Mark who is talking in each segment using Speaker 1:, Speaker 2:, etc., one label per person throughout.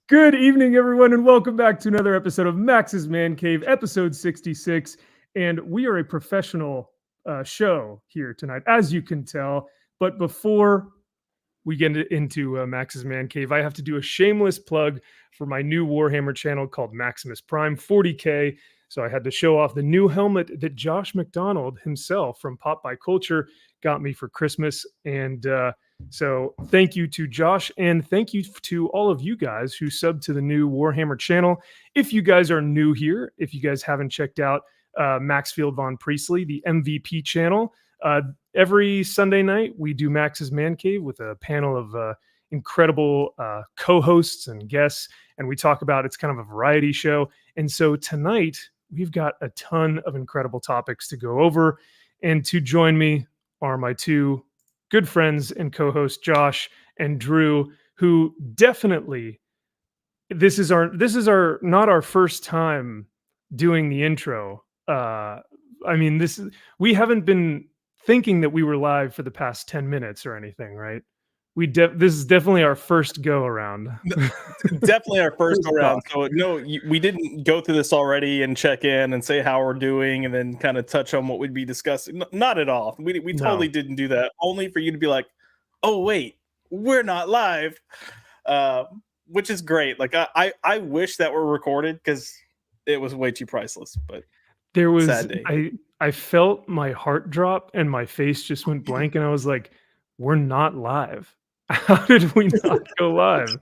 Speaker 1: Good evening, everyone, and welcome back to another episode of Max's Man Cave, episode 66. And we are a professional show here tonight, as you can tell. But before we get into Max's Man Cave, I have to do a shameless plug for my new Warhammer channel called Maximus Prime 40K. So I had to show off the new helmet that Josh McDonald himself from Pop by Culture got me for Christmas. And so thank you to Josh, and thank you to all of you guys who subbed to the new Warhammer channel. If you guys are new here, if you guys haven't checked out Maxfield Von Priestley, the MVP channel, every Sunday night we do Max's Man Cave with a panel of incredible co-hosts and guests, and we talk about, it's kind of a variety show. And so tonight we've got a ton of incredible topics to go over, and to join me are my two good friends and co-hosts, Josh and Drew, who definitely, this is our not our first time doing the intro. We haven't been thinking that we were live for the past 10 minutes or anything, right? This is definitely our first go around.
Speaker 2: Definitely our first go around. So no, we didn't go through this already and check in and say how we're doing and then kind of touch on what we'd be discussing. Not at all. We totally didn't do that. Only for you to be like, oh wait, we're not live, which is great. Like I wish that were recorded because it was way too priceless. But
Speaker 1: there was I felt my heart drop and my face just went blank, and I was like, we're not live. How did we not go live?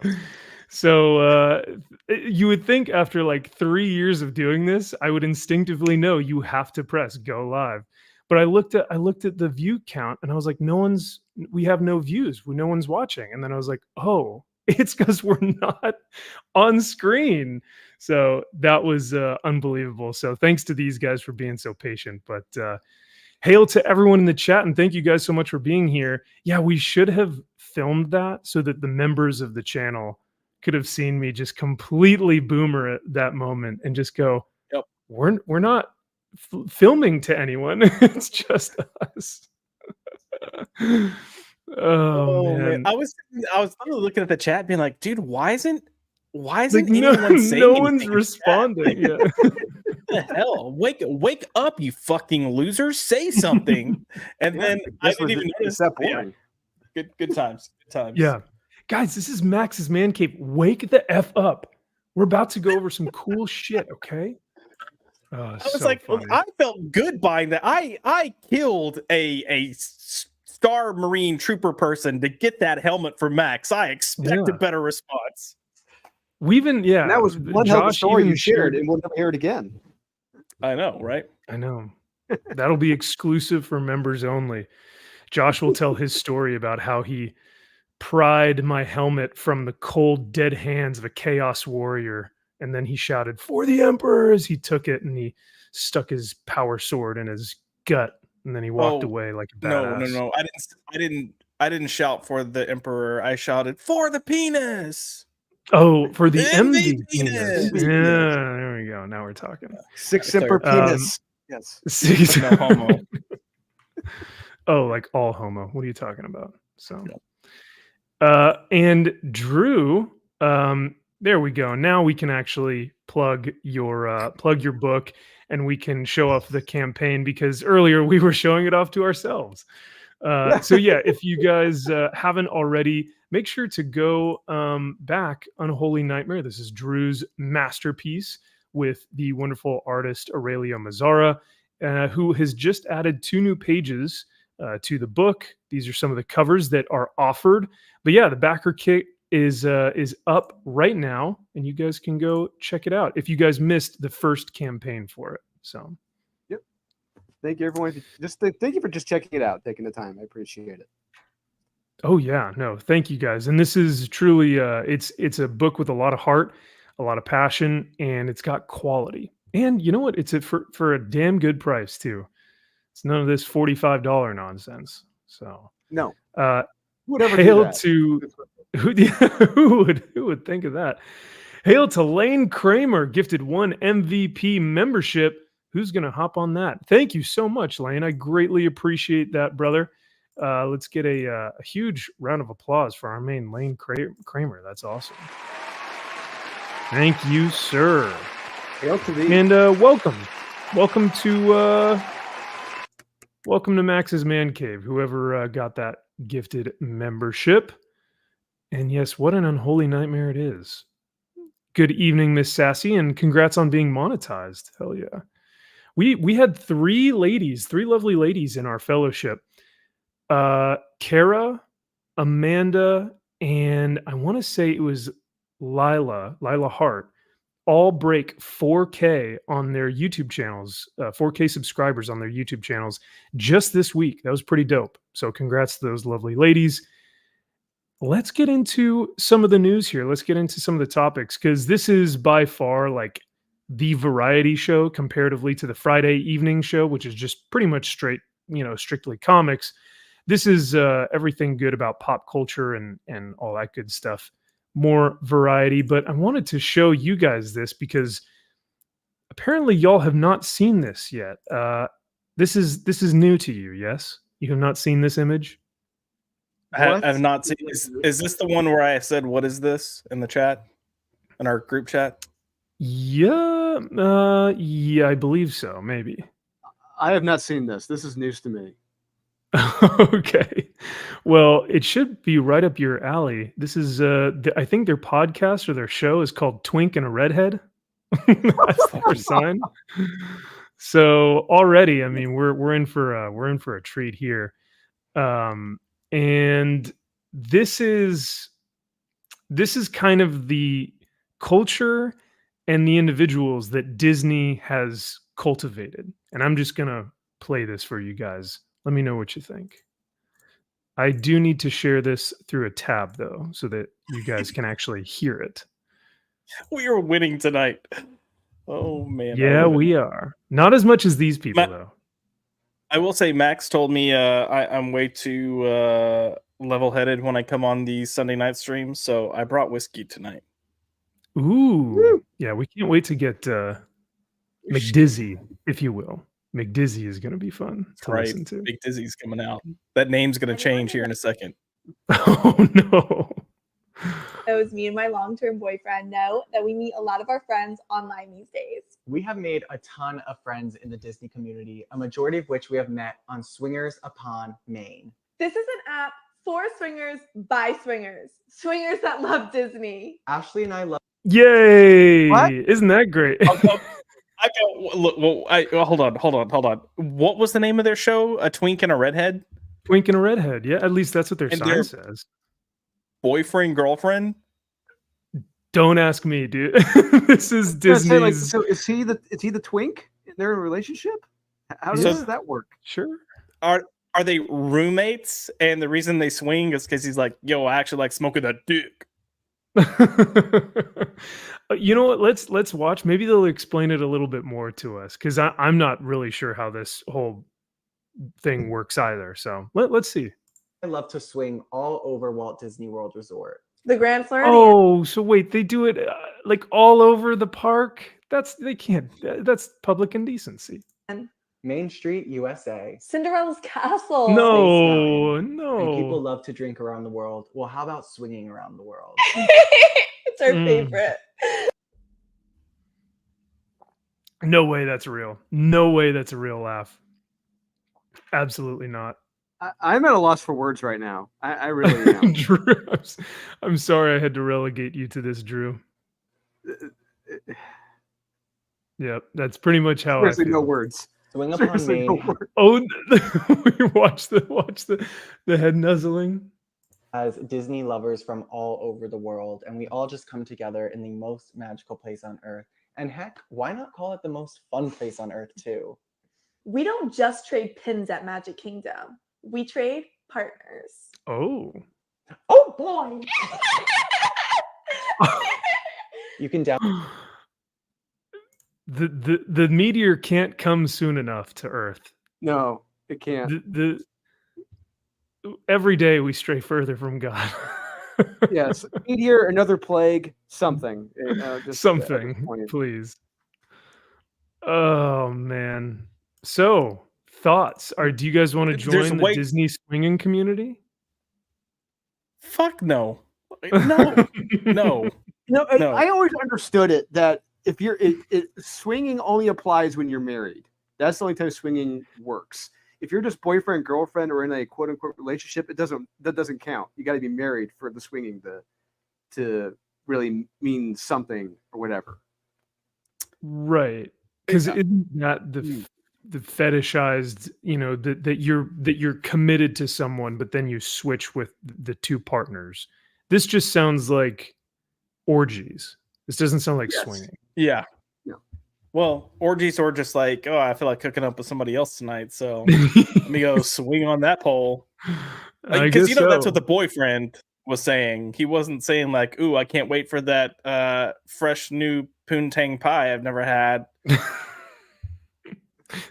Speaker 1: So you would think after like 3 years of doing this, I would instinctively know you have to press go live. But I looked at the view count and I was like, we have no views. No one's watching. And then I was like, oh, it's because we're not on screen. So that was unbelievable. So thanks to these guys for being so patient. But hail to everyone in the chat, and thank you guys so much for being here. Yeah, we should have filmed that so that the members of the channel could have seen me just completely boomer at that moment and just go,
Speaker 2: yep,
Speaker 1: we're not filming to anyone. It's just us. Oh man.
Speaker 2: I was looking at the chat being like, dude, why isn't
Speaker 1: like,
Speaker 2: anyone saying
Speaker 1: no one's responding? Yeah.
Speaker 2: What the hell? Wake up, you fucking losers! Say something. And then I didn't even notice that. Yeah. Good times. Good times.
Speaker 1: Yeah, guys, this is Max's Man Cave. Wake the F up. We're about to go over some cool shit. Okay.
Speaker 2: I was like, funny. I felt good buying that. I killed a Star Marine trooper person to get that helmet for Max. I expect a better response.
Speaker 1: And
Speaker 3: that was one hell of a story you shared, and we'll never hear it again.
Speaker 2: I know, right?
Speaker 1: I know. That'll be exclusive for members only. Josh will tell his story about how he pried my helmet from the cold, dead hands of a Chaos Warrior, and then he shouted, "For the Emperor!" as he took it, and he stuck his power sword in his gut, and then he walked away like a badass.
Speaker 2: No. I didn't shout for the Emperor. I shouted for the penis.
Speaker 1: Oh, for the MV penis. Yeah, there we go. Now we're talking.
Speaker 3: Six Emperor penis. Yes.
Speaker 1: Six.
Speaker 2: No homo.
Speaker 1: Oh, like all homo. What are you talking about? So, and Drew, there we go. Now we can actually plug your book, and we can show off the campaign, because earlier we were showing it off to ourselves. So yeah, if you guys haven't already, make sure to go back. Unholy Nightmare. This is Drew's masterpiece with the wonderful artist Aurelio Mazzara, who has just added 2 new pages to the book. These are some of the covers that are offered. But yeah, the backer kit is up right now, and you guys can go check it out if you guys missed the first campaign for it. So.
Speaker 3: Thank you, everyone. Thank you for just checking it out, taking the time. I appreciate it.
Speaker 1: Oh yeah, no, thank you guys. And this is truly, it's a book with a lot of heart, a lot of passion, and it's got quality. And you know what? It's for a damn good price too. It's none of this $45 nonsense. So
Speaker 3: no.
Speaker 1: Hail to who would think of that? Hail to Lane Kramer, gifted 1 MVP membership. Who's going to hop on that? Thank you so much, Lane. I greatly appreciate that, brother. Let's get a huge round of applause for our main Lane Kramer. That's awesome. Thank you, sir. And welcome to Max's Man Cave. Whoever got that gifted membership. And yes, what an unholy nightmare it is. Good evening, Miss Sassy, and congrats on being monetized. Hell yeah. We had three lovely ladies in our fellowship. Kara, Amanda, and I want to say it was Lila Hart, all break 4K on their YouTube channels, 4K subscribers on their YouTube channels just this week. That was pretty dope. So congrats to those lovely ladies. Let's get into some of the news here. Let's get into some of the topics, because this is by far like the variety show comparatively to the Friday evening show, which is just pretty much straight, strictly comics. This is everything good about pop culture and all that good stuff. More variety, but I wanted to show you guys this because apparently y'all have not seen this yet. This is new to you, yes? You have not seen this image?
Speaker 2: I've not seen. Is this the one where I said, "What is this?" in the chat, in our group chat?
Speaker 1: Yeah, I believe so. Maybe.
Speaker 3: I have not seen this. This is news to me.
Speaker 1: Okay, well, it should be right up your alley. This is, I think their podcast or their show is called Twink and a Redhead. That's their sign. So already, I mean, we're in for a treat here. And this is kind of the culture and the individuals that Disney has cultivated. And I'm just going to play this for you guys. Let me know what you think. I do need to share this through a tab, though, so that you guys can actually hear it.
Speaker 2: We are winning tonight. Oh, man.
Speaker 1: Yeah, we are. Not as much as these people, though.
Speaker 2: I will say Max told me I'm way too level-headed when I come on these Sunday night streams, so I brought whiskey tonight.
Speaker 1: Ooh. Woo. Yeah, we can't wait to get McDizzy, if you will. McDizzy is going to be fun to listen to.
Speaker 2: Big Dizzy's coming out. That name's going to change here in a second.
Speaker 1: Oh, no.
Speaker 4: It was me and my long-term boyfriend know that we meet a lot of our friends online these days.
Speaker 5: We have made a ton of friends in the Disney community, a majority of which we have met on Swingers Upon Main.
Speaker 4: This is an app for swingers by swingers. Swingers that love Disney.
Speaker 5: Ashley and I love...
Speaker 1: Yay! What? Isn't that great?
Speaker 2: Hold on. What was the name of their show? A Twink and a Redhead?
Speaker 1: Twink and a Redhead. Yeah, at least that's what their sign says.
Speaker 2: Boyfriend, girlfriend?
Speaker 1: Don't ask me, dude. This is Disney's.
Speaker 3: So is he the twink? They're in a relationship? How does that work?
Speaker 1: Sure.
Speaker 2: Are they roommates? And the reason they swing is because he's like, yo, I actually like smoking that dick.
Speaker 1: You know what? Let's watch. Maybe they'll explain it a little bit more to us, because I'm not really sure how this whole thing works either. So let's see.
Speaker 5: I love to swing all over Walt Disney World Resort.
Speaker 4: The Grand Floridian.
Speaker 1: Oh, so wait, they do it like all over the park? That's public indecency.
Speaker 5: Main Street, USA.
Speaker 4: Cinderella's Castle.
Speaker 1: No.
Speaker 5: And people love to drink around the world. Well, how about swinging around the world?
Speaker 4: It's our favorite.
Speaker 1: No way that's real. No way that's a real laugh. Absolutely not.
Speaker 3: I'm at a loss for words right now. I really am.
Speaker 1: Drew, I'm sorry I had to relegate you to this, Drew. Yep, that's pretty much how I feel.
Speaker 3: No words.
Speaker 5: Swing Upon Main.
Speaker 1: No oh, we watch the head nuzzling.
Speaker 5: As Disney lovers from all over the world, and we all just come together in the most magical place on Earth. And heck, why not call it the most fun place on Earth too?
Speaker 4: We don't just trade pins at Magic Kingdom. We trade partners.
Speaker 1: Oh
Speaker 4: boy.
Speaker 5: You can down.
Speaker 1: The meteor can't come soon enough to Earth.
Speaker 3: No, it can't.
Speaker 1: Every day we stray further from God.
Speaker 3: Yes, meteor, another plague, something.
Speaker 1: Something, please. Oh man. So thoughts? Do you guys want to
Speaker 2: There's
Speaker 1: join the
Speaker 2: way-
Speaker 1: Disney swinging community?
Speaker 2: Fuck no. No. No.
Speaker 3: No,
Speaker 2: No.
Speaker 3: I always understood it that if you're swinging only applies when you're married. That's the only time swinging works. If you're just boyfriend girlfriend or in a quote unquote relationship, that doesn't count. You got to be married for the swinging to really mean something or whatever.
Speaker 1: Right. Because isn't that the fetishized, that you're committed to someone, but then you switch with the two partners. This just sounds like orgies. This doesn't sound like swinging.
Speaker 2: Yeah.
Speaker 3: Yeah.
Speaker 2: Well, orgies are just like, oh, I feel like hooking up with somebody else tonight, so let me go swing on that pole. Because that's what the boyfriend was saying. He wasn't saying like, ooh, I can't wait for that fresh new poontang pie I've never had.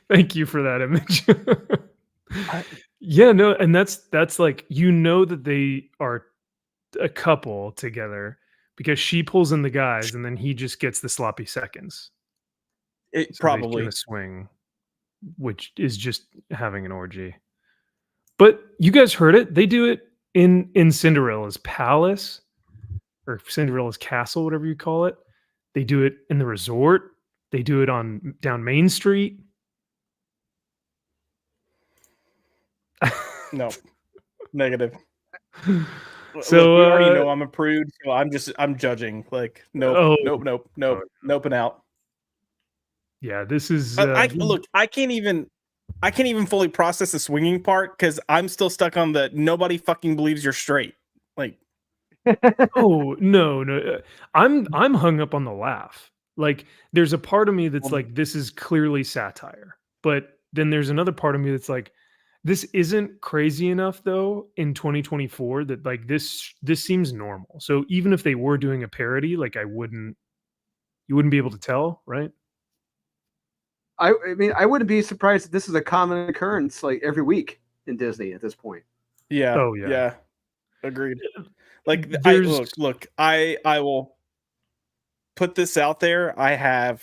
Speaker 1: Thank you for that image. Yeah, no, and that's like, that they are a couple together because she pulls in the guys and then he just gets the sloppy seconds.
Speaker 2: Probably
Speaker 1: a swing, which is just having an orgy. But you guys heard it. They do it in Cinderella's palace or Cinderella's castle, whatever you call it. They do it in the resort. They do it down Main Street.
Speaker 2: No, negative.
Speaker 1: So
Speaker 2: look, we already know I'm a prude, so I'm judging. Like, nope, nope, and out.
Speaker 1: Yeah, this is.
Speaker 2: I can't even fully process the swinging part because I'm still stuck on the nobody fucking believes you're straight. Like,
Speaker 1: oh no, I'm hung up on the laugh. Like, there's a part of me that's like, this is clearly satire, but then there's another part of me that's like, this isn't crazy enough though in 2024 that like this seems normal. So even if they were doing a parody, like you wouldn't be able to tell, right?
Speaker 3: I mean, I wouldn't be surprised if this is a common occurrence like every week in Disney at this point.
Speaker 2: Yeah.
Speaker 1: Oh yeah.
Speaker 2: Yeah. Agreed. Like, I will put this out there. I have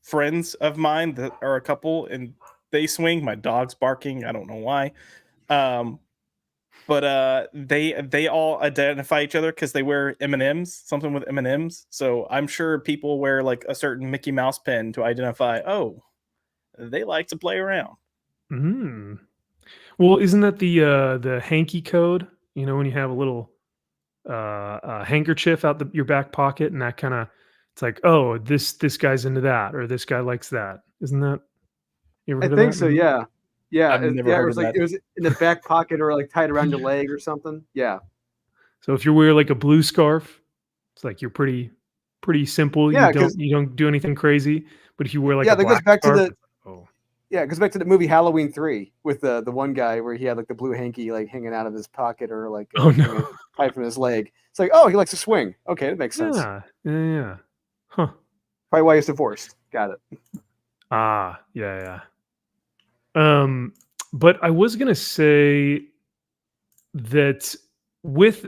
Speaker 2: friends of mine that are a couple and they swing. My dog's barking. I don't know why. But they all identify each other because they wear M&Ms, something with M&Ms. So I'm sure people wear like a certain Mickey Mouse pen to identify, oh, they like to play around.
Speaker 1: Mm. Well, isn't that the hanky code? When you have a little handkerchief out your back pocket, and that kind of, it's like, oh, this guy's into that, or this guy likes that. Isn't that? You ever heard
Speaker 3: I
Speaker 1: of
Speaker 3: think
Speaker 1: that?
Speaker 3: so. Yeah. Yeah.
Speaker 2: I've never heard
Speaker 3: it was
Speaker 2: of
Speaker 3: like
Speaker 2: that.
Speaker 3: it was in the back pocket or like tied around your leg or something. Yeah.
Speaker 1: So if you wear like a blue scarf, it's like you're pretty simple.
Speaker 3: Yeah,
Speaker 1: you don't do anything crazy. But if you wear like
Speaker 3: that
Speaker 1: a black
Speaker 3: goes back
Speaker 1: scarf,
Speaker 3: to it goes back to the movie Halloween 3 with the one guy where he had like the blue hanky like hanging out of his pocket or like tied from his leg. It's like, oh, he likes to swing. Okay, that makes sense.
Speaker 1: Yeah. Huh.
Speaker 3: Probably why he's divorced. Got it.
Speaker 1: Yeah. But I was gonna say that with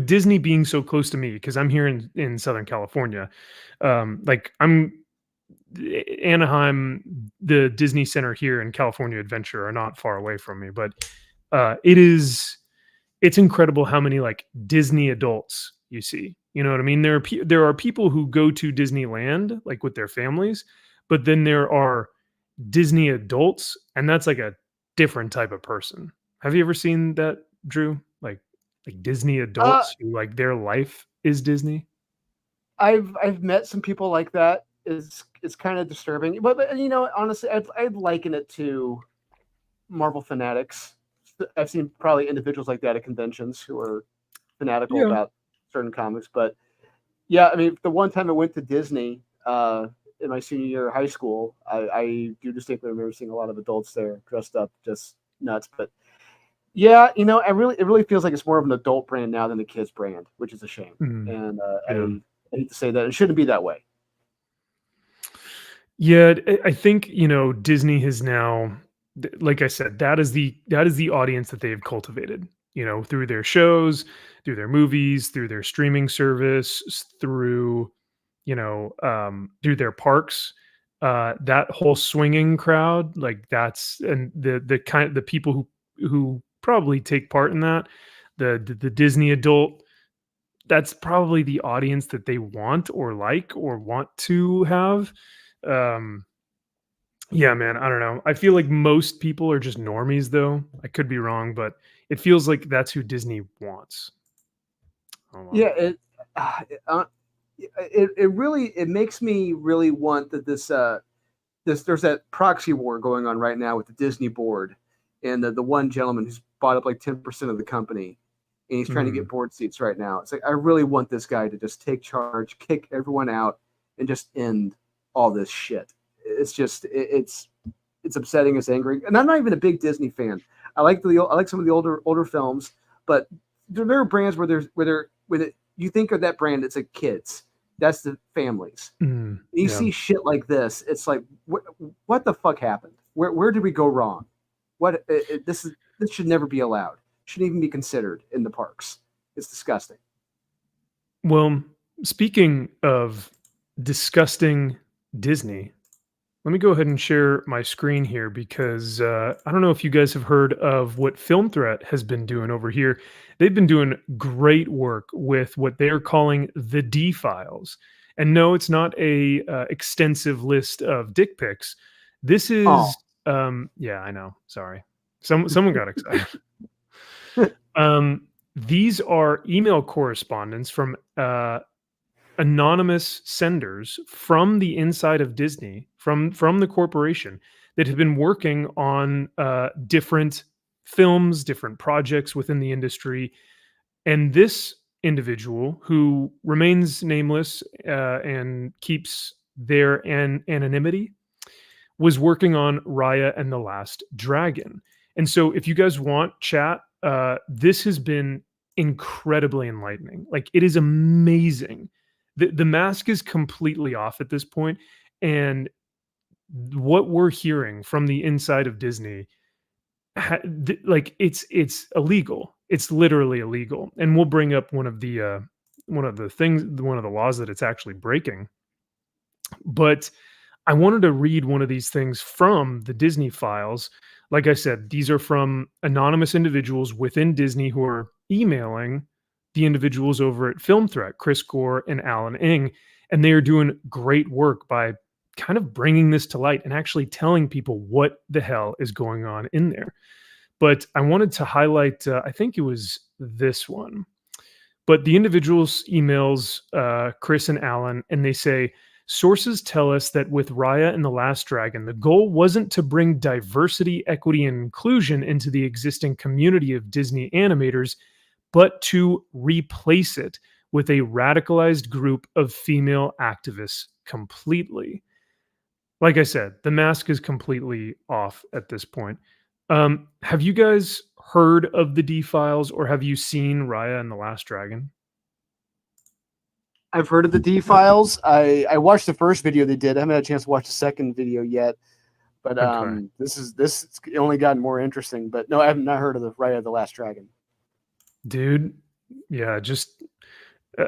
Speaker 1: Disney being so close to me, because I'm here in Southern California, like I'm Anaheim, the Disney Center here and California Adventure are not far away from me, but it's incredible how many like Disney adults you see. You know what I mean? There are people who go to Disneyland like with their families, but then there are Disney adults, and that's like a different type of person. Have you ever seen that, Drew? Like Disney adults who like their life is Disney?
Speaker 3: I've met some people like that. It's kind of disturbing, but honestly, I'd liken it to Marvel fanatics. I've seen probably individuals like that at conventions who are fanatical about certain comics. But yeah, I mean, the one time I went to Disney in my senior year of high school, I do distinctly remember seeing a lot of adults there dressed up just nuts. But yeah, it really feels like it's more of an adult brand now than a kids brand, which is a shame. And I hate to say that it shouldn't be that way.
Speaker 1: Yeah, I think Disney has now, like I said, that is the audience that they've cultivated. Through their shows, through their movies, through their streaming service, through their parks. that whole swinging crowd, like that's, and the people who probably take part in that, the Disney adult, that's probably the audience that they want or like or want to have. Yeah, man, I don't know. I feel like most people are just normies, though. I could be wrong, but it feels like that's who Disney wants. I don't know.
Speaker 3: Yeah, it really makes me really want that this there's that proxy war going on right now with the Disney board and the one gentleman who's bought up like 10% of the company, and he's trying to get board seats right now. It's like, I really want this guy to just take charge, kick everyone out, and just end all this shit. It's just it's upsetting. It's angry, and I'm not even a big Disney fan. I like some of the older films, but there are brands where you think of that brand, it's like kids. That's the families. You see shit like this, it's like, what the fuck happened? Where did we go wrong? This should never be allowed. Shouldn't even be considered in the parks. It's disgusting.
Speaker 1: Well, speaking of disgusting Disney, let me go ahead and share my screen here because I don't know if you guys have heard of what Film Threat has been doing over here. They've been doing great work with what they're calling the D files. And no, it's not a extensive list of dick pics. This is, yeah, I know. Sorry. Someone got excited. These are email correspondence from anonymous senders from the inside of Disney, from the corporation, that have been working on different films, different projects within the industry. And this individual, who remains nameless and keeps their anonymity, was working on Raya and the Last Dragon. And so if you guys want chat, this has been incredibly enlightening. Like, it is amazing. The mask is completely off at this point, and what we're hearing from the inside of Disney, like, it's illegal. It's literally illegal. And we'll bring up one of the laws that it's actually breaking. But I wanted to read one of these things from the Disney files. Like I said, these are from anonymous individuals within Disney who are emailing the individuals over at Film Threat, Chris Gore and Alan Ng, and they are doing great work by kind of bringing this to light and actually telling people what the hell is going on in there. But I wanted to highlight, I think it was this one, but the individuals emails Chris and Alan, and they say, sources tell us that with Raya and the Last Dragon, the goal wasn't to bring diversity, equity, and inclusion into the existing community of Disney animators, but to replace it with a radicalized group of female activists completely. Like I said, the mask is completely off at this point. Have you guys heard of the D-Files, or have you seen Raya and the Last Dragon?
Speaker 3: I've heard of the D-Files. I watched the first video they did. I haven't had a chance to watch the second video yet. But
Speaker 1: Okay.
Speaker 3: This only gotten more interesting. But no, I have not heard of the Raya the Last Dragon.
Speaker 1: Dude, yeah, just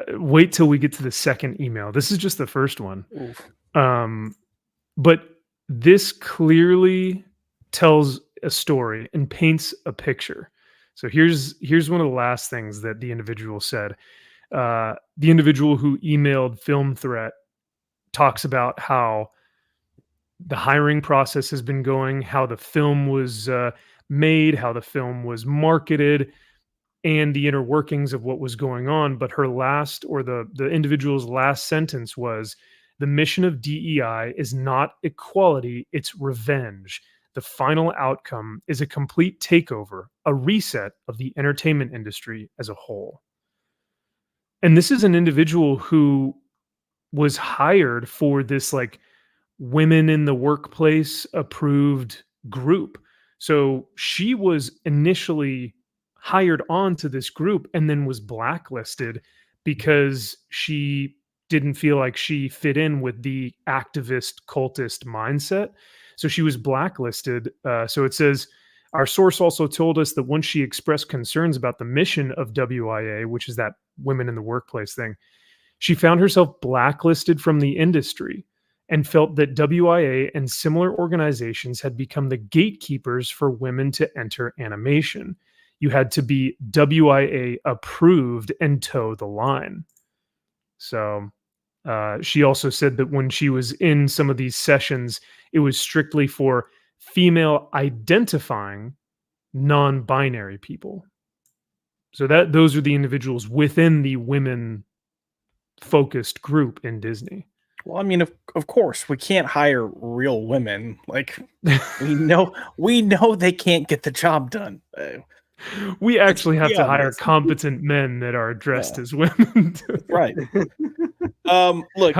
Speaker 1: wait till we get to the second email. This is just the first one. But this clearly tells a story and paints a picture. So here's one of the last things that the individual said. The individual who emailed Film Threat talks about how the hiring process has been going, how the film was made, how the film was marketed, and the inner workings of what was going on. But her last, or the individual's last sentence was, the mission of DEI is not equality, it's revenge. The final outcome is a complete takeover, a reset of the entertainment industry as a whole. And this is an individual who was hired for this, like, women in the workplace approved group. So she was initially hired on to this group and then was blacklisted because she didn't feel like she fit in with the activist cultist mindset. So she was blacklisted. So it says, our source also told us that once she expressed concerns about the mission of WIA, which is that women in the workplace thing, she found herself blacklisted from the industry. and felt that WIA and similar organizations had become the gatekeepers for women to enter animation. You had to be WIA approved and toe the line. So she also said that when she was in some of these sessions, it was strictly for female identifying non-binary people. So those are the individuals within the women focused group in Disney.
Speaker 2: Well, I mean, of course, we can't hire real women. Like we know they can't get the job done.
Speaker 1: We actually have to hire competent men that are dressed as women.
Speaker 2: Right. Look,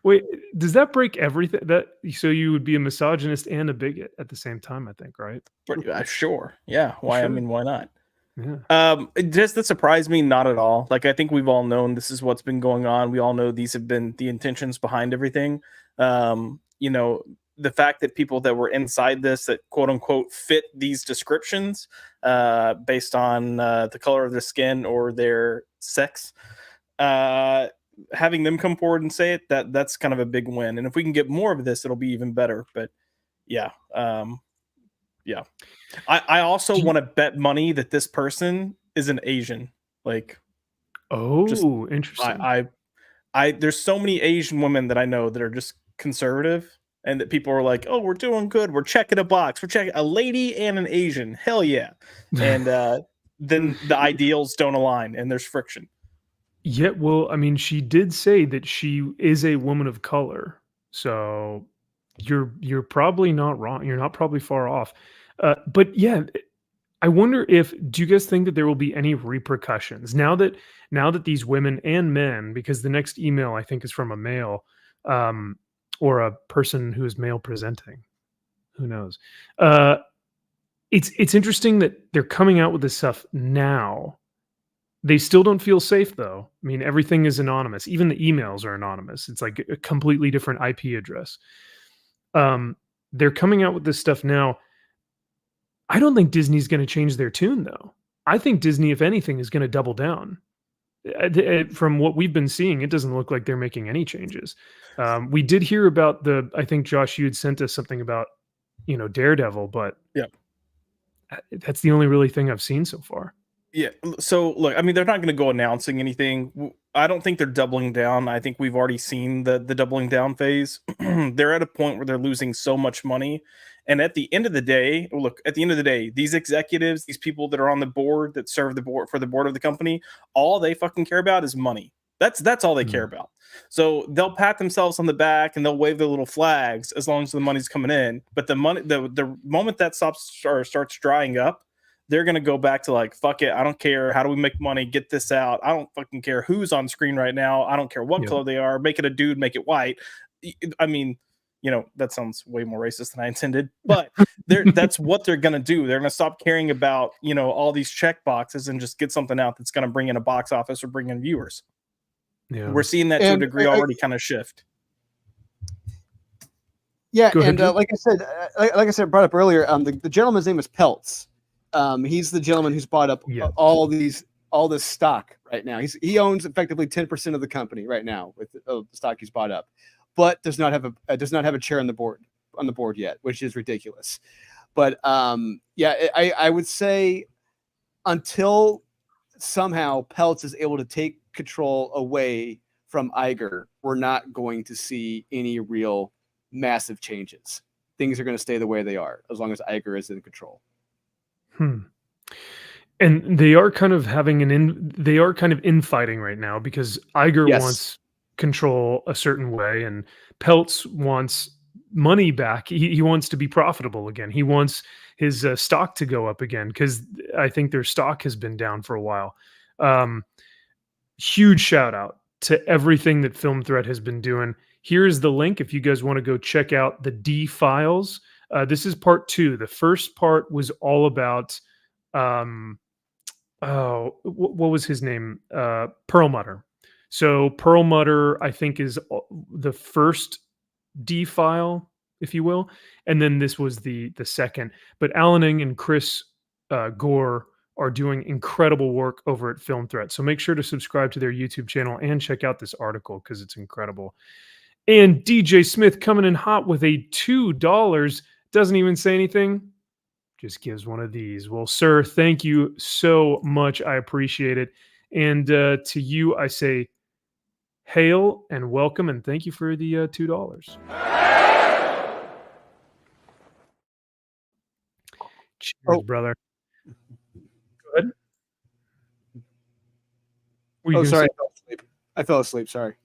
Speaker 1: wait, does that break everything? So you would be a misogynist and a bigot at the same time, I think, right?
Speaker 2: Sure. Yeah. Why?
Speaker 1: Sure.
Speaker 2: I mean, why not?
Speaker 1: Yeah.
Speaker 2: Does that surprise me? Not at all. Like, I think we've all known this is what's been going on. We all know these have been the intentions behind everything. The fact that people that were inside this that quote unquote fit these descriptions based on the color of their skin or their sex, having them come forward and say it, that's kind of a big win. And if we can get more of this, it'll be even better. But yeah. Yeah. I also want to bet money that this person is an Asian. Like,
Speaker 1: interesting.
Speaker 2: I there's so many Asian women that I know that are just conservative and that people are like, oh, we're doing good. We're checking a box. We're checking a lady and an Asian. Hell yeah. And then the ideals don't align and there's friction.
Speaker 1: Yeah. Well, I mean, she did say that she is a woman of color. So you're probably not wrong. You're not probably far off. But yeah, I wonder do you guys think that there will be any repercussions now that these women and men, because the next email I think is from a male, or a person who is male presenting, who knows? It's interesting that they're coming out with this stuff now. They still don't feel safe though. I mean, everything is anonymous. Even the emails are anonymous. It's like a completely different IP address. They're coming out with this stuff now. I don't think Disney's going to change their tune, though. I think Disney, if anything, is going to double down. From what we've been seeing, it doesn't look like they're making any changes. We did hear about I think, Josh, you had sent us something about, Daredevil, but that's the only really thing I've seen so far.
Speaker 2: Yeah. So, look, I mean, they're not going to go announcing anything. I don't think they're doubling down. I think we've already seen the doubling down phase. They're at a point where they're losing so much money. And at the end of the day, these executives, these people that are on the board that serve the board for the board of the company, all they fucking care about is money. That's all they care about. So they'll pat themselves on the back and they'll wave their little flags as long as the money's coming in. But the money, the moment that starts drying up, they're going to go back to like, fuck it. I don't care. How do we make money? Get this out. I don't fucking care who's on screen right now. I don't care what color they are. Make it a dude, make it white. I mean, that sounds way more racist than I intended, but that's what they're going to do. They're going to stop caring about, all these check boxes and just get something out that's going to bring in a box office or bring in viewers. Yeah. We're seeing that to a degree already kind of shift.
Speaker 3: Yeah. And like I said, brought up earlier, the gentleman's name is Peltz. He's the gentleman who's bought up all this stock right now. He owns effectively 10% of the company right now with the stock he's bought up, but does not have a chair on the board yet, which is ridiculous. But I would say until somehow Peltz is able to take control away from Iger, we're not going to see any real massive changes. Things are going to stay the way they are as long as Iger is in control.
Speaker 1: And they are kind of infighting right now because Iger wants control a certain way and Peltz wants money back. He wants to be profitable again. He wants his stock to go up again because I think their stock has been down for a while. Huge shout out to everything that Film Threat has been doing. Here's the link if you guys want to go check out the D files. This is part 2. The first part was all about, what was his name? Perlmutter. So Perlmutter, I think, is the first D file, if you will. And then this was the second. But Alan Ng and Chris Gore are doing incredible work over at Film Threat. So make sure to subscribe to their YouTube channel and check out this article because it's incredible. And DJ Smith coming in hot with a $2. Doesn't even say anything. Just gives one of these. Well, sir, thank you so much. I appreciate it. And to you, I say, hail and welcome, and thank you for the $2. Cheers, brother. Go ahead.
Speaker 3: Sorry. I fell asleep. Sorry.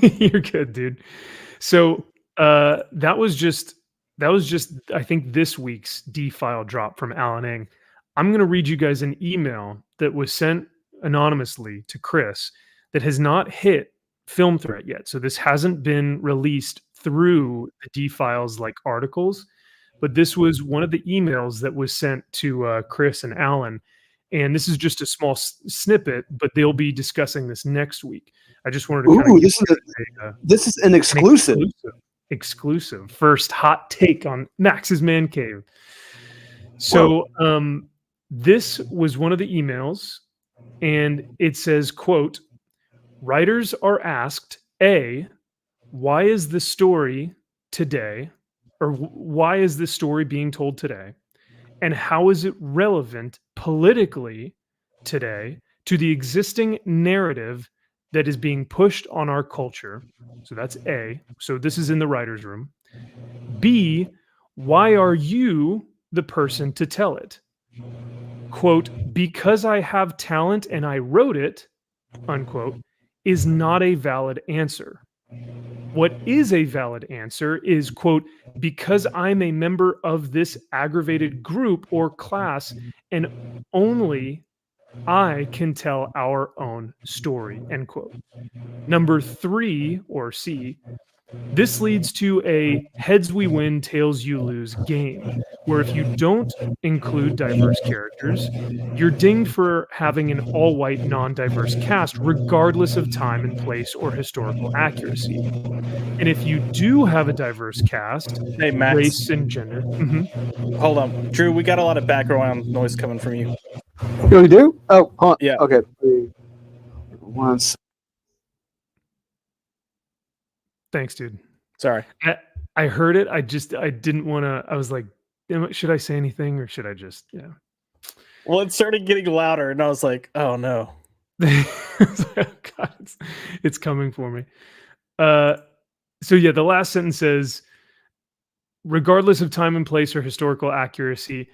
Speaker 1: You're good, dude. So that was just I think this week's D-file drop from Alan Ng. I'm going to read you guys an email that was sent anonymously to Chris that has not hit Film Threat yet. So this hasn't been released through the D-files like articles, but this was one of the emails that was sent to Chris and Alan. And this is just a small snippet, but they'll be discussing this next week. I just wanted to
Speaker 3: this is an exclusive.
Speaker 1: Exclusive first hot take on Max's Man Cave. So this was one of the emails, and it says, quote, writers are asked, A, why is the story today, or why is this story being told today? And how is it relevant politically today to the existing narrative that is being pushed on our culture? So that's A. So this is in the writer's room. B, why are you the person to tell it? Quote, because I have talent and I wrote it, unquote, is not a valid answer. What is a valid answer is, quote, because I'm a member of this aggravated group or class and only I can tell our own story, end quote. Number 3, or C, this leads to a heads we win, tails you lose game, where if you don't include diverse characters, you're dinged for having an all-white, non-diverse cast, regardless of time and place or historical accuracy. And if you do have a diverse cast,
Speaker 2: Hey, Max.
Speaker 1: race and gender.
Speaker 2: Hold on. Drew, we got a lot of background noise coming from you.
Speaker 3: You really do? Oh, hold on.
Speaker 2: Yeah.
Speaker 3: Okay. Once.
Speaker 1: Thanks, dude.
Speaker 2: Sorry.
Speaker 1: I heard it. I didn't want to. I was like, should I say anything or should I just,
Speaker 2: Well, it started getting louder, and I was like, oh, no.
Speaker 1: God, it's coming for me. So yeah, the last sentence says, regardless of time and place or historical accuracy,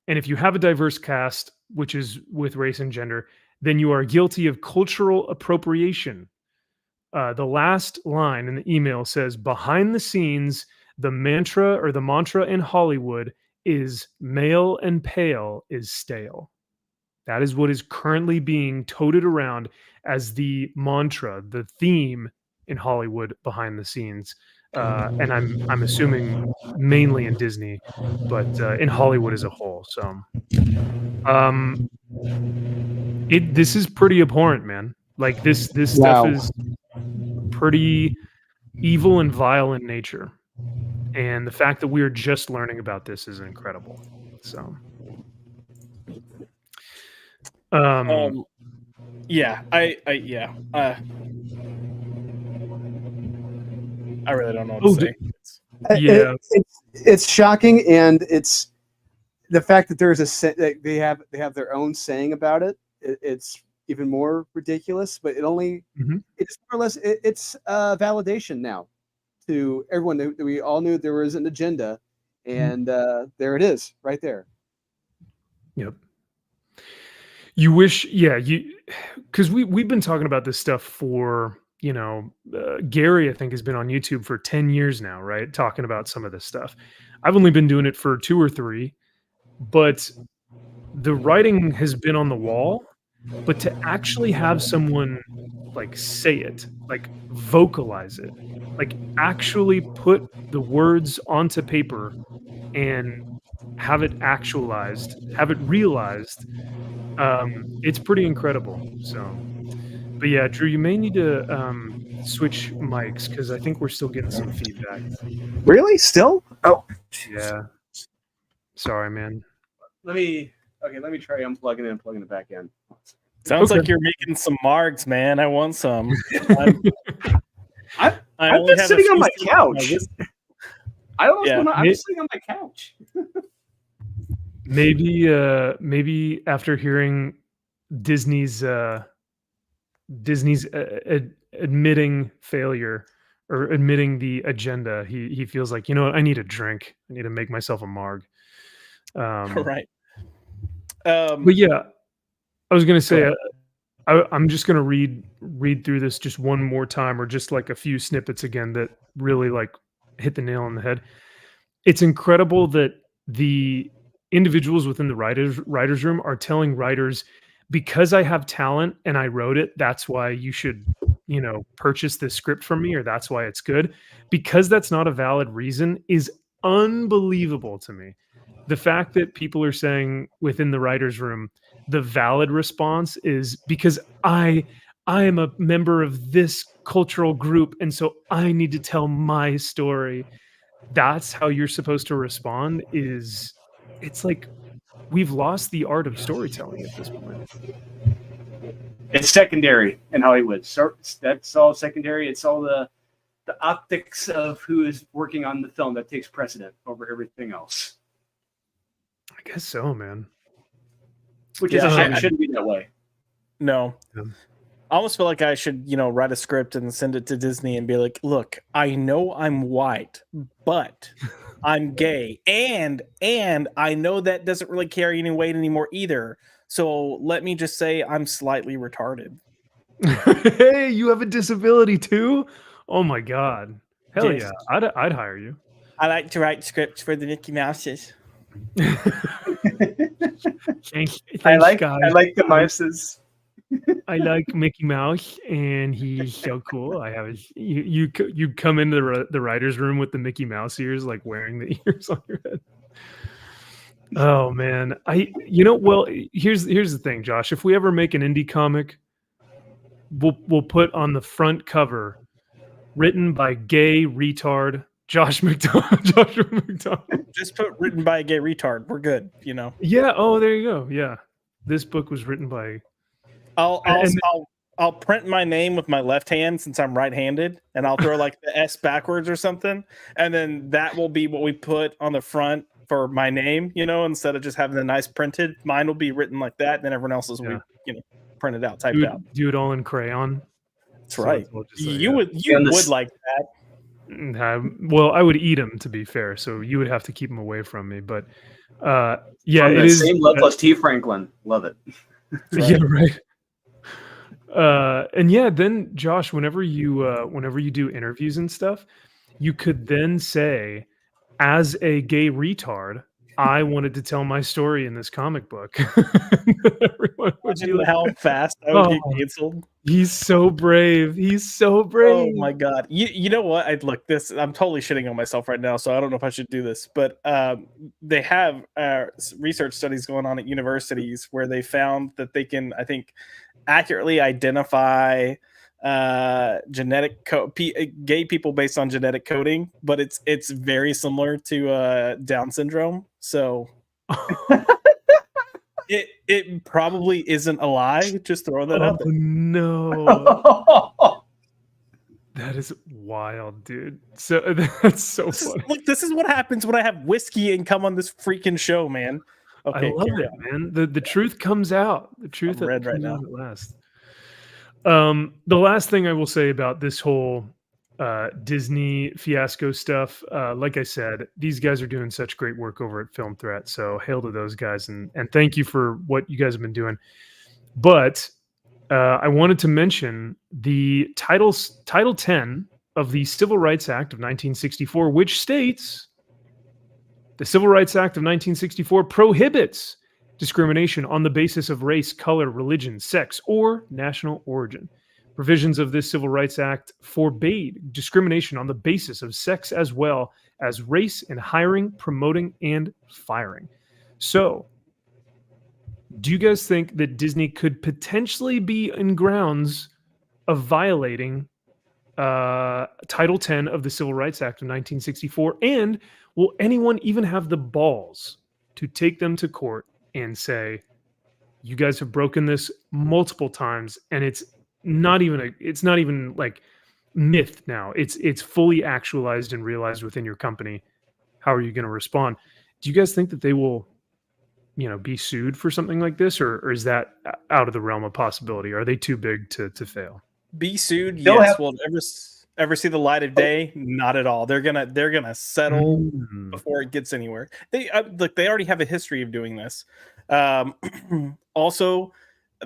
Speaker 1: and if you have a diverse cast, which is with race and gender, then you are guilty of cultural appropriation. The last line in the email says, behind the scenes, the mantra in Hollywood is male and pale is stale. That is what is currently being toted around as the mantra, the theme in Hollywood behind the scenes. And I'm assuming mainly in Disney, but in Hollywood as a whole. So this is pretty abhorrent, man. Like this stuff is pretty evil and vile in nature. And the fact that we're just learning about this is incredible. So
Speaker 2: yeah, I really don't know what to say.
Speaker 1: Yeah,
Speaker 3: It's shocking, and it's the fact that there's they have their own saying about it. It's even more ridiculous, but it's more or less it's validation now to everyone that we all knew there was an agenda, and there it is right there.
Speaker 1: Yep. You wish, because we've been talking about this stuff for, Gary, I think, has been on YouTube for 10 years now, right? Talking about some of this stuff. I've only been doing it for 2 or 3, but the writing has been on the wall. But to actually have someone like say it, like vocalize it, like actually put the words onto paper and have it actualized, have it realized, it's pretty incredible. So, but yeah, Drew, you may need to switch mics because I think we're still getting some feedback.
Speaker 3: Really? Still? Oh,
Speaker 1: yeah. Sorry, man.
Speaker 3: Let me try unplugging it and plugging it back in.
Speaker 2: Sounds like you're making some marks, man. I want some.
Speaker 3: I'm just sitting on my couch. I don't know what's going on. I'm just sitting on my couch.
Speaker 1: Maybe after hearing Disney's admitting failure or admitting the agenda, he feels like, you know what, I need a drink. I need to make myself a marg.
Speaker 2: Right.
Speaker 1: But yeah, I was gonna say I'm just gonna read through this just one more time, or just like a few snippets again that really like hit the nail on the head. It's incredible that the individuals within the writers room are telling writers, because I have talent and I wrote it, that's why you should, purchase this script from me, or that's why it's good. Because that's not a valid reason is unbelievable to me. The fact that people are saying within the writers room, the valid response is because I am a member of this cultural group, and so I need to tell my story. That's how you're supposed to respond. It's like we've lost the art of storytelling at this point.
Speaker 3: It's secondary in Hollywood. So that's all secondary. It's all the optics of who is working on the film that takes precedent over everything else.
Speaker 1: I guess so, man.
Speaker 3: Which is a shame. It shouldn't be that way.
Speaker 2: No. Yeah. I almost feel like I should, write a script and send it to Disney and be like, look, I know I'm white, but I'm gay. And I know that doesn't really carry any weight anymore either. So let me just say I'm slightly retarded.
Speaker 1: Hey, you have a disability too? Oh my God. Hell yes. Yeah. I'd hire you.
Speaker 2: I like to write scripts for the Mickey Mouses.
Speaker 1: Thanks,
Speaker 3: I like the mices.
Speaker 1: I like Mickey Mouse, and he's so cool. I have you come into the writer's room with the Mickey Mouse ears, like wearing the ears on your head. Oh man, well, here's the thing, Josh. If we ever make an indie comic, we'll put on the front cover, written by gay retard Josh McDonald. Joshua McDonald.
Speaker 2: Just put written by a gay retard. We're good,
Speaker 1: Yeah. Oh, there you go. Yeah, this book was written by.
Speaker 2: I'll print my name with my left hand since I'm right-handed, and I'll throw like the S backwards or something, and then that will be what we put on the front for my name. Instead of just having the nice printed, mine will be written like that. Then everyone else's will be, printed out, typed out.
Speaker 1: Do it all in crayon.
Speaker 2: That's right. You would like that.
Speaker 1: Well, I would eat them, to be fair, so you would have to keep them away from me. But yeah,
Speaker 3: it is same level as T. Franklin. Love it.
Speaker 1: Right. Yeah, right. And yeah, then Josh, whenever you do interviews and stuff, you could then say, as a gay retard, I wanted to tell my story in this comic book. Everyone would be like,
Speaker 2: how fast I would get canceled.
Speaker 1: He's so brave. He's so brave.
Speaker 2: Oh my God. You know what? I'm totally shitting on myself right now, so I don't know if I should do this, but they have research studies going on at universities where they found that they can, I think, accurately identify gay people based on genetic coding, but it's very similar to Down syndrome. So it probably isn't a lie. Just throwing that out there.
Speaker 1: No. That is wild, dude. So that's so funny.
Speaker 2: Look, this is what happens when I have whiskey and come on this freaking show, man. Okay,
Speaker 1: I love it, man. The truth comes out. The truth
Speaker 2: red right now.
Speaker 1: At last. The last thing I will say about this whole Disney fiasco stuff, like I said, these guys are doing such great work over at Film Threat. So hail to those guys, and thank you for what you guys have been doing. But I wanted to mention the Title 10 of the Civil Rights Act of 1964, which states the Civil Rights Act of 1964 prohibits discrimination on the basis of race, color, religion, sex, or national origin. Provisions of this Civil Rights Act forbade discrimination on the basis of sex as well as race in hiring, promoting, and firing. So, do you guys think that Disney could potentially be in grounds of violating Title 10 of the Civil Rights Act of 1964? And will anyone even have the balls to take them to court and say, you guys have broken this multiple times, and it's not even like myth now. It's fully actualized and realized within your company. How are you going to respond? Do you guys think that they will, be sued for something like this, or is that out of the realm of possibility? Are they too big to fail?
Speaker 2: Be sued?
Speaker 6: They'll
Speaker 2: Yes.
Speaker 6: have-
Speaker 2: Will it ever see the light of day? Not at all. They're gonna settle
Speaker 1: Mm.
Speaker 2: before it gets anywhere. They look. They already have a history of doing this. Also,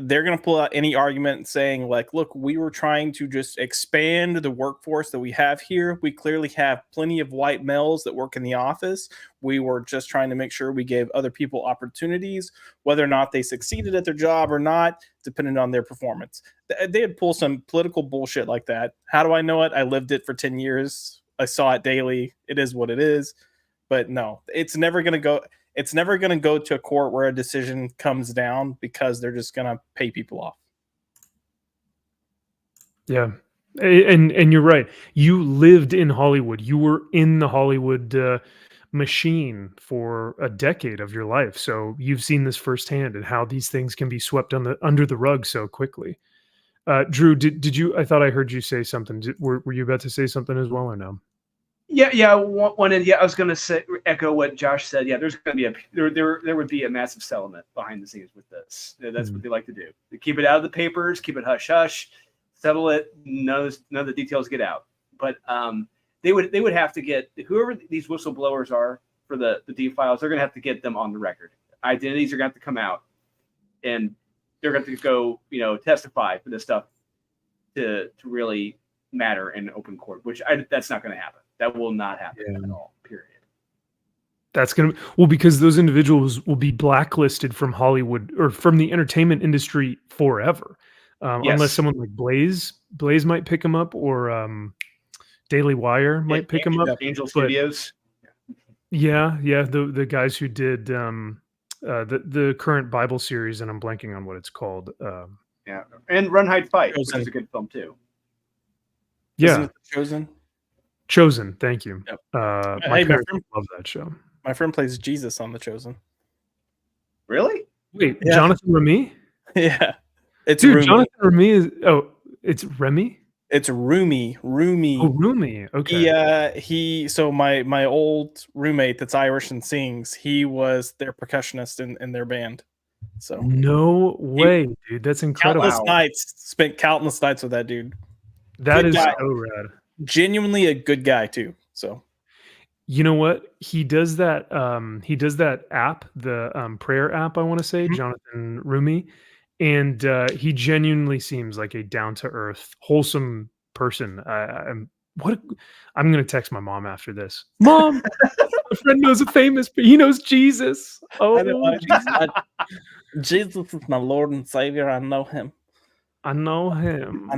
Speaker 2: they're going to pull out any argument saying like, look, we were trying to just expand the workforce that we have here. We clearly have plenty of white males that work in the office. We were just trying to make sure we gave other people opportunities, whether or not they succeeded at their job or not, depending on their performance. They'd pull some political bullshit like that. How do I know it? I lived it for 10 years. I saw it daily. It is what it is. But no, it's never going to go. It's never going to go to a court where a decision comes down because they're just going to pay people off.
Speaker 1: Yeah. And you're right. You lived in Hollywood. You were in the Hollywood machine for a decade of your life. So you've seen this firsthand and how these things can be swept under the rug so quickly. Drew, did you? I thought I heard you say something. Were you about to say something as well, or no?
Speaker 6: Yeah. One end. Yeah, I was going to echo what Josh said. Yeah, there's going to be there would be a massive settlement behind the scenes with this. That's what they like to do. They keep it out of the papers, keep it hush hush, settle it. None of the details get out. But they would have to get whoever these whistleblowers are for the deep files. They're going to have to get them on the record. Identities are going to have to come out, and they're going to go testify for this stuff to really matter in open court. Which that's not going to happen. That will not happen at all, period.
Speaker 1: That's going to, because those individuals will be blacklisted from Hollywood or from the entertainment industry forever. Unless someone like Blaze might pick them up, or Daily Wire might pick them up.
Speaker 6: Angel Studios.
Speaker 1: Yeah. The guys who did the current Bible series, and I'm blanking on what it's called.
Speaker 6: Yeah. And Run, Hide, Fight, which is a good film too.
Speaker 1: Yeah.
Speaker 2: Chosen.
Speaker 1: Thank you.
Speaker 2: Yep.
Speaker 1: My parents love that show.
Speaker 2: My friend plays Jesus on The Chosen.
Speaker 6: Really?
Speaker 1: Wait,
Speaker 2: Yeah.
Speaker 1: Jonathan Remy?
Speaker 2: Yeah. It's
Speaker 1: Dude,
Speaker 2: Rumi.
Speaker 1: Jonathan Remy is it's Remy?
Speaker 2: It's Rumi.
Speaker 1: Oh, Rumi. Okay.
Speaker 2: So my old roommate that's Irish and sings, he was their percussionist in their band. So
Speaker 1: No way, dude. That's incredible.
Speaker 2: Spent countless nights with that dude.
Speaker 1: That
Speaker 2: Good
Speaker 1: is
Speaker 2: guy.
Speaker 1: so rad.
Speaker 2: Genuinely a good guy too. So
Speaker 1: You know what? He does that app, the prayer app, I want to say, Jonathan Rumi. And he genuinely seems like a down-to-earth, wholesome person. I'm going to text my mom after this. Mom, my friend knows he knows Jesus. Oh,
Speaker 2: Jesus is my Lord and Savior. I know him.
Speaker 1: I know him.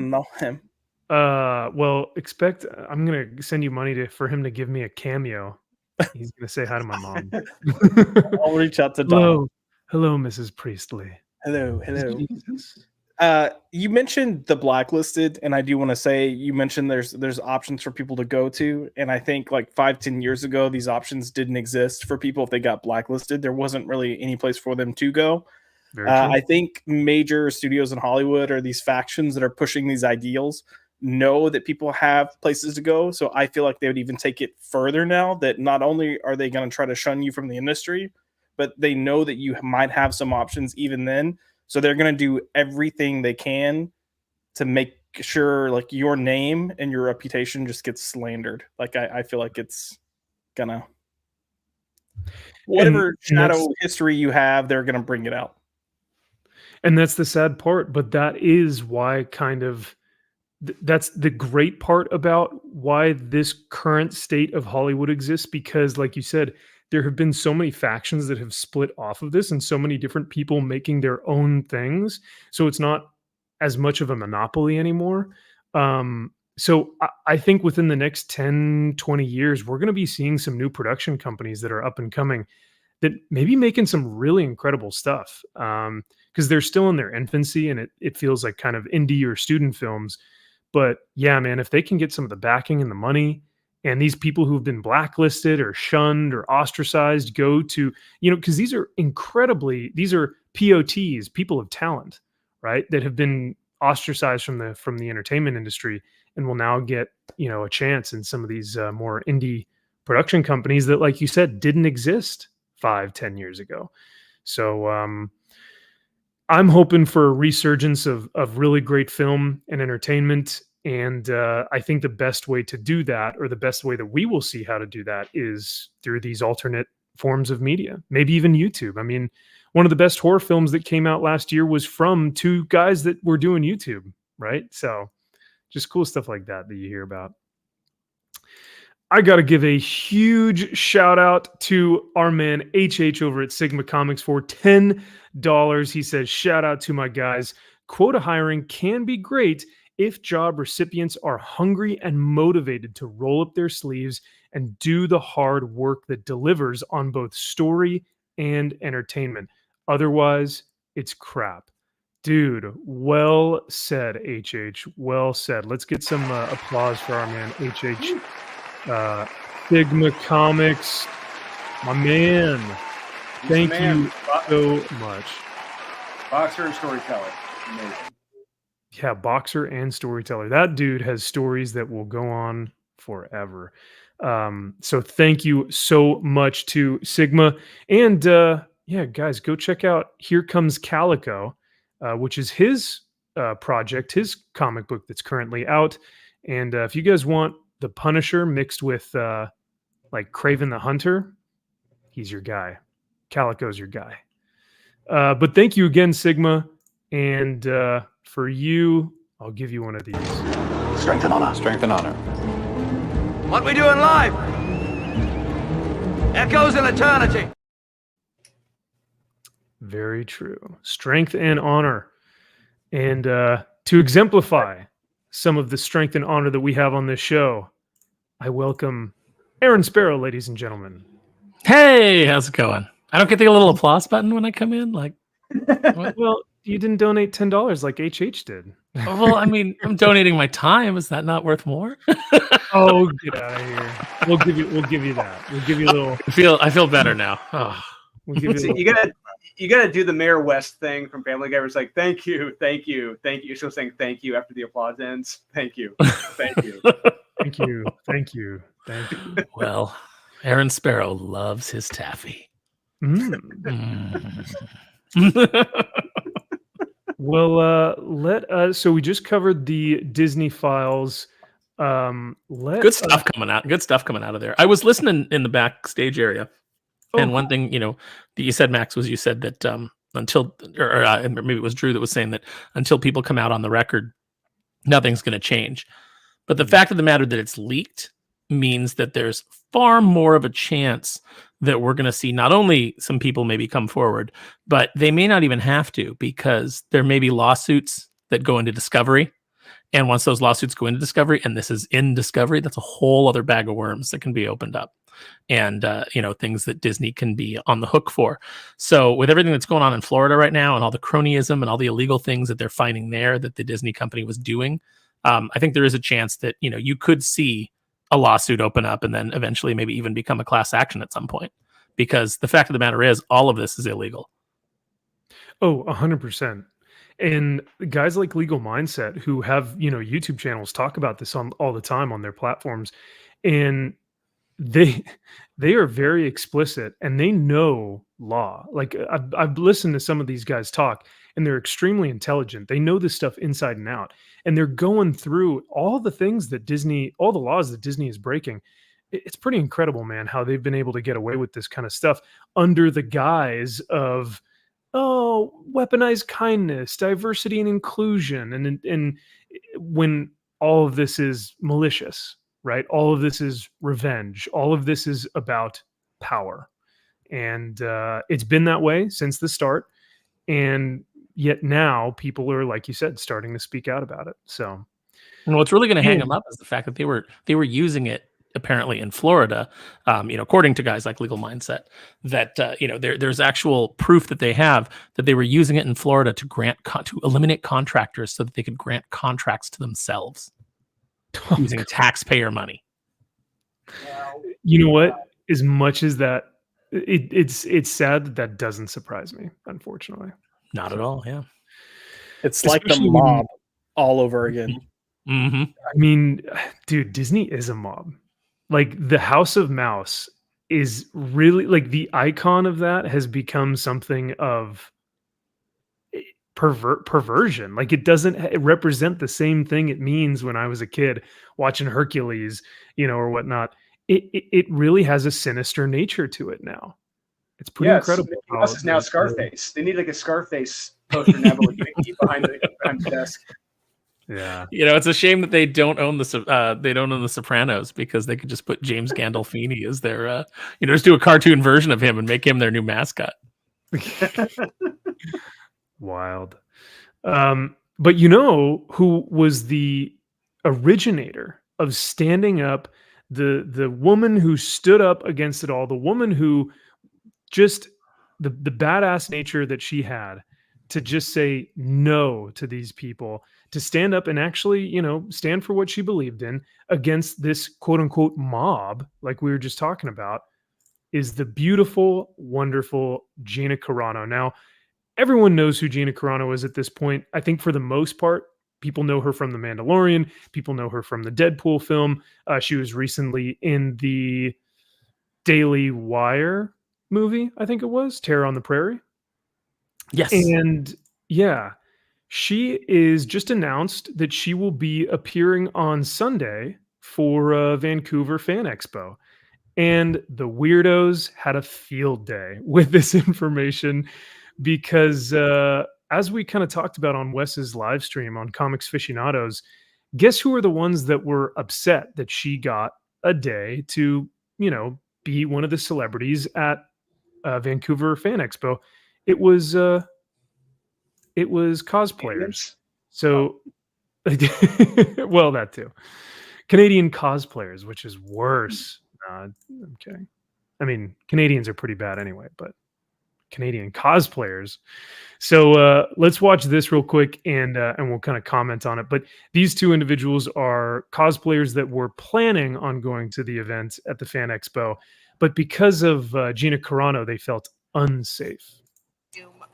Speaker 1: Well, I'm going to send you money for him to give me a cameo. He's going to say hi to my mom.
Speaker 2: I'll reach out to Don.
Speaker 1: Hello, Mrs. Priestley.
Speaker 2: Hello. You mentioned the blacklisted, and I do want to say you mentioned there's options for people to go to, and I think like 5-10 years ago these options didn't exist for people if they got blacklisted. There wasn't really any place for them to go. I think major studios in Hollywood or these factions that are pushing these ideals know that people have places to go, so I feel like they would even take it further now, that not only are they going to try to shun you from the industry, but they know that you might have some options even then. So they're going to do everything they can to make sure like your name and your reputation just gets slandered. Like I feel like it's gonna, whatever shadow history you have, they're going to bring it out.
Speaker 1: And that's the sad part, but that is why that's the great part about why this current state of Hollywood exists, because like you said, there have been so many factions that have split off of this and so many different people making their own things. So it's not as much of a monopoly anymore. So I think within the next 10, 20 years, we're going to be seeing some new production companies that are up and coming that may be making some really incredible stuff. Because they're still in their infancy and it feels like kind of indie or student films. But yeah, man, if they can get some of the backing and the money, and these people who've been blacklisted or shunned or ostracized go to, because these are POTs, people of talent, right? That have been ostracized from the entertainment industry. and will now get, a chance in some of these more indie production companies that, like you said, didn't exist 5-10 years ago. So I'm hoping for a resurgence of really great film and entertainment. And I think the best way to do that, or the best way that we will see how to do that, is through these alternate forms of media, maybe even YouTube. I mean, one of the best horror films that came out last year was from two guys that were doing YouTube, right? So just cool stuff like that you hear about. I got to give a huge shout out to our man HH over at Sigma Comics for $10. He says, shout out to my guys. Quota hiring can be great if job recipients are hungry and motivated to roll up their sleeves and do the hard work that delivers on both story and entertainment. Otherwise, it's crap. Dude, well said, HH. Well said. Let's get some applause for our man, HH. Sigma Comics, my man. Thank you so much.
Speaker 6: Boxer and storyteller. Amazing.
Speaker 1: Yeah, boxer and storyteller. That dude has stories that will go on forever. So thank you so much to Sigma. And yeah, guys, go check out Here Comes Calico, which is his project, his comic book that's currently out. And if you guys want the Punisher mixed with like Kraven the Hunter, he's your guy. Calico's your guy. But thank you again, Sigma. And for you, I'll give you one of these.
Speaker 7: Strength and honor. Strength and honor.
Speaker 8: What we doing live? Echoes in eternity.
Speaker 1: Very true. Strength and honor. And to exemplify some of the strength and honor that we have on this show, I welcome Aaron Sparrow, ladies and gentlemen.
Speaker 9: Hey, how's it going? I don't get the little applause button when I come in. Like,
Speaker 1: well, you didn't donate $10 like HH did.
Speaker 9: Well, I mean, I'm donating my time. Is that not worth more?
Speaker 1: Oh, get out of here! We'll give you that. We'll give you a little.
Speaker 9: I feel better now. Oh.
Speaker 1: We'll give you.
Speaker 6: You gotta do the Mayor West thing from Family Guy. Where it's like, thank you, thank you, thank you. You're still saying thank you after the applause ends. Thank you, thank you,
Speaker 1: thank you, thank you, thank you.
Speaker 9: Well, Aaron Sparrow loves his taffy.
Speaker 1: Well, let us. So we just covered the Disney files.
Speaker 9: Good stuff coming out. Good stuff coming out of there. I was listening in the backstage area, and one thing that you said, Max, was you said that until, or maybe it was Drew that was saying that until people come out on the record, nothing's going to change. But the fact of the matter that it's leaked means that there's far more of a chance that we're going to see not only some people maybe come forward, but they may not even have to, because there may be lawsuits that go into discovery. And once those lawsuits go into discovery, and this is in discovery, that's a whole other bag of worms that can be opened up. And, things that Disney can be on the hook for. So with everything that's going on in Florida right now and all the cronyism and all the illegal things that they're finding there that the Disney company was doing, I think there is a chance that, you could see a lawsuit open up and then eventually maybe even become a class action at some point, because the fact of the matter is all of this is illegal.
Speaker 1: Oh, 100%. And guys like Legal Mindset, who have, YouTube channels, talk about this all the time on their platforms. And they are very explicit and they know law. Like I've listened to some of these guys talk, and they're extremely intelligent. They know this stuff inside and out, and they're going through all the things that all the laws that Disney is breaking. It's pretty incredible, man, how they've been able to get away with this kind of stuff under the guise of, weaponized kindness, diversity and inclusion. And when all of this is malicious, right? All of this is revenge. All of this is about power. And it's been that way since the start. And yet now people are, like you said, starting to speak out about it. So,
Speaker 9: and what's really going to hang them up is the fact that they were using it apparently in Florida, according to guys like Legal Mindset, that there's actual proof that they have that they were using it in Florida to eliminate contractors so that they could grant contracts to themselves using taxpayer money.
Speaker 1: You know what? As much as that, it's sad that doesn't surprise me, unfortunately.
Speaker 9: Not at all. Yeah,
Speaker 2: it's like the mob all over again.
Speaker 9: Mm-hmm.
Speaker 1: I mean, dude, Disney is a mob. Like the House of Mouse is really like the icon of that has become something of perversion. Like it doesn't represent the same thing it means when I was a kid watching Hercules, or whatnot. It really has a sinister nature to it now. It's pretty incredible.
Speaker 6: Mickey Mouse is now Scarface. They need like a Scarface poster now with Mickey behind the desk.
Speaker 1: Yeah,
Speaker 9: it's a shame that they don't own the Sopranos, because they could just put James Gandolfini as their, just do a cartoon version of him and make him their new mascot.
Speaker 1: Wild. But who was the originator of standing up, the woman who stood up against it all, the woman who just the badass nature that she had to just say no to these people, to stand up and actually, stand for what she believed in against this quote unquote mob, like we were just talking about, is the beautiful, wonderful Gina Carano. Now, everyone knows who Gina Carano is at this point. I think for the most part, people know her from The Mandalorian. People know her from the Deadpool film. She was recently in the Daily Wire movie, I think it was, Terror on the Prairie.
Speaker 9: Yes.
Speaker 1: And yeah, she is just announced that she will be appearing on Sunday for Vancouver Fan Expo. And the weirdos had a field day with this information because as we kind of talked about on Wes's live stream on Comics Aficionados, guess who are the ones that were upset that she got a day to, be one of the celebrities at Vancouver Fan Expo? It was cosplayers. So, well, that too. Canadian cosplayers, which is worse. I'm kidding. I mean, Canadians are pretty bad anyway, but Canadian cosplayers. So let's watch this real quick, and we'll kind of comment on it. But these two individuals are cosplayers that were planning on going to the event at the Fan Expo, but because of Gina Carano, they felt unsafe.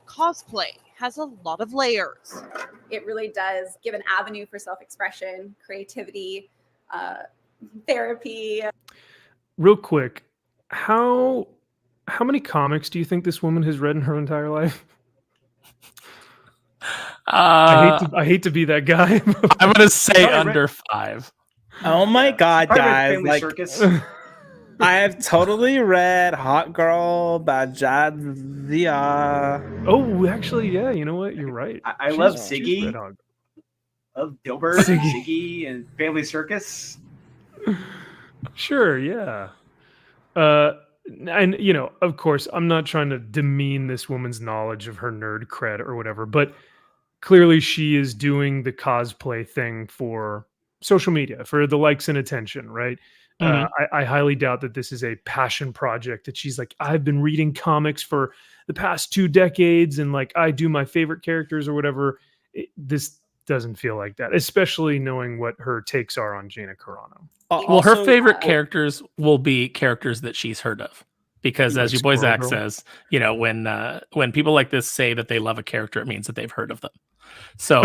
Speaker 10: Cosplay has a lot of layers.
Speaker 11: It really does give an avenue for self-expression, creativity, therapy.
Speaker 1: Real quick, how many comics do you think this woman has read in her entire life? I hate to be that guy.
Speaker 9: I'm gonna say under 5.
Speaker 2: Oh my god, guys! Like,
Speaker 6: Circus.
Speaker 2: I have totally read Hot Girl by Jadzia.
Speaker 1: Oh, actually, yeah. You know what? You're right.
Speaker 6: I love Siggy. Love Dilbert, Siggy, and Family Circus.
Speaker 1: Sure, yeah. And of course, I'm not trying to demean this woman's knowledge of her nerd cred or whatever, but clearly she is doing the cosplay thing for social media, for the likes and attention, right? Mm-hmm. I highly doubt that this is a passion project that she's like, I've been reading comics for the past 2 decades and like I do my favorite characters or whatever. This doesn't feel like that, especially knowing what her takes are on Gina Carano.
Speaker 9: Well, her favorite characters will be characters that she's heard of, because as your boy Zaxx says, when people like this say that they love a character, it means that they've heard of them. So,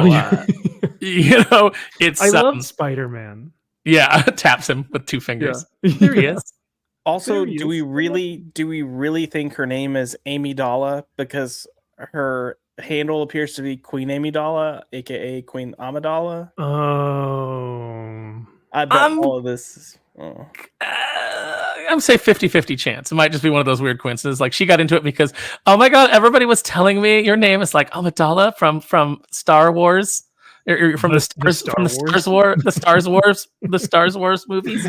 Speaker 9: it's
Speaker 1: I love Spider-Man.
Speaker 9: Yeah, taps him with 2 fingers. Yeah. There he is.
Speaker 2: Also, do we really think her name is Amidala because her handle appears to be Queen Amidala, aka Queen Amidala?
Speaker 1: Oh,
Speaker 2: I bet all of this.
Speaker 9: I'm gonna say 50-50 chance. It might just be one of those weird coincidences. Like she got into it because, oh my god, everybody was telling me your name is like Amidala from Star Wars. From the Star Wars movies,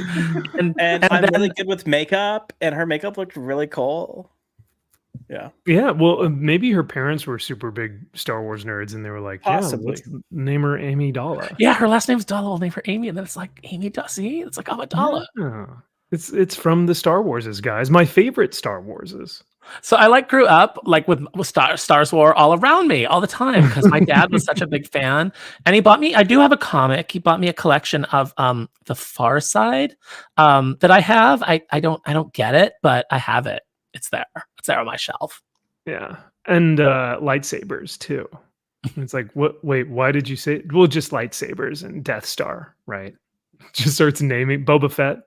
Speaker 9: and
Speaker 2: I'm really good with makeup, and her makeup looked really cool. Yeah.
Speaker 1: Well, maybe her parents were super big Star Wars nerds, and they were like,
Speaker 2: possibly.
Speaker 1: Yeah, let's name her Amidala.
Speaker 9: Yeah, her last name's Dala. We'll name her Amy, and then it's like Amy. See, it's like Amidala.
Speaker 1: Yeah. It's from the Star Warses, guys. My favorite Star Warses.
Speaker 9: So I grew up with Star Wars all around me all the time because my dad was such a big fan, and he bought me. I do have a comic. He bought me a collection of The Far Side that I have. I don't get it, but I have it. It's there. It's there on my shelf.
Speaker 1: Yeah, and lightsabers too. It's like, what? Wait, why did you say? Well, just lightsabers and Death Star, right? Just starts naming Boba Fett.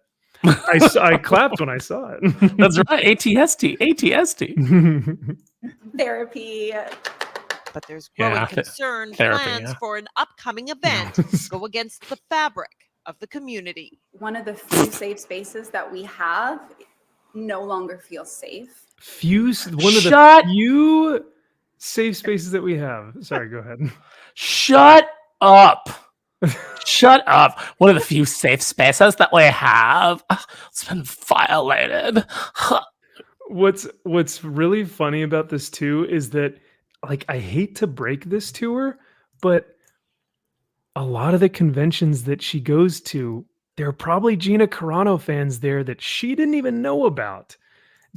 Speaker 1: I clapped when I saw it.
Speaker 9: That's right. ATST.
Speaker 11: Therapy.
Speaker 10: But there's growing
Speaker 9: Yeah,
Speaker 10: concern
Speaker 9: therapy,
Speaker 10: plans
Speaker 9: yeah.
Speaker 10: for an upcoming event go against the fabric of the community.
Speaker 11: One of the few safe spaces that we have no longer feels safe.
Speaker 1: One of the few safe spaces that we have. Sorry, go ahead.
Speaker 9: Shut up. Shut up. One of the few safe spaces that we have. It's been violated.
Speaker 1: What's really funny about this too is that, like, I hate to break this to her, but a lot of the conventions that she goes to, there are probably Gina Carano fans there that she didn't even know about.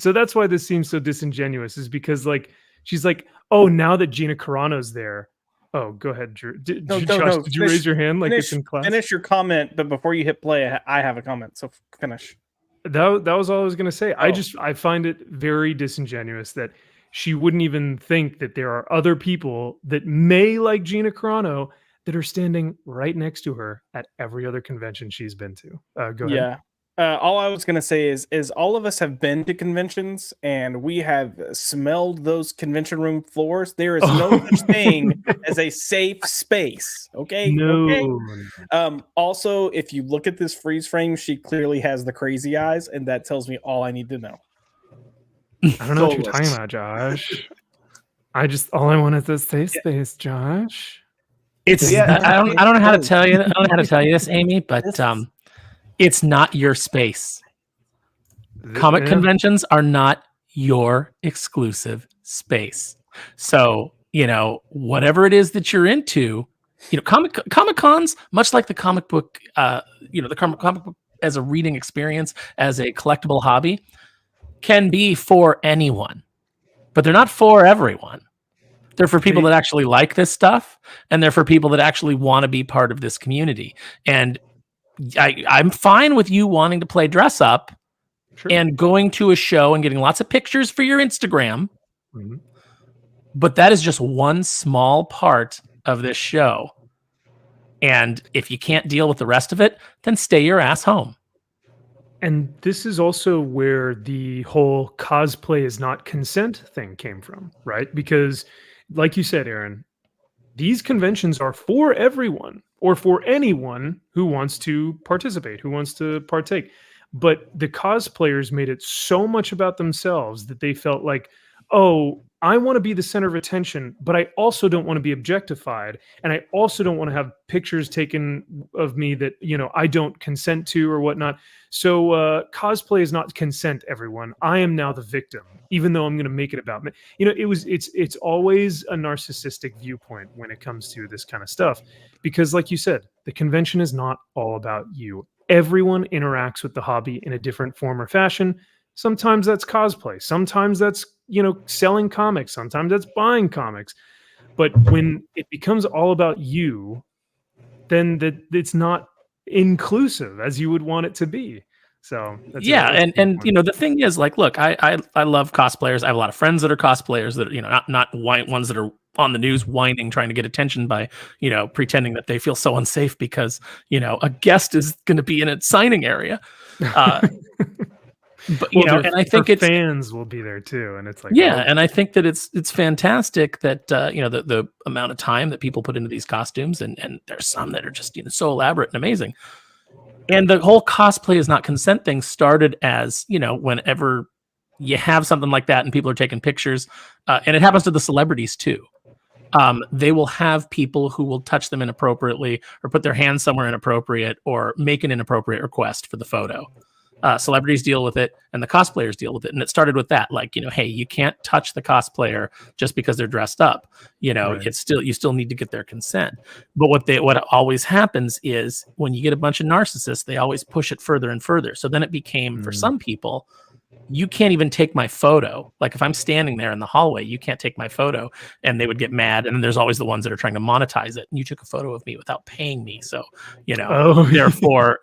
Speaker 1: So that's why this seems so disingenuous, is because, like, she's like, oh, now that Gina Carano's there. Oh, go ahead, Drew. Josh, did you raise your hand like it's in class?
Speaker 2: Finish your comment, but before you hit play, I have a comment. So finish.
Speaker 1: That was all I was going to say. I find it very disingenuous that she wouldn't even think that there are other people that may like Gina Carano that are standing right next to her at every other convention she's been to. Go ahead.
Speaker 2: Yeah. All I was going to say is all of us have been to conventions and we have smelled those convention room floors. There is no such thing as a safe space. Okay.
Speaker 1: No.
Speaker 2: Okay. Also, if you look at this freeze frame, she clearly has the crazy eyes, and that tells me all I need to know.
Speaker 1: I don't know what you're talking about, Josh. All I want is this safe space, Josh.
Speaker 9: It's I don't know how to tell you. I don't know how to tell you this, Amy, but it's not your space. Comic conventions are not your exclusive space. So, whatever it is that you're into, Comic Cons, much like the comic book, the comic book as a reading experience, as a collectible hobby, can be for anyone, but they're not for everyone. They're for people that actually like this stuff, and they're for people that actually want to be part of this community. And I'm fine with you wanting to play dress up and going to a show and getting lots of pictures for your Instagram.
Speaker 1: Mm-hmm.
Speaker 9: But that is just one small part of this show. And if you can't deal with the rest of it, then stay your ass home.
Speaker 1: And this is also where the whole cosplay is not consent thing came from, right? Because, like you said, Aaron, these conventions are for everyone or for anyone who wants to participate, who wants to partake. But the cosplayers made it so much about themselves that they felt like, oh, I want to be the center of attention, but I also don't want to be objectified. And I also don't want to have pictures taken of me that, I don't consent to or whatnot. So cosplay is not consent, everyone. I am now the victim, even though I'm going to make it about me. It's always a narcissistic viewpoint when it comes to this kind of stuff. Because like you said, the convention is not all about you. Everyone interacts with the hobby in a different form or fashion. Sometimes that's cosplay. Sometimes that's, selling comics. Sometimes that's buying comics. But when it becomes all about you, then it's not inclusive as you would want it to be. So that's
Speaker 9: the thing is, like, look, I love cosplayers. I have a lot of friends that are cosplayers that not white ones that are on the news whining, trying to get attention by pretending that they feel so unsafe because a guest is going to be in a signing area. But and I think
Speaker 1: fans will be there too, and it's like
Speaker 9: and I think that it's fantastic that the amount of time that people put into these costumes, and there's some that are just so elaborate and amazing. And the whole cosplay is not consent thing started as whenever you have something like that and people are taking pictures, and it happens to the celebrities too. They will have people who will touch them inappropriately or put their hands somewhere inappropriate or make an inappropriate request for the photo. Celebrities deal with it and the cosplayers deal with it. And it started with that, like, hey, you can't touch the cosplayer just because they're dressed up. Right. You still need to get their consent. But what always happens is when you get a bunch of narcissists, they always push it further and further. So then it became, for some people, you can't even take my photo. Like if I'm standing there in the hallway, you can't take my photo, and they would get mad. And then there's always the ones that are trying to monetize it. And you took a photo of me without paying me. So, therefore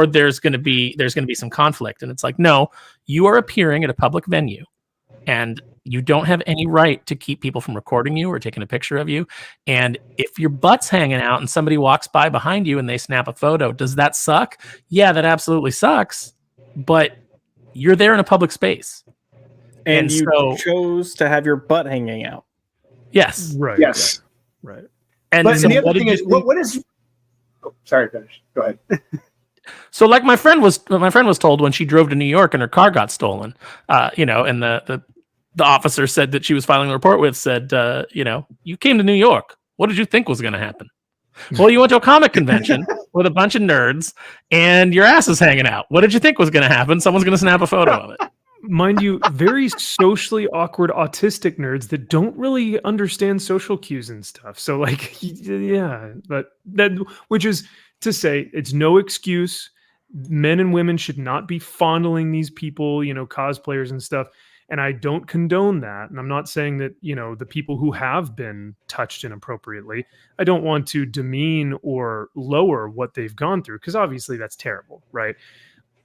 Speaker 9: there's going to be some conflict. And it's like, no, you are appearing at a public venue and You don't have any right to keep people from recording you or taking a picture of you. And if your butt's hanging out and somebody walks by behind you and they snap a photo, does that suck? Yeah, that absolutely sucks. But you're there in a public space.
Speaker 2: And you chose to have your butt hanging out.
Speaker 9: Yes.
Speaker 1: Right.
Speaker 6: Yes.
Speaker 1: Right.
Speaker 6: And the other thing is, what is? Oh, sorry, finish. Go ahead.
Speaker 9: So, like my friend was told when she drove to New York and her car got stolen, and the officer said that she was filing a report with said, you came to New York. What did you think was going to happen? Well, you went to a comic convention with a bunch of nerds and your ass is hanging out. What did you think was going to happen? Someone's going to snap a photo of it.
Speaker 1: Mind you, very socially awkward autistic nerds that don't really understand social cues and stuff. So like, yeah, but that, which is to say, it's no excuse. Men and women should not be fondling these people, cosplayers and stuff. And I don't condone that. And I'm not saying that, the people who have been touched inappropriately, I don't want to demean or lower what they've gone through, because obviously that's terrible, right?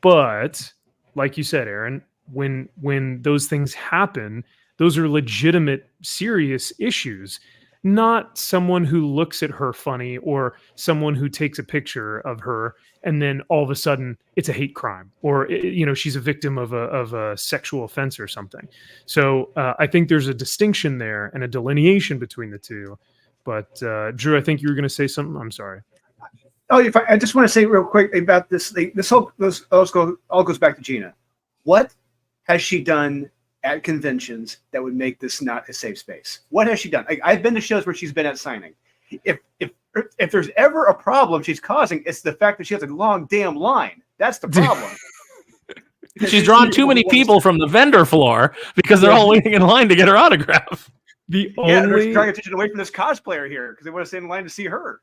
Speaker 1: But like you said, Aaron, when those things happen, those are legitimate, serious issues, not someone who looks at her funny or someone who takes a picture of her and then all of a sudden it's a hate crime or she's a victim of a sexual offense or something. So I think there's a distinction there and a delineation between the two. But Drew, I think you were going to say something. I'm sorry.
Speaker 6: Oh, I just want to say real quick about this. This all goes back to Gina. What has she done at conventions that would make this not a safe space? What has she done? I've been to shows where she's been at signing. If there's ever a problem she's causing, it's the fact that she has a long damn line. That's the problem.
Speaker 9: She's drawn too many people from the vendor floor because they're all waiting in line to get her autograph.
Speaker 6: They're drawing attention away from this cosplayer here because they want to stay in line to see her.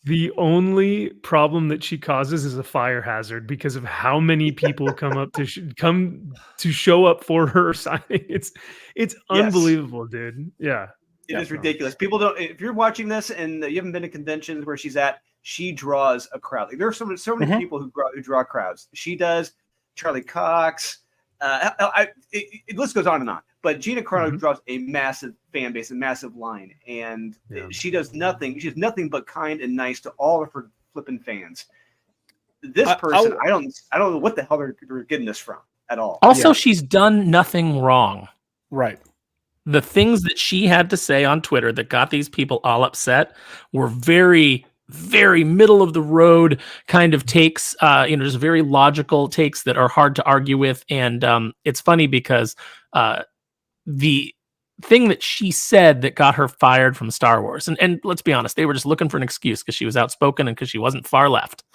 Speaker 1: The only problem that she causes is a fire hazard because of how many people come up to show up for her signing. It's unbelievable, dude. Yeah,
Speaker 6: it is ridiculous. People don't. If you're watching this and you haven't been to conventions where she's at, she draws a crowd. Like, there are so many people who draw crowds. She does. Charlie Cox. The list goes on and on. But Gina Carano draws a massive fan base, a massive line, and she does nothing. She's nothing but kind and nice to all of her flipping fans. This person, I don't know what the hell they're getting this from at all.
Speaker 9: Also, she's done nothing wrong.
Speaker 2: Right.
Speaker 9: The things that she had to say on Twitter that got these people all upset were very, very middle of the road kind of takes. There's very logical takes that are hard to argue with, and it's funny because the thing that she said that got her fired from Star Wars, and let's be honest, they were just looking for an excuse because she was outspoken and because she wasn't far left.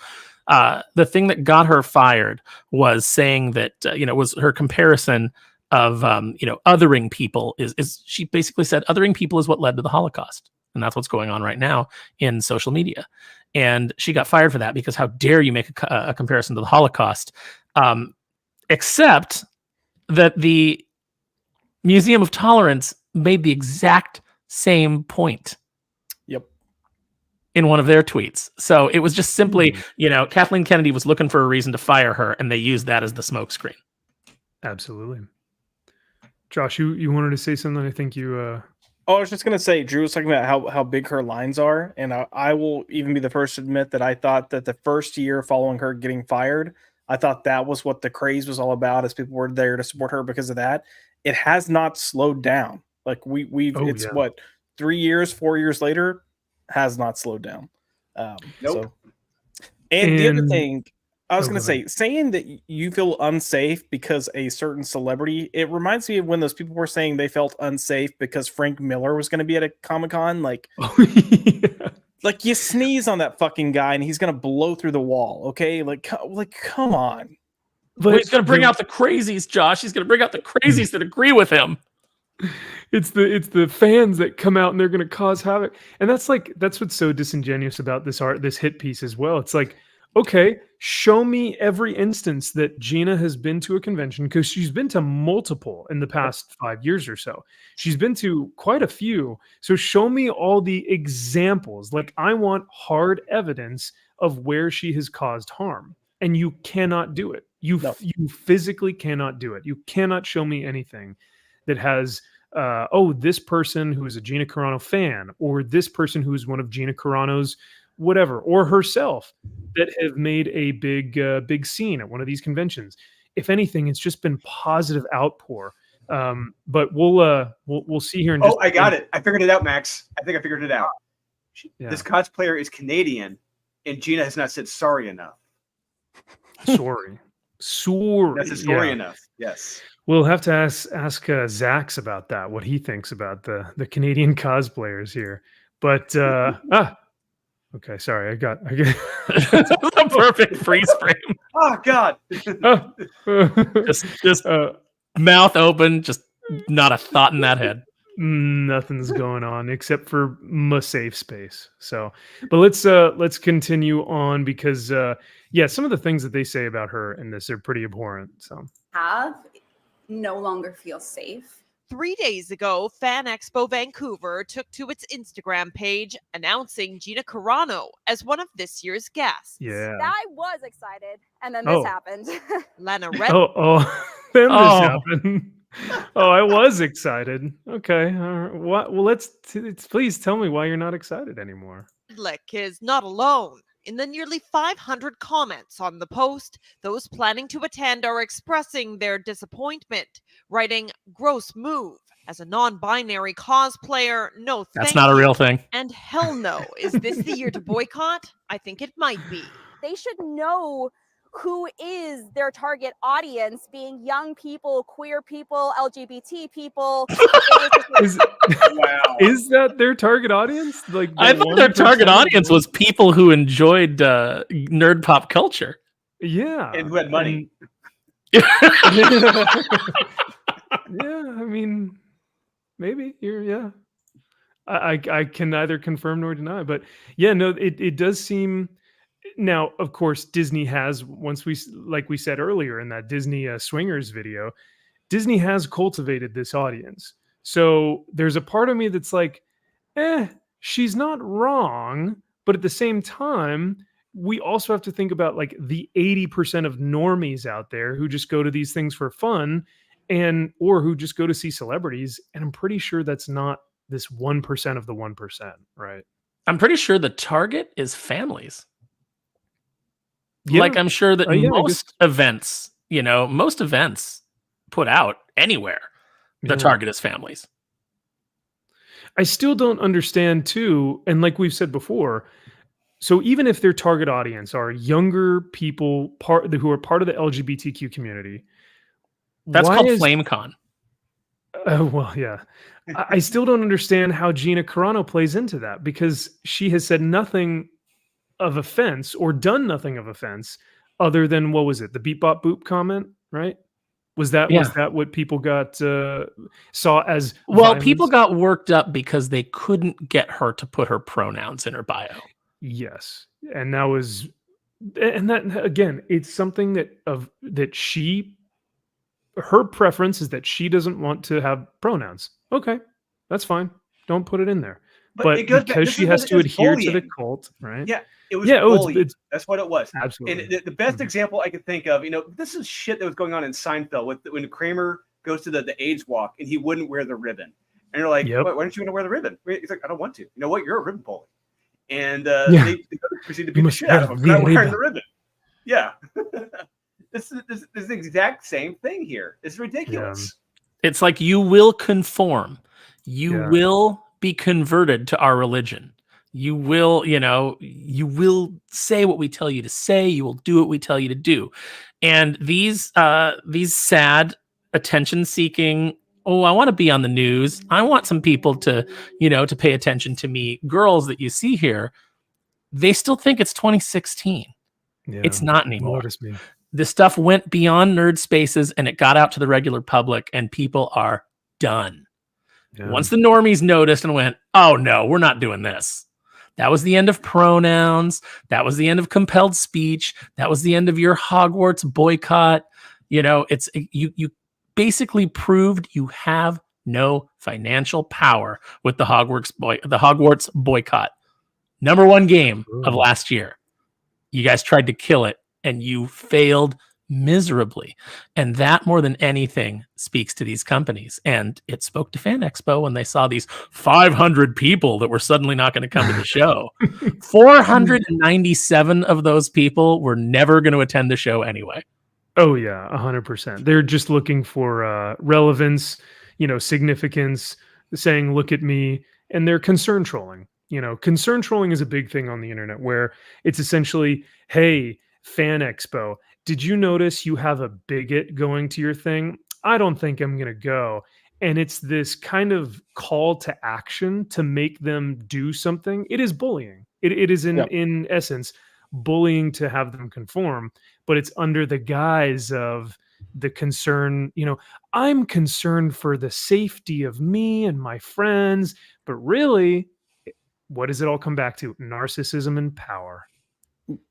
Speaker 9: The thing that got her fired was saying that, was her comparison of, othering people is she basically said othering people is what led to the Holocaust. And that's what's going on right now in social media. And she got fired for that because how dare you make a comparison to the Holocaust? Except that the Museum of Tolerance made the exact same point.
Speaker 2: Yep.
Speaker 9: In one of their tweets. So it was just simply, Kathleen Kennedy was looking for a reason to fire her, and they used that as the smokescreen.
Speaker 1: Absolutely. Josh, you wanted to say something? I think you...
Speaker 2: Oh, I was just going to say, Drew was talking about how big her lines are, and I will even be the first to admit that I thought that the first year following her getting fired, I thought that was what the craze was all about, as people were there to support her because of that. It has not slowed down. Like it's 3 years, 4 years later, has not slowed down.
Speaker 6: Nope.
Speaker 2: So, and the other thing I was going to say, saying that you feel unsafe because a certain celebrity, it reminds me of when those people were saying they felt unsafe because Frank Miller was going to be at a Comic-Con. Like, like you sneeze on that fucking guy and he's going to blow through the wall. Okay. Like come on.
Speaker 9: But he's going to bring out the crazies, Josh. He's going to bring out the crazies that agree with him.
Speaker 1: It's the fans that come out and they're going to cause havoc. And that's what's so disingenuous about this hit piece as well. It's like, okay, show me every instance that Gina has been to a convention, because she's been to multiple in the past 5 years or so. She's been to quite a few. So show me all the examples. Like, I want hard evidence of where she has caused harm. And you cannot do it. You physically cannot do it. You cannot show me anything that has this person who is a Gina Carano fan, or this person who is one of Gina Carano's whatever, or herself, that have made a big scene at one of these conventions. If anything, it's just been positive outpour. But we'll see here in just
Speaker 6: I got it. I figured it out, Max. I think I figured it out.
Speaker 1: Yeah.
Speaker 6: This cosplayer is Canadian, and Gina has not said sorry enough.
Speaker 1: Sorry.
Speaker 6: That's a sorry enough. Yes.
Speaker 1: We'll have to ask Zaxx about that, what he thinks about the Canadian cosplayers here. But okay, sorry, I got
Speaker 9: the perfect freeze frame.
Speaker 6: Oh God.
Speaker 9: just mouth open, just not a thought in that head.
Speaker 1: Nothing's going on except for my safe space. So, but let's continue on, because some of the things that they say about her in this are pretty abhorrent. So
Speaker 11: no longer feel safe.
Speaker 10: 3 days ago, Fan Expo Vancouver took to its Instagram page announcing Gina Carano as one of this year's guests.
Speaker 1: Yeah.
Speaker 11: I was excited, and then this happened.
Speaker 10: Lana Red.
Speaker 1: Then this happened. I was excited. Okay. What? Well, please tell me why you're not excited anymore.
Speaker 10: Lick is not alone. In the nearly 500 comments on the post, those planning to attend are expressing their disappointment, writing, "Gross move. As a non-binary cosplayer, no thank
Speaker 9: That's not a real
Speaker 10: you.
Speaker 9: thing.
Speaker 10: And hell no. Is this the year to boycott? I think it might be."
Speaker 12: They should know who is their target audience, being young people, queer people, LGBT people.
Speaker 1: Is that their target audience? Like,
Speaker 9: I thought their target audience was people who enjoyed nerd pop culture.
Speaker 1: Yeah.
Speaker 6: And who had money.
Speaker 1: Yeah, I mean, maybe I can neither confirm nor deny, but yeah, no, it does seem. Now, of course, Disney has, like we said earlier in that Disney Swingers video, Disney has cultivated this audience. So there's a part of me that's like, she's not wrong. But at the same time, we also have to think about like the 80% of normies out there who just go to these things for fun, or who just go to see celebrities. And I'm pretty sure that's not this 1% of the 1%, right?
Speaker 9: I'm pretty sure the target is families.
Speaker 1: Yeah.
Speaker 9: Like, I'm sure that most events put out anywhere, the target is families.
Speaker 1: I still don't understand too, and like we've said before, so even if their target audience are younger people who are part of the LGBTQ community,
Speaker 9: that's called FlameCon.
Speaker 1: Well, yeah. I still don't understand how Gina Carano plays into that, because she has said nothing of offense or done nothing of offense other than, what was it, the beep bop boop comment, right? Was that what people got saw as violence?
Speaker 9: People got worked up because they couldn't get her to put her pronouns in her bio.
Speaker 1: Yes. And that again, it's something that her preference is that she doesn't want to have pronouns. Okay, that's fine. Don't put it in there. But because she has to adhere to the cult, right?
Speaker 6: Yeah, it was bullying. That's what it was.
Speaker 1: Absolutely.
Speaker 6: And the best example I could think of, this is shit that was going on in Seinfeld when Kramer goes to the AIDS walk and he wouldn't wear the ribbon. And you're like, why don't you want to wear the ribbon? He's like, I don't want to. You know what? You're a ribbon bully. And they proceed to beat the shit out of him for not wearing the ribbon. Yeah. This is the exact same thing here. It's ridiculous.
Speaker 9: Yeah. It's like, you will conform. You will be converted to our religion. You will, you will say what we tell you to say. You will do what we tell you to do. And these sad, attention-seeking, I want to be on the news, I want some people to, to pay attention to me, girls that you see here, they still think it's 2016. Yeah, it's not anymore. This stuff went beyond nerd spaces and it got out to the regular public, and people are done. Yeah. Once the normies noticed and went, oh no, we're not doing this. That was the end of pronouns. That was the end of compelled speech. That was the end of your Hogwarts boycott. It's you basically proved you have no financial power with the Hogwarts boycott. Number one game of last year. You guys tried to kill it and you failed miserably. And that more than anything speaks to these companies. And it spoke to Fan Expo when they saw these 500 people that were suddenly not going to come to the show. 497 of those people were never going to attend the show anyway.
Speaker 1: Oh yeah, 100%. They're just looking for relevance, significance, saying, look at me. And they're concern trolling. Concern trolling is a big thing on the internet where it's essentially, hey, Fan Expo, did you notice you have a bigot going to your thing? I don't think I'm going to go. And it's this kind of call to action to make them do something. It is bullying. It is in essence bullying to have them conform, but it's under the guise of the concern. I'm concerned for the safety of me and my friends, but really, what does it all come back to? Narcissism and power.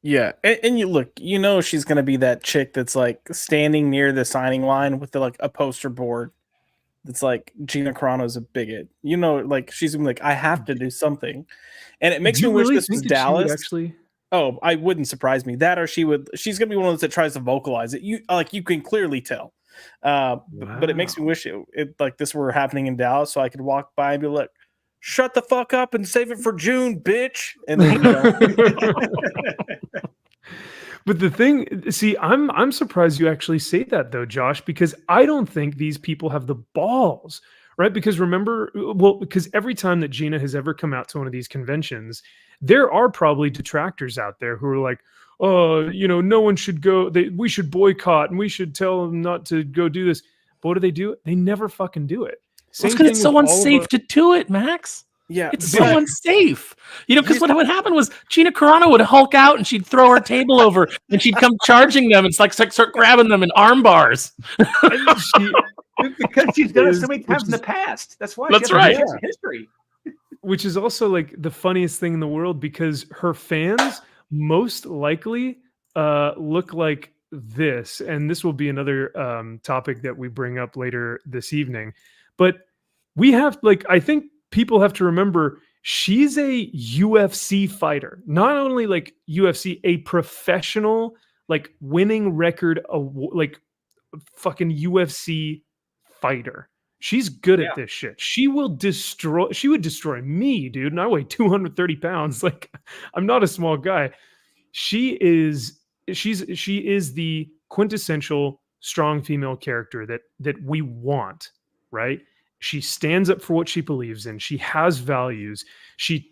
Speaker 2: Yeah, and you look, she's gonna be that chick that's like standing near the signing line with a poster board that's like Gina Carano's a bigot. She's gonna be like, I have to do something, and it makes me wish this was Dallas.
Speaker 1: Actually,
Speaker 2: oh, I wouldn't surprise me that, or she's gonna be one of those that tries to vocalize it. You can clearly tell, but it makes me wish it like this were happening in Dallas, so I could walk by and be like, shut the fuck up and save it for June, bitch. And then,
Speaker 1: But the thing, see, I'm surprised you actually say that though, Josh, because I don't think these people have the balls, right? Because because every time that Gina has ever come out to one of these conventions, there are probably detractors out there who are like, oh, no one should go. We should boycott and we should tell them not to go do this. But what do? They never fucking do it.
Speaker 9: It's because it's so unsafe to do it, Max.
Speaker 2: Yeah,
Speaker 9: it's so unsafe. Because what would happen was Gina Carano would Hulk out and she'd throw her table over and she'd come charging them and start grabbing them in arm bars.
Speaker 6: Because she's done it so many times in the past. That's why.
Speaker 9: That's right.
Speaker 6: History.
Speaker 1: Which is also like the funniest thing in the world because her fans most likely look like this, and this will be another topic that we bring up later this evening. But we have, I think people have to remember she's a UFC fighter, not only UFC, a professional, winning record, fucking UFC fighter. She's good at this shit. She would destroy me, dude. And I weigh 230 pounds. I'm not a small guy. She is the quintessential strong female character that we want, right? She stands up for what she believes in. She has values. She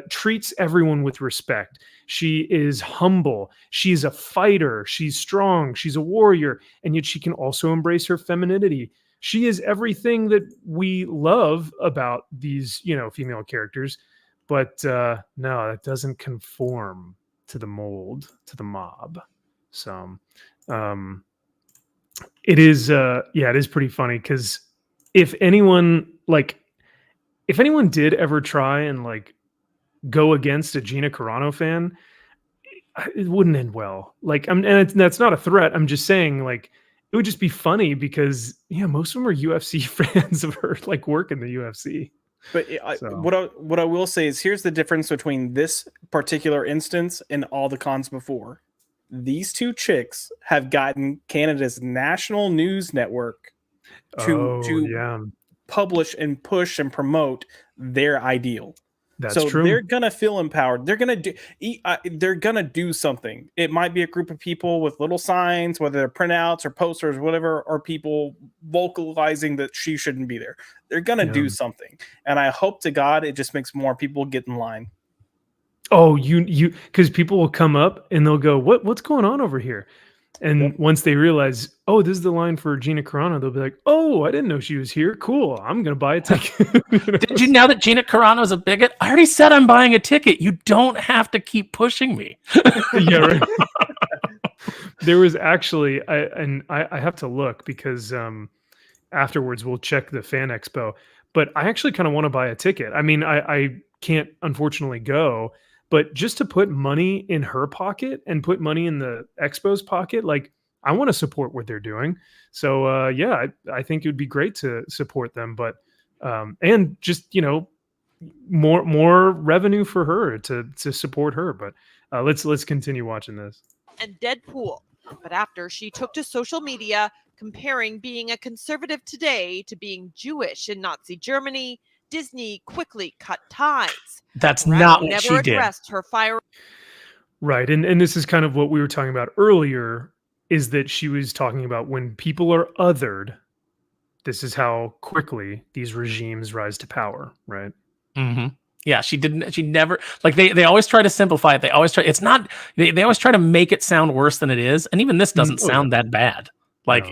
Speaker 1: treats everyone with respect. She is humble. She's a fighter. She's strong. She's a warrior. And yet she can also embrace her femininity. She is everything that we love about these, female characters. But no, that doesn't conform to the mold, to the mob. So it is pretty funny because if anyone did ever try and go against a Gina Carano fan, it wouldn't end well. That's not a threat. I'm just saying it would just be funny because most of them are UFC fans of her work in the UFC.
Speaker 2: But what I will say is here's the difference between this particular instance and all the cons before. These two chicks have gotten Canada's national news network to publish and push and promote their ideal.
Speaker 1: That's true.
Speaker 2: They're gonna feel empowered. They're gonna do something. It might be a group of people with little signs, whether they're printouts or posters, whatever, or people vocalizing that she shouldn't be there. They're gonna do something, and I hope to God it just makes more people get in line.
Speaker 1: Oh, you because people will come up and they'll go, what's going on over here? And once they realize, oh, this is the line for Gina Carano, they'll be like, oh, I didn't know she was here. Cool. I'm going to buy a ticket.
Speaker 9: Did you know that Gina Carano is a bigot? I already said I'm buying a ticket. You don't have to keep pushing me.
Speaker 1: Yeah, right. There was actually, I have to look because afterwards we'll check the Fan Expo, but I actually kind of want to buy a ticket. I mean, I can't unfortunately go, but just to put money in her pocket and put money in the Expo's pocket, I want to support what they're doing. So I think it would be great to support them, but and just more revenue for her to support her. But let's continue watching this.
Speaker 10: And Deadpool. But after she took to social media, comparing being a conservative today to being Jewish in Nazi Germany, Disney quickly cut ties.
Speaker 9: That's not what
Speaker 10: never
Speaker 9: she did.
Speaker 10: addressed her fire.
Speaker 1: Right. And this is kind of what we were talking about earlier, is that she was talking about when people are othered, this is how quickly these regimes rise to power, right?
Speaker 9: Mm-hmm. Yeah, she never, like, they always try to simplify it. They always try to make it sound worse than it is. And even this doesn't sound that bad. Like,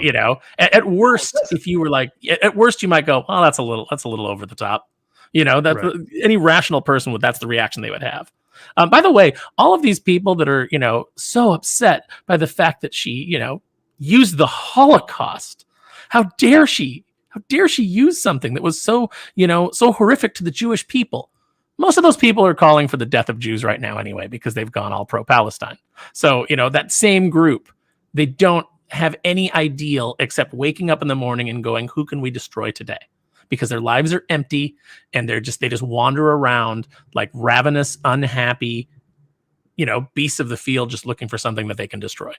Speaker 9: at worst, if you were like, at worst, you might go, oh, that's a little over the top. Any rational person that's the reaction they would have. By the way, all of these people that are, so upset by the fact that she, used the Holocaust. How dare she use something that was so horrific to the Jewish people? Most of those people are calling for the death of Jews right now anyway, because they've gone all pro-Palestine. So, that same group, they don't have any ideal except waking up in the morning and going, who can we destroy today? Because their lives are empty and they just wander around like ravenous, unhappy, beasts of the field, just looking for something that they can destroy.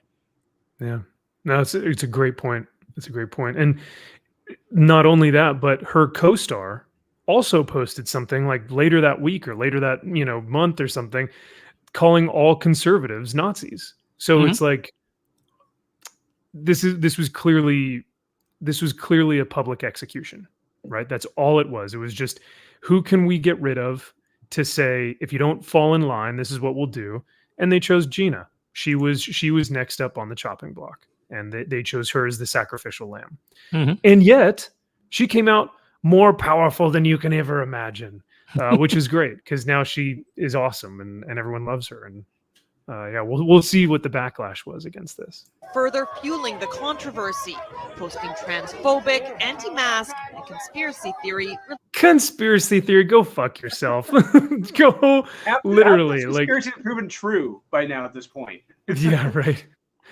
Speaker 1: Yeah, no, it's a great point. It's a great point. And not only that, but her co-star also posted something like later that week or later that, month or something, calling all conservatives Nazis. So it's like, this was clearly a public execution, right? That's all it was. It was just, who can we get rid of to say, if you don't fall in line, this is what we'll do. And they chose Gina. She was next up on the chopping block, and they chose her as the sacrificial lamb. Mm-hmm. And yet she came out more powerful than you can ever imagine, which is great, because now she is awesome and everyone loves her. And we'll see what the backlash was against this.
Speaker 10: Further fueling the controversy, posting transphobic, anti-mask, and conspiracy theory.
Speaker 1: Conspiracy theory, go fuck yourself. Go literally.
Speaker 6: Conspiracy has proven true by now at this point.
Speaker 1: Yeah, right.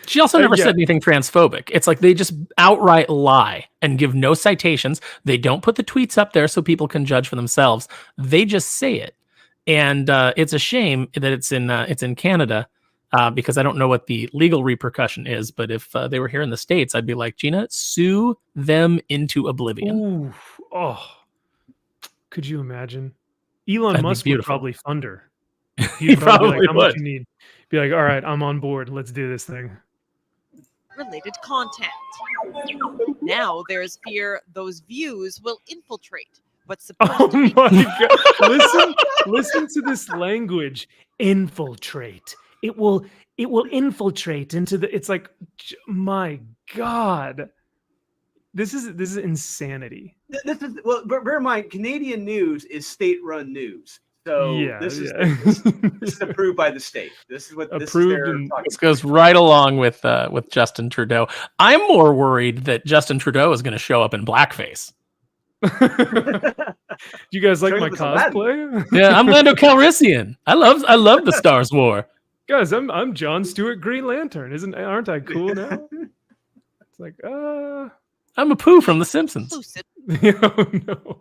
Speaker 9: She also never said anything transphobic. It's like they just outright lie and give no citations. They don't put the tweets up there so people can judge for themselves. They just say it. And it's a shame that it's in Canada, because I don't know what the legal repercussion is. But if they were here in the States, I'd be like, Gina, sue them into oblivion.
Speaker 1: Ooh, oh, could you imagine? Elon Musk would probably fund her.
Speaker 9: He probably
Speaker 1: be like, how
Speaker 9: would.
Speaker 1: much you need? Be like, all right, I'm on board. Let's do this thing.
Speaker 10: Related content. Now there's fear those views will infiltrate. What's supposed to be.
Speaker 1: My God. Listen to this language. Infiltrate. It will infiltrate into the. It's like, my God. This is insanity.
Speaker 6: But bear in mind, Canadian news is state-run news. So this is approved by the state. This is what
Speaker 9: approved. This goes right along with Justin Trudeau. I'm more worried that Justin Trudeau is going to show up in blackface.
Speaker 1: Do you guys like my cosplay?
Speaker 9: Yeah, I'm Lando Calrissian. I love the Star Wars.
Speaker 1: Guys, I'm Jon Stewart Green Lantern. Aren't I cool now? It's like,
Speaker 9: I'm a Pooh from The Simpsons.
Speaker 1: Oh, no.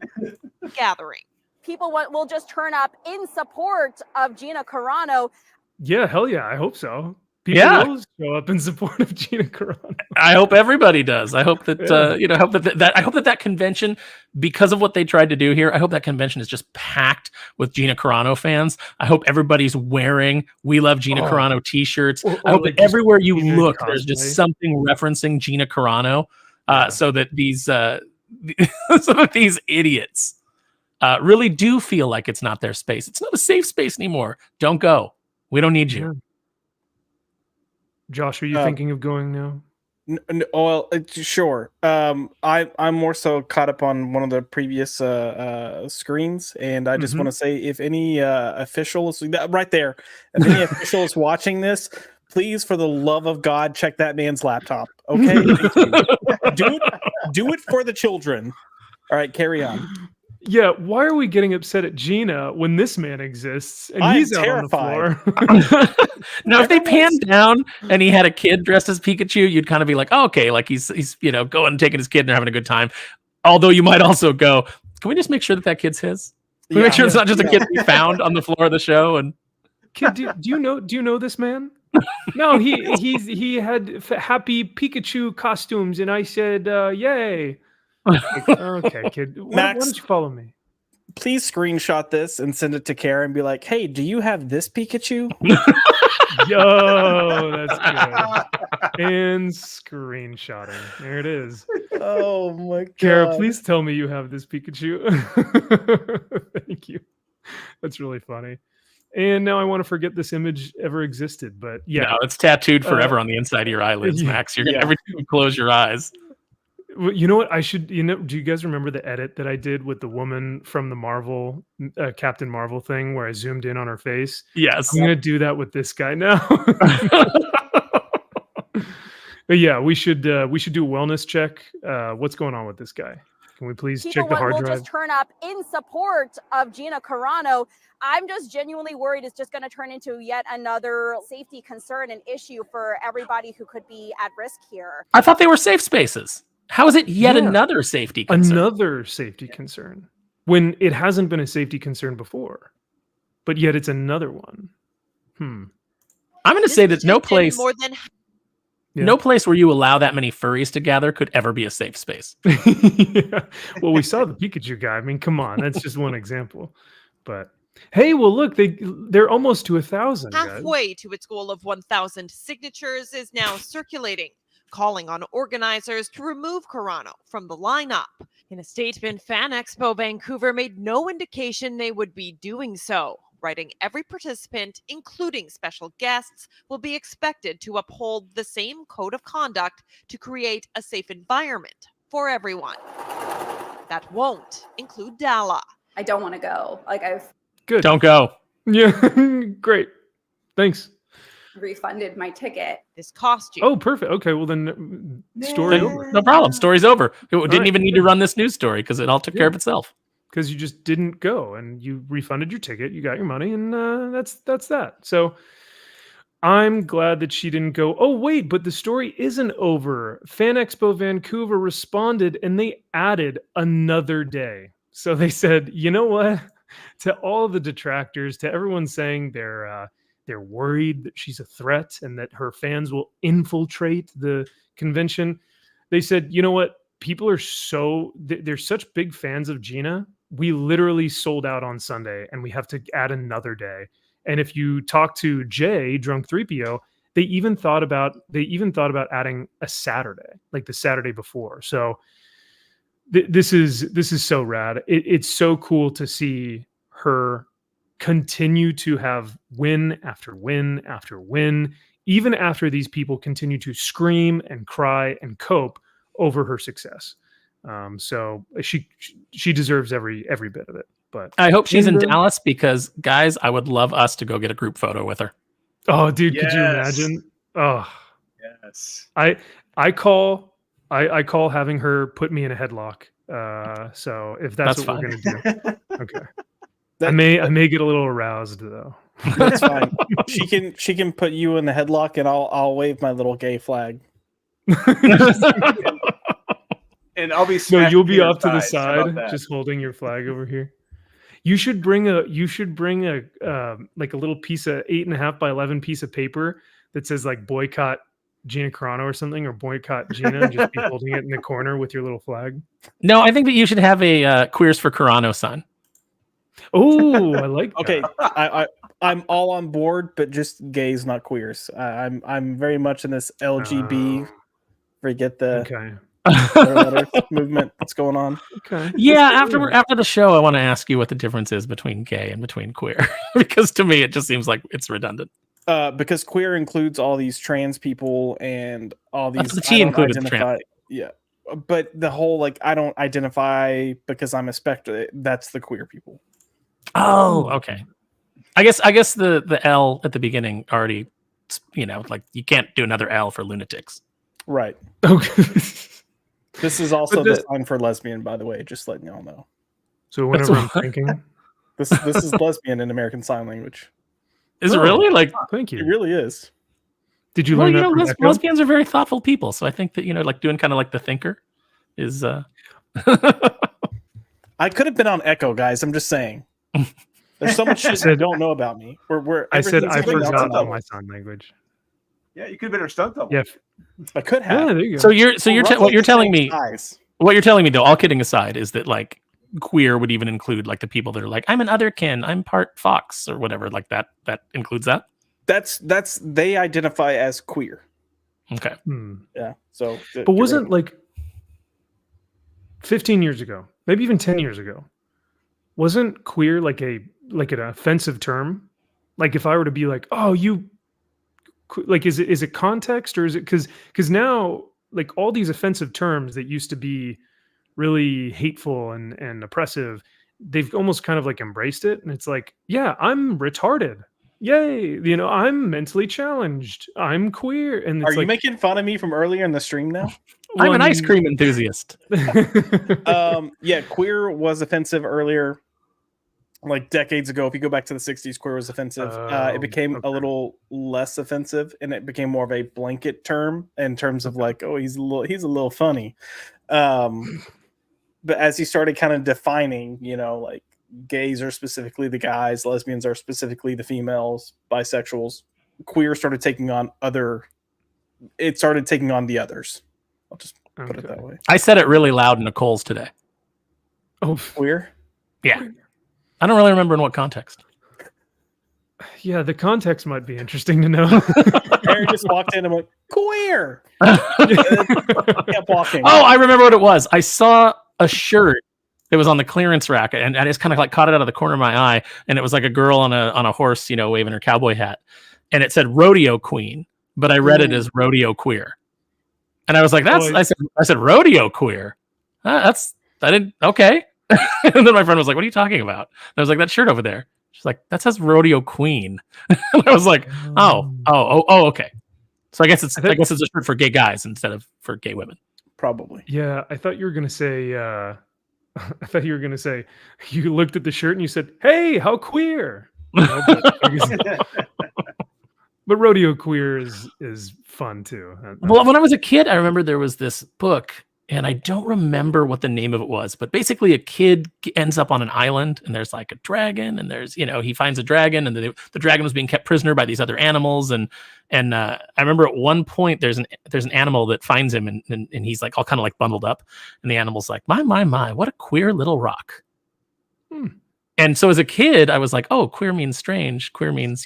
Speaker 12: Gathering. People will just turn up in support of Gina Carano.
Speaker 1: Yeah, hell yeah. I hope so. People will show up in support of Gina Carano.
Speaker 9: I hope everybody does. I hope that I hope that convention, because of what they tried to do here, I hope that convention is just packed with Gina Carano fans. I hope everybody's wearing "We Love Gina Carano" t-shirts. I hope that everywhere you look, there's just something referencing Gina Carano, so that these idiots really do feel like it's not their space. It's not a safe space anymore. Don't go. We don't need you.
Speaker 1: Yeah. Josh, are you thinking of going now?
Speaker 2: Well, sure. I'm more so caught up on one of the previous screens, and I just want to say, if any officials right there, if any official is watching this, please, for the love of God, check that man's laptop. Okay, do it for the children. All right, carry on.
Speaker 1: Yeah, why are we getting upset at Gina when this man exists and he's
Speaker 2: terrified.
Speaker 1: out on the floor?
Speaker 9: Now, if they panned down and he had a kid dressed as Pikachu, you'd kind of be like, oh, okay, like he's going and taking his kid and they're having a good time. Although you might also go, can we just make sure that kid's his? Can we make sure it's not just a kid we found on the floor of the show? And
Speaker 1: kid, do you know this man? No, he had happy Pikachu costumes, and I said, "Yay!" Like, okay, kid, why don't you follow me?
Speaker 2: Please screenshot this and send it to Kara and be like, "Hey, do you have this Pikachu?"
Speaker 1: Yo, that's good. And screenshotting. There it is.
Speaker 2: Oh my god.
Speaker 1: Kara, please tell me you have this Pikachu. Thank you. That's really funny. And now I want to forget this image ever existed, but yeah.
Speaker 9: No, it's tattooed forever on the inside of your eyelids, Max. You're gonna every time you close your eyes.
Speaker 1: Well, you know what? I should. Do you guys remember the edit that I did with the woman from the Marvel Captain Marvel thing, where I zoomed in on her face?
Speaker 9: Yes,
Speaker 1: I'm gonna do that with this guy now. But yeah, we should do a wellness check. What's going on with this guy? Can we please check the hard
Speaker 12: will
Speaker 1: drive?
Speaker 12: Just turn up in support of Gina Carano. I'm just genuinely worried it's just going to turn into yet another safety concern and issue for everybody who could be at risk here.
Speaker 9: I thought they were safe spaces. How is it yet another safety concern?
Speaker 1: Another safety concern when it hasn't been a safety concern before, but yet it's another one. I'm
Speaker 9: going to say that no place
Speaker 10: more than
Speaker 9: no place where you allow that many furries to gather could ever be a safe space.
Speaker 1: Yeah. Well, we saw the Pikachu guy. I mean, come on, that's just one example. But hey, well, look, they're almost to 1,000.
Speaker 10: Halfway to its goal of 1,000 signatures is now circulating, calling on organizers to remove Carano from the lineup. In a statement, Fan Expo Vancouver made no indication they would be doing so, writing every participant, including special guests, will be expected to uphold the same code of conduct to create a safe environment for everyone. That won't include Dala.
Speaker 11: I don't want to go. Like, I've
Speaker 1: Good.
Speaker 9: Don't go.
Speaker 1: Yeah, great. Thanks.
Speaker 11: refunded my ticket.
Speaker 10: This cost you.
Speaker 1: Oh, perfect. Okay, well then, story over.
Speaker 9: No problem. Story's over. It didn't
Speaker 1: right.
Speaker 9: even need to run this news story because it all took care of itself.
Speaker 1: Because you just didn't go and you refunded your ticket, you got your money, and that's that. So I'm glad that she didn't go. Oh wait, but the story isn't over. Fan Expo Vancouver responded and they added another day. So they said, you know what? To all the detractors, to everyone saying they're worried that she's a threat and that her fans will infiltrate the convention, they said, you know what? People are they're such big fans of Gina. We literally sold out on Sunday and we have to add another day. And if you talk to Jay, Drunk 3PO, they even thought about adding a Saturday, like the Saturday before. So this is so rad. It's so cool to see her continue to have win after win after win, even after these people continue to scream and cry and cope over her success. So she deserves every bit of it. But
Speaker 9: I hope she's in Dallas because, guys, I would love us to go get a group photo with her.
Speaker 1: Oh, dude, could you imagine? Oh,
Speaker 6: yes.
Speaker 1: I call having her put me in a headlock. So if that's what we're gonna do, okay. I may get a little aroused though.
Speaker 2: That's fine. She can put you in the headlock, and I'll wave my little gay flag.
Speaker 6: And I'll be
Speaker 1: you'll be off to the side, just holding your flag over here. You should bring a like a little piece of 8.5 by 11 piece of paper that says like boycott Gina Carano or something, or boycott Gina, and just be holding it in the corner with your little flag.
Speaker 9: No, I think that you should have a Queers for Carano sign.
Speaker 1: Oh, I like that.
Speaker 2: Okay, I'm all on board, but just gays, not queers. I'm very much in this LGB. Forget the movement that's going on.
Speaker 1: Okay.
Speaker 9: Yeah, after the show, I want to ask you what the difference is between gay and between queer, because to me it just seems like it's redundant.
Speaker 2: Because queer includes all these trans people and all these.
Speaker 9: That's the T included trans.
Speaker 2: Yeah, but the whole like I don't identify because I'm a spectre. That's the queer people.
Speaker 9: Oh, okay. I guess the L at the beginning already, like you can't do another L for lunatics.
Speaker 2: Right.
Speaker 1: Okay.
Speaker 2: This is also the sign for lesbian, by the way, just letting y'all know.
Speaker 1: So whenever I'm thinking,
Speaker 2: this is lesbian in American Sign Language.
Speaker 9: Is it really? Like,
Speaker 1: thank you.
Speaker 2: It really is.
Speaker 1: Did you learn that?
Speaker 9: Lesbians are very thoughtful people, so I think that like doing kind of like the thinker is.
Speaker 2: I could have been on Echo, guys. I'm just saying. There's so much shit you don't know about me.
Speaker 1: I said I forgot about my sign language.
Speaker 6: Yeah, you could have been our stunt double.
Speaker 1: Yeah,
Speaker 2: I could have.
Speaker 1: yeah, there you go.
Speaker 9: So what you're telling me,
Speaker 2: Size.
Speaker 9: what you're telling me though, all kidding aside, is that like queer would even include like the people that are like, I'm an otherkin, I'm part fox or whatever, like that includes that.
Speaker 2: That's they identify as queer.
Speaker 9: Okay.
Speaker 2: Yeah. So,
Speaker 1: but wasn't like 15 years ago, maybe even 10 years ago, wasn't queer like an offensive term? Like if I were to be like, oh, you, like, is it context, or is it because now like all these offensive terms that used to be really hateful and oppressive, they've almost kind of like embraced it, and it's like, yeah, I'm retarded. Yay, I'm mentally challenged. I'm queer. And it's
Speaker 2: are you making fun of me from earlier in the stream now?
Speaker 9: I'm an ice cream enthusiast.
Speaker 2: Yeah, queer was offensive earlier, like decades ago. If you go back to the 60s, queer was offensive. It became a little less offensive, and it became more of a blanket term in terms of like, oh, he's a little funny. But as he started kind of defining, like gays are specifically the guys, lesbians are specifically the females, bisexuals, queer started taking on the others. I'll just put it that way.
Speaker 9: I said it really loud in Nicole's today.
Speaker 1: Oh,
Speaker 2: queer?
Speaker 9: Yeah. I don't really remember in what context.
Speaker 1: Yeah, the context might be interesting to know.
Speaker 2: Aaron just walked in and went, queer. Kept walking.
Speaker 9: Oh, I remember what it was. I saw a shirt that was on the clearance rack, and I just kind of like caught it out of the corner of my eye, and it was like a girl on a horse, waving her cowboy hat, and it said rodeo queen, but I read it as rodeo queer, and I was like, I said rodeo queer. Okay. And then my friend was like, what are you talking about? And I was like, that shirt over there. She's like, that says rodeo queen. And I was like, oh, okay. So I guess it's a shirt for gay guys instead of for gay women.
Speaker 2: Probably.
Speaker 1: Yeah, I thought you were gonna say. You looked at the shirt and you said, "Hey, how queer!" But rodeo queer is fun too.
Speaker 9: Well, when I was a kid, I remember there was this book, and I don't remember what the name of it was, but basically a kid ends up on an island, and there's like a dragon, and there's he finds a dragon, and the dragon was being kept prisoner by these other animals, and I remember at one point there's an animal that finds him, and he's like all kind of like bundled up, and the animal's like, my, what a queer little rock. And so as a kid, I was like, oh, queer means strange. Queer means,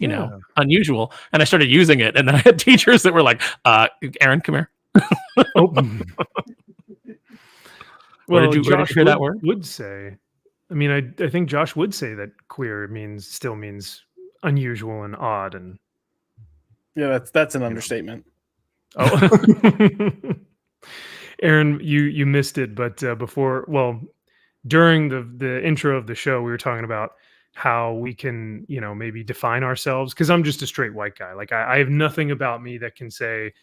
Speaker 9: unusual. And I started using it. And then I had teachers that were like, Aaron, come here.
Speaker 1: Well,
Speaker 9: did you hear that word?
Speaker 1: Would say, I mean, I think Josh would say that queer still means unusual and odd. And
Speaker 2: yeah, that's an understatement.
Speaker 1: Oh, Aaron, you missed it, but during the intro of the show, we were talking about how we can, maybe define ourselves. Because I'm just a straight white guy. Like I have nothing about me that can say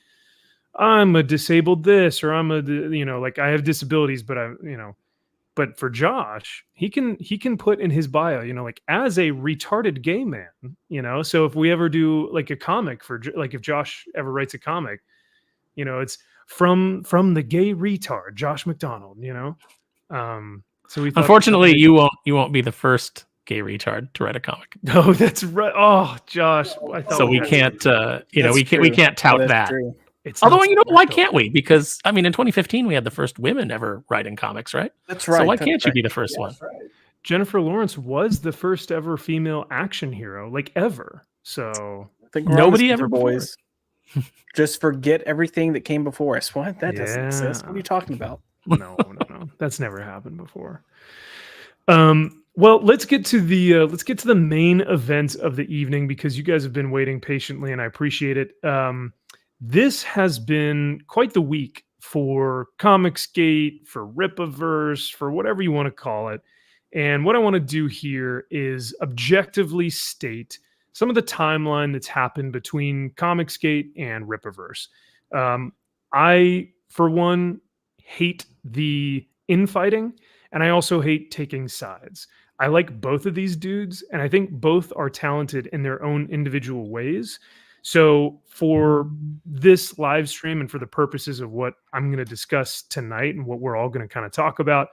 Speaker 1: I'm a disabled this, or I'm like I have disabilities, but but for Josh, he can put in his bio, like as a retarded gay man, So if we ever do like a comic if Josh ever writes a comic, it's from the gay retard, Josh McDonald, So we
Speaker 9: unfortunately you won't be the first gay retard to write a comic.
Speaker 1: No, that's right. Oh, Josh, I thought
Speaker 9: so we can't we can't tout that. Although why can't we? Because I mean, in 2015 we had the first women ever writing comics, right?
Speaker 2: That's right.
Speaker 9: So why can't you be the first one?
Speaker 1: Right. Jennifer Lawrence was the first ever female action hero, like ever. So
Speaker 2: I think
Speaker 9: nobody ever
Speaker 2: boys. Just forget everything that came before us. What? That doesn't exist. What are you talking about?
Speaker 1: No. That's never happened before. Well, let's get to the main event of the evening, because you guys have been waiting patiently and I appreciate it. This has been quite the week for Comicsgate, for Rippaverse, for whatever you want to call it. And what I want to do here is objectively state some of the timeline that's happened between Comicsgate and Rippaverse. I, for one, hate the infighting, and I also hate taking sides. I like both of these dudes, and I think both are talented in their own individual ways. So for this live stream and for the purposes of what I'm going to discuss tonight and what we're all going to kind of talk about,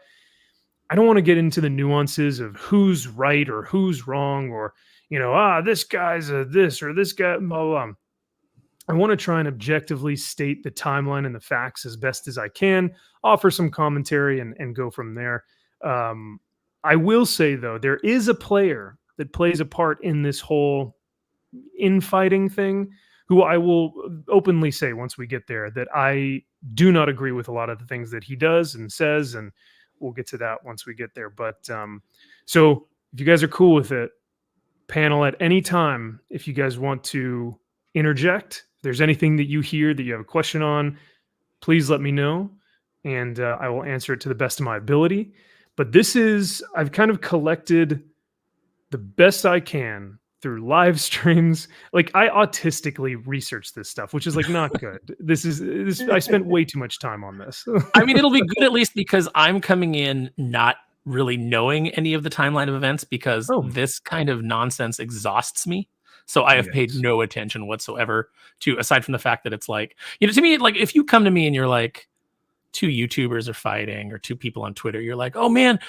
Speaker 1: I don't want to get into the nuances of who's right or who's wrong, or, this guy's a this or this guy, blah, blah. I want to try and objectively state the timeline and the facts as best as I can, offer some commentary, and go from there. I will say, though, there is a player that plays a part in this whole infighting thing who I will openly say once we get there that I do not agree with a lot of the things that he does and says, and we'll get to that once we get there. But so if you guys are cool with it, panel at any time, if you guys want to interject, if there's anything that you hear that you have a question on, please let me know, and I will answer it to the best of my ability. But I've kind of collected the best I can through live streams. Like, I autistically research this stuff, which is like not good. I spent way too much time on this.
Speaker 9: I mean, it'll be good at least because I'm coming in not really knowing any of the timeline of events because this kind of nonsense exhausts me. So I have paid no attention whatsoever to, aside from the fact that it's like, to me, like if you come to me and you're like, two YouTubers are fighting or two people on Twitter, you're like, oh man,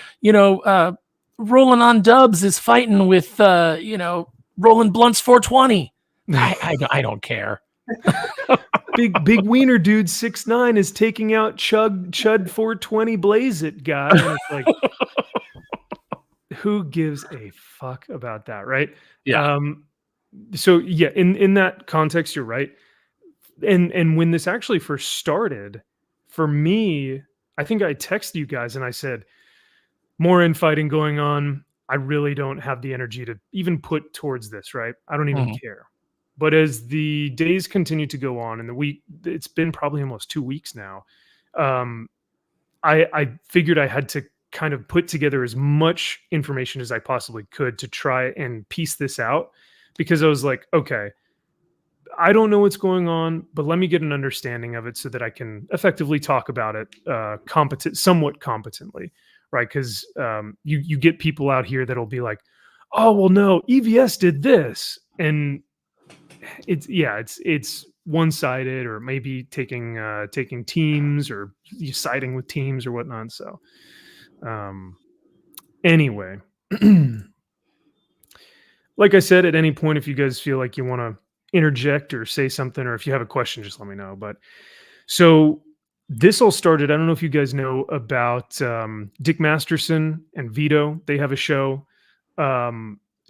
Speaker 9: Rolling on Dubs is fighting with, Rolling Blunts 420. I don't care.
Speaker 1: Big wiener dude 6'9" is taking out Chud 420 Blaze It guy. And it's like, who gives a fuck about that, right?
Speaker 9: Yeah.
Speaker 1: So yeah, in that context, you're right. And when this actually first started, for me, I think I texted you guys and I said, more infighting going on. I really don't have the energy to even put towards this, right? I don't even care. But as the days continue to go on, and the week, it's been probably almost 2 weeks now, I figured I had to kind of put together as much information as I possibly could to try and piece this out, because I was like, okay, I don't know what's going on, but let me get an understanding of it so that I can effectively talk about it somewhat competently, right? Because you get people out here that'll be like, oh, well, no, EVS did this. And it's one-sided, or maybe taking teams or siding with teams or whatnot. So anyway, like I said, at any point, if you guys feel like you want to interject or say something, or if you have a question, just let me know. But so this all started, I don't know if you guys know about Dick Masterson and Vito. They have a show.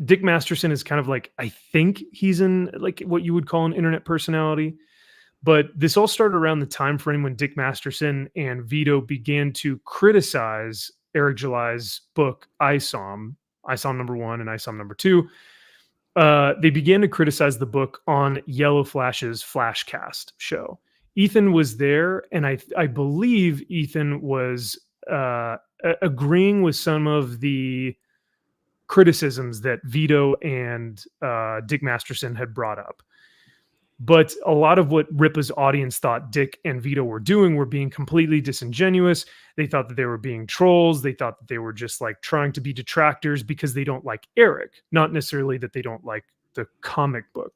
Speaker 1: Dick Masterson is kind of like, I think he's in like what you would call an internet personality. But this all started around the time frame when Dick Masterson and Vito began to criticize Eric July's book, ISOM number 1 and ISOM number 2. They began to criticize the book on Yellow Flash's Flashcast show. Ethan was there, and I believe Ethan was agreeing with some of the criticisms that Vito and Dick Masterson had brought up. But a lot of what Rippa's audience thought Dick and Vito were doing were being completely disingenuous. They thought that they were being trolls. They thought that they were just like trying to be detractors because they don't like Eric, not necessarily that they don't like the comic book.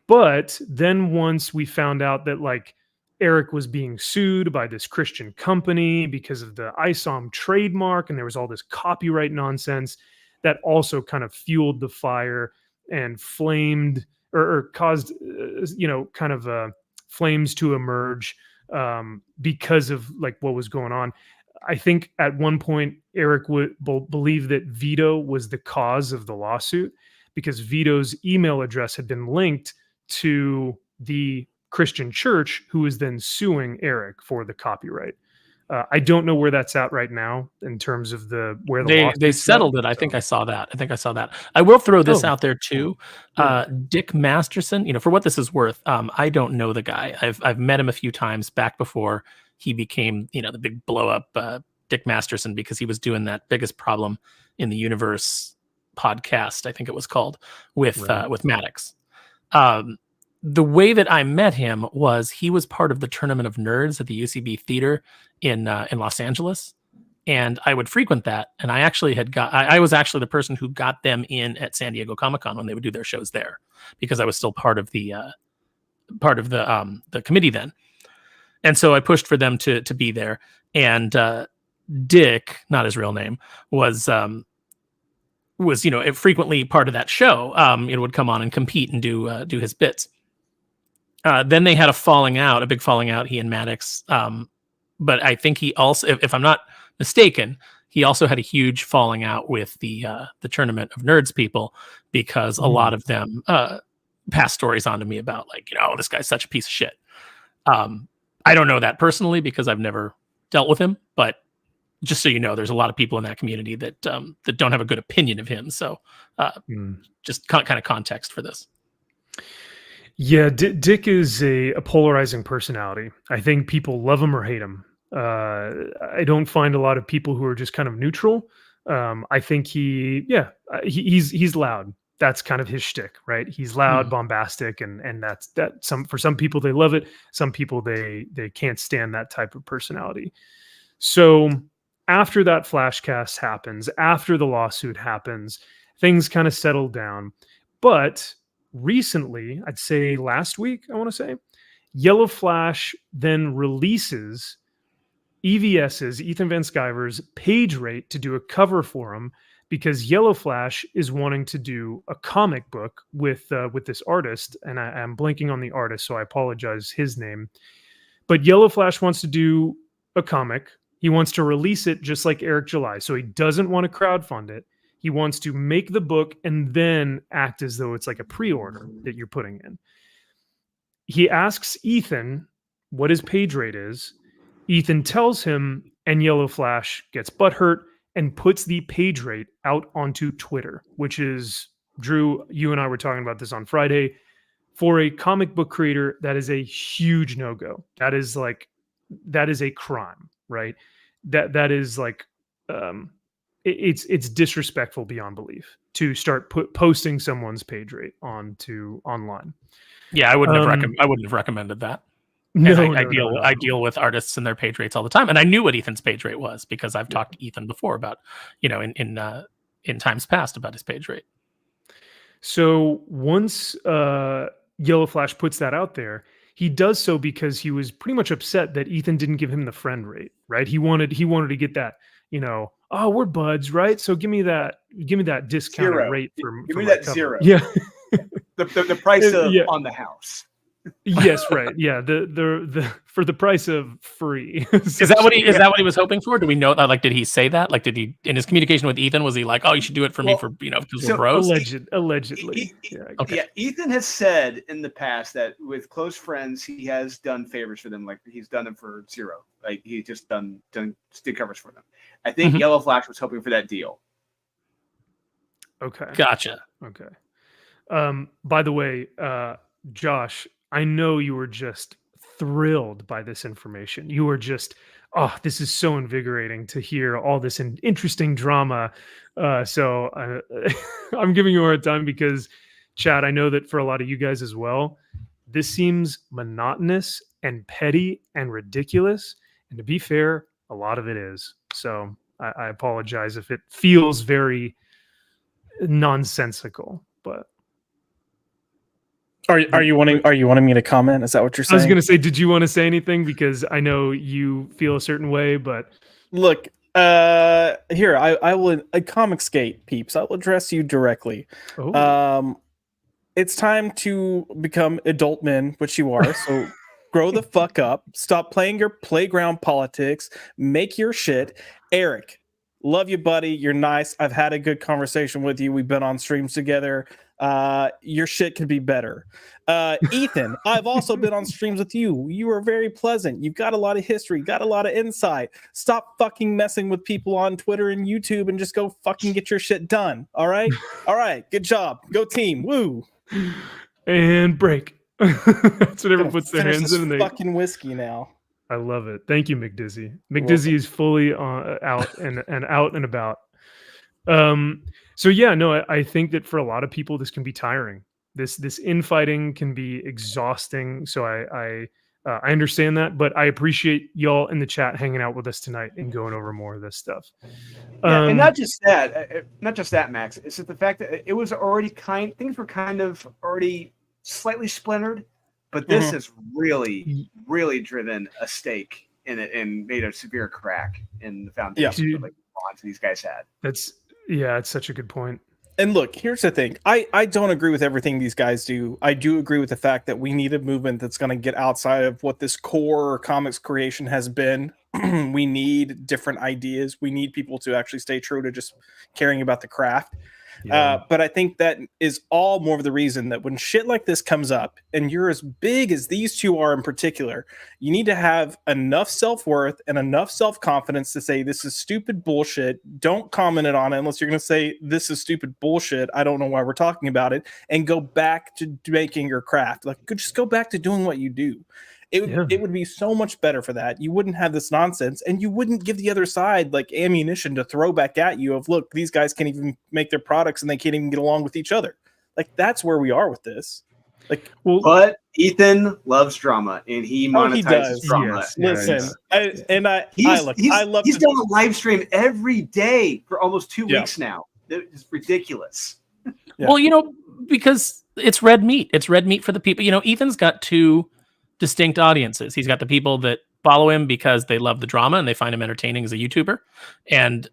Speaker 1: But then once we found out that like Eric was being sued by this Christian company because of the ISOM trademark, and there was all this copyright nonsense, that also kind of fueled the fire and flamed or caused, flames to emerge because of like what was going on. I think at one point, Eric would believe that Vito was the cause of the lawsuit because Vito's email address had been linked to the Christian church, who was then suing Eric for the copyright. I don't know where that's at right now in terms of where
Speaker 9: they settled it. I think I saw that. I will throw this out there too. Dick Masterson, for what this is worth, I don't know the guy. I've met him a few times back before he became, the big blow up Dick Masterson, because he was doing that Biggest Problem in the Universe podcast, I think it was called, with Maddox. The way that I met him was he was part of the Tournament of Nerds at the UCB Theater in Los Angeles, and I would frequent that. And I actually I was actually the person who got them in at San Diego Comic-Con when they would do their shows there, because I was still part of the committee then. And so I pushed for them to be there. And Dick, not his real name, was frequently part of that show. It would come on and compete and do his bits. Then they had a big falling out, he and Maddox. But I think he also, if I'm not mistaken, he also had a huge falling out with the Tournament of Nerds people, because a lot of them passed stories on to me about, like, this guy's such a piece of shit. I don't know that personally because I've never dealt with him, but just so you know, there's a lot of people in that community that that don't have a good opinion of him. So just kind of context for this.
Speaker 1: Yeah, Dick is a polarizing personality. I think people love him or hate him. I don't find a lot of people who are just kind of neutral. I think he's loud. That's kind of his shtick, right? He's loud, bombastic, and that's for some people they love it. Some people they can't stand that type of personality. So after that flashcast happens, after the lawsuit happens, things kind of settle down. But recently, I'd say last week, I want to say, Yellow Flash then releases EVS's, Ethan Van Sciver's page rate to do a cover for him, because Yellow Flash is wanting to do a comic book with this artist, and I'm blanking on the artist, so I apologize his name. But Yellow Flash wants to do a comic. He wants to release it just like Eric July, so he doesn't want to crowdfund it. He wants to make the book and then act as though it's like a pre-order that you're putting in. He asks Ethan what his page rate is. Ethan tells him, and Yellow Flash gets butthurt and puts the page rate out onto Twitter, which is, Drew, you and I were talking about this on Friday. For a comic book creator, that is a huge no-go. That is a crime, right? That is like, it's disrespectful beyond belief to start posting someone's page rate online.
Speaker 9: Yeah, I wouldn't have recommended that. I deal with artists and their page rates all the time, and I knew what Ethan's page rate was because I've talked to Ethan before about, in times past about his page rate.
Speaker 1: So once Yellow Flash puts that out there, he does so because he was pretty much upset that Ethan didn't give him the friend rate, right? He wanted to get that, oh, we're buds, right? So give me that discounted rate for
Speaker 6: give me
Speaker 1: my
Speaker 6: that
Speaker 1: cover.
Speaker 6: zero.
Speaker 1: Yeah.
Speaker 6: the price of on the house.
Speaker 1: Yes, right. Yeah, the for the price of free.
Speaker 9: Is that what he was hoping for? Do we know that? Like, did he say that? Like, did he, in his communication with Ethan, was he like, "Oh, you should do it for me for because we're bros"?
Speaker 1: Allegedly.
Speaker 6: Yeah, Ethan has said in the past that with close friends, he has done favors for them. Like he's done them for zero. Like he's just done stick covers for them. I think Yellow Flash was hoping for that deal.
Speaker 1: Okay.
Speaker 9: Gotcha.
Speaker 1: Okay. By the way, Josh, I know you were just thrilled by this information. You were just, this is so invigorating to hear all this interesting drama. So I'm giving you a hard time because, Chad, I know that for a lot of you guys as well, this seems monotonous and petty and ridiculous. And to be fair, a lot of it is. So I apologize if it feels very nonsensical, but.
Speaker 2: Are you wanting me to comment? Is that what you're saying?
Speaker 1: I was going to say, did you want to say anything? Because I know you feel a certain way, but
Speaker 2: look, here I will. Comicsgate peeps, I will address you directly. It's time to become adult men, which you are. So grow the fuck up. Stop playing your playground politics. Make your shit. Eric, love you, buddy. You're nice. I've had a good conversation with you. We've been on streams together. Your shit could be better. Ethan, I've also been on streams with you. You are very pleasant. You've got a lot of history, got a lot of insight. Stop fucking messing with people on Twitter and YouTube and just go fucking get your shit done. All right? All right. Good job. Go team. Woo.
Speaker 1: And break. That's what everyone puts their hands in.
Speaker 2: Fucking whiskey now.
Speaker 1: I love it. Thank you, McDizzy. McDizzy is fully out and out and about. So yeah, no, I think that for a lot of people, this can be tiring. This infighting can be exhausting. So I understand that, but I appreciate y'all in the chat hanging out with us tonight and going over more of this stuff.
Speaker 6: Yeah, and not just that, Max. It's just the fact that it was already things were kind of already slightly splintered, but this has really, really driven a stake in it and made a severe crack in the foundation of like bonds these guys had.
Speaker 1: It's such a good point.
Speaker 2: And look, here's the thing. I don't agree with everything these guys do. I do agree with the fact that we need a movement that's going to get outside of what this core comics creation has been. We need different ideas. We need people to actually stay true to just caring about the craft. But I think that is all more of the reason that when shit like this comes up, and you're as big as these two are in particular, you need to have enough self-worth and enough self-confidence to say, this is stupid bullshit. Don't comment it on it unless you're going to say, this is stupid bullshit. I don't know why we're talking about it. And go back to making your craft. Like, just go back to doing what you do. It would be so much better for that. You wouldn't have this nonsense, and you wouldn't give the other side like ammunition to throw back at you of, look, these guys can't even make their products and they can't even get along with each other. Like, that's where we are with this. Like,
Speaker 6: but Ethan loves drama, and he monetizes drama.
Speaker 2: Yes, listen,
Speaker 6: I love. He's done a live stream every day for almost 2 weeks now. It's ridiculous.
Speaker 9: Well, because it's red meat. It's red meat for the people. Ethan's got two distinct audiences. He's got the people that follow him because they love the drama and they find him entertaining as a YouTuber, and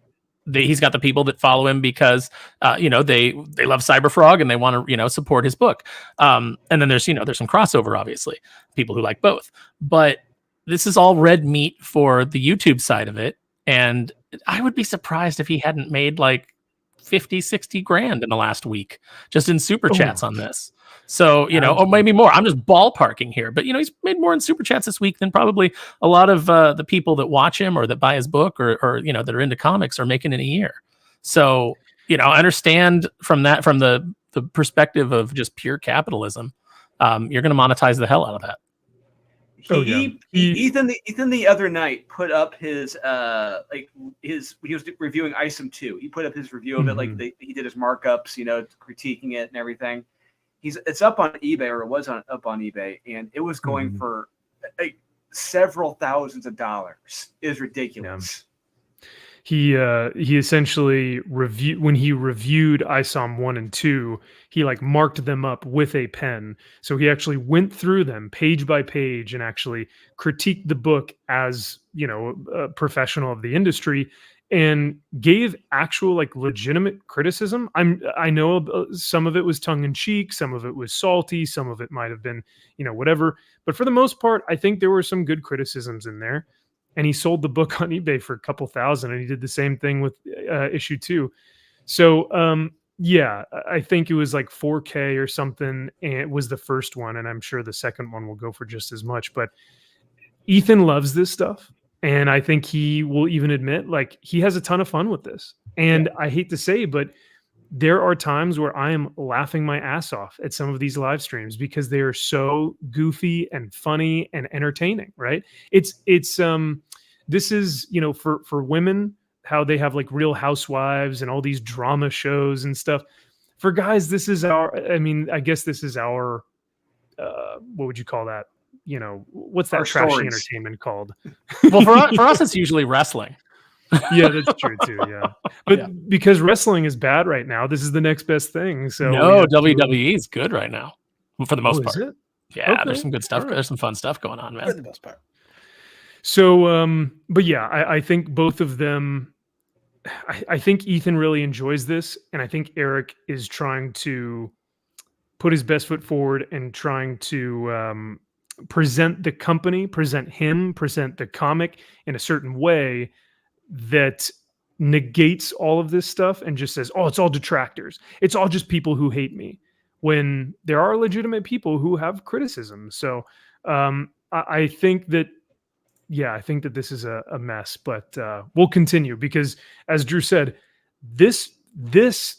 Speaker 9: he's got the people that follow him because they love Cyberfrog and they want to support his book. And then there's some crossover, obviously, people who like both. But this is all red meat for the YouTube side of it, and I would be surprised if he hadn't made like 50, 60 grand in the last week just in super chats on this. So, or maybe more. I'm just ballparking here, but he's made more in super chats this week than probably a lot of the people that watch him or that buy his book or that are into comics are making in a year. So, I understand from the perspective of just pure capitalism, you're going to monetize the hell out of that.
Speaker 6: Ethan the other night put up his he was reviewing Isom 2. He put up his review of it, he did his markups, critiquing it and everything. It's up on eBay, or it was up on eBay, and it was going for several thousands of dollars. It was ridiculous.
Speaker 1: He essentially when he reviewed ISOM 1 and 2, he marked them up with a pen. So he actually went through them page by page and actually critiqued the book as a professional of the industry, and gave actual legitimate criticism. I know some of it was tongue in cheek, some of it was salty, some of it might have been whatever, but for the most part, I think there were some good criticisms in there. And he sold the book on eBay for a couple thousand, and he did the same thing with issue 2. So I think it was like 4K or something, and it was the first one, and I'm sure the second one will go for just as much. But Ethan loves this stuff. And I think he will even admit, he has a ton of fun with this. And I hate to say, but there are times where I am laughing my ass off at some of these live streams because they are so goofy and funny and entertaining, right? This is, for women, how they have Real Housewives and all these drama shows and stuff. For guys, this is I guess this is our, what would you call that? What's that trashy stories. Entertainment called?
Speaker 9: Well, for us, it's usually wrestling.
Speaker 1: Yeah, that's true too. Yeah, but because wrestling is bad right now, this is the next best thing. So
Speaker 9: no, WWE is good right now for the most part.
Speaker 1: Is it?
Speaker 9: Yeah,
Speaker 1: Okay.
Speaker 9: There's some good stuff.
Speaker 1: All right.
Speaker 9: There's some fun stuff going on, man.
Speaker 2: For the most part.
Speaker 1: So, but yeah, I think both of them. I think Ethan really enjoys this, and I think Eric is trying to put his best foot forward and trying to present the company, present the comic in a certain way that negates all of this stuff and just says, oh, it's all detractors. It's all just people who hate me, when there are legitimate people who have criticism. So I think that this is a mess, but we'll continue because, as Drew said, this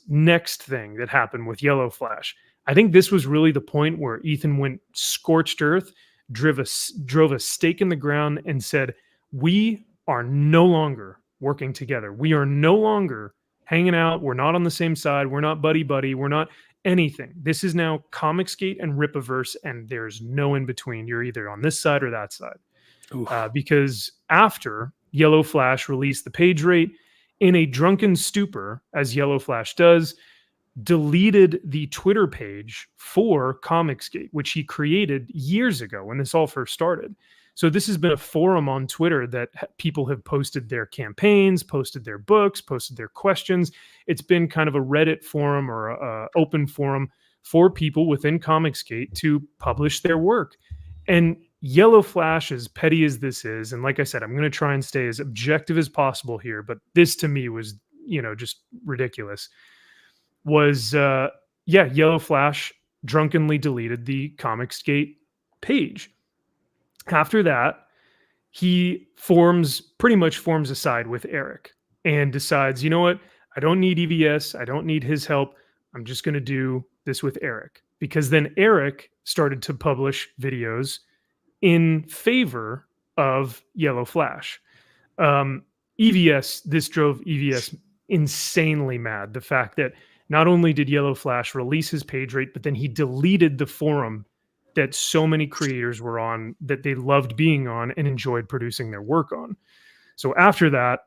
Speaker 1: next thing that happened with Yellow Flash, I think this was really the point where Ethan went scorched earth, drove a stake in the ground and said, we are no longer working together. We are no longer hanging out. We're not on the same side. We're not buddy-buddy. We're not anything. This is now Comicsgate and Rippaverse, and there's no in between. You're either on this side or that side. Because after Yellow Flash released the page rate, in a drunken stupor, as Yellow Flash does, deleted the Twitter page for Comicsgate, which he created years ago when this all first started. So this has been a forum on Twitter that people have posted their campaigns, posted their books, posted their questions. It's been kind of a Reddit forum or a open forum for people within Comicsgate to publish their work. And Yellow Flash, as petty as this is, and like I said, I'm going to try and stay as objective as possible here, but this to me was, just ridiculous, was, Yellow Flash drunkenly deleted the Comicsgate page. After that, he pretty much forms a side with Eric and decides, you know what? I don't need EVS. I don't need his help. I'm just going to do this with Eric. Because then Eric started to publish videos in favor of Yellow Flash. This drove EVS insanely mad. The fact that not only did Yellow Flash release his page rate, but then he deleted the forum that so many creators were on, that they loved being on and enjoyed producing their work on. So after that,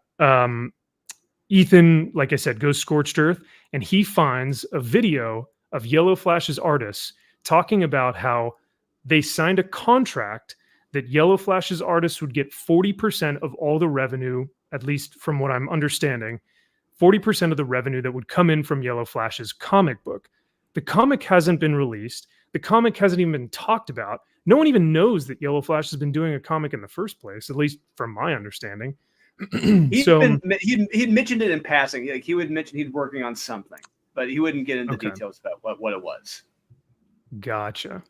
Speaker 1: Ethan, like I said, goes scorched earth, and he finds a video of Yellow Flash's artists talking about how they signed a contract that Yellow Flash's artists would get 40% of all the revenue, at least from what I'm understanding, 40% of the revenue that would come in from Yellow Flash's comic book. The comic hasn't been released. The comic hasn't even been talked about. No one even knows that Yellow Flash has been doing a comic in the first place, at least from my understanding.
Speaker 6: He'd mentioned it in passing. Like, he would mention he's working on something, but he wouldn't get into details about what it was.
Speaker 1: Gotcha.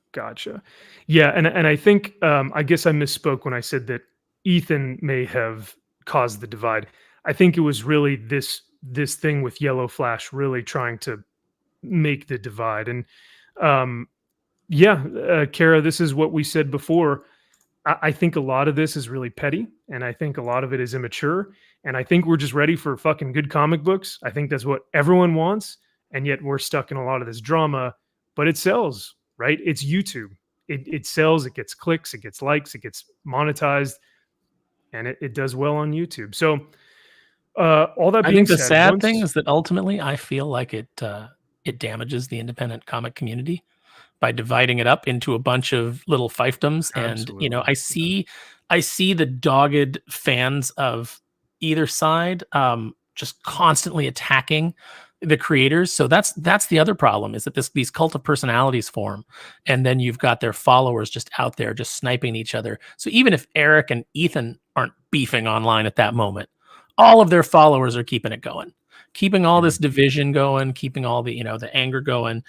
Speaker 1: Yeah, and I think I guess I misspoke when I said that Ethan may have caused the divide. I think it was really this thing with Yellow Flash really trying to make the divide. And Kara, this is what we said before. I think a lot of this is really petty, and I think a lot of it is immature, and I think we're just ready for fucking good comic books. I think that's what everyone wants, and yet we're stuck in a lot of this drama, but it sells, right? It's YouTube. It sells, it gets clicks, it gets likes, it gets monetized, and it does well on YouTube. So all that being said,
Speaker 9: I think the sad thing is that ultimately I feel like it damages the independent comic community by dividing it up into a bunch of little fiefdoms. Absolutely. And, I see the dogged fans of either side just constantly attacking the creators. So that's the other problem, is that these cult of personalities form, and then you've got their followers just out there just sniping each other. So even if Eric and Ethan aren't beefing online at that moment, all of their followers are keeping it going, keeping all this division going, keeping all the the anger going,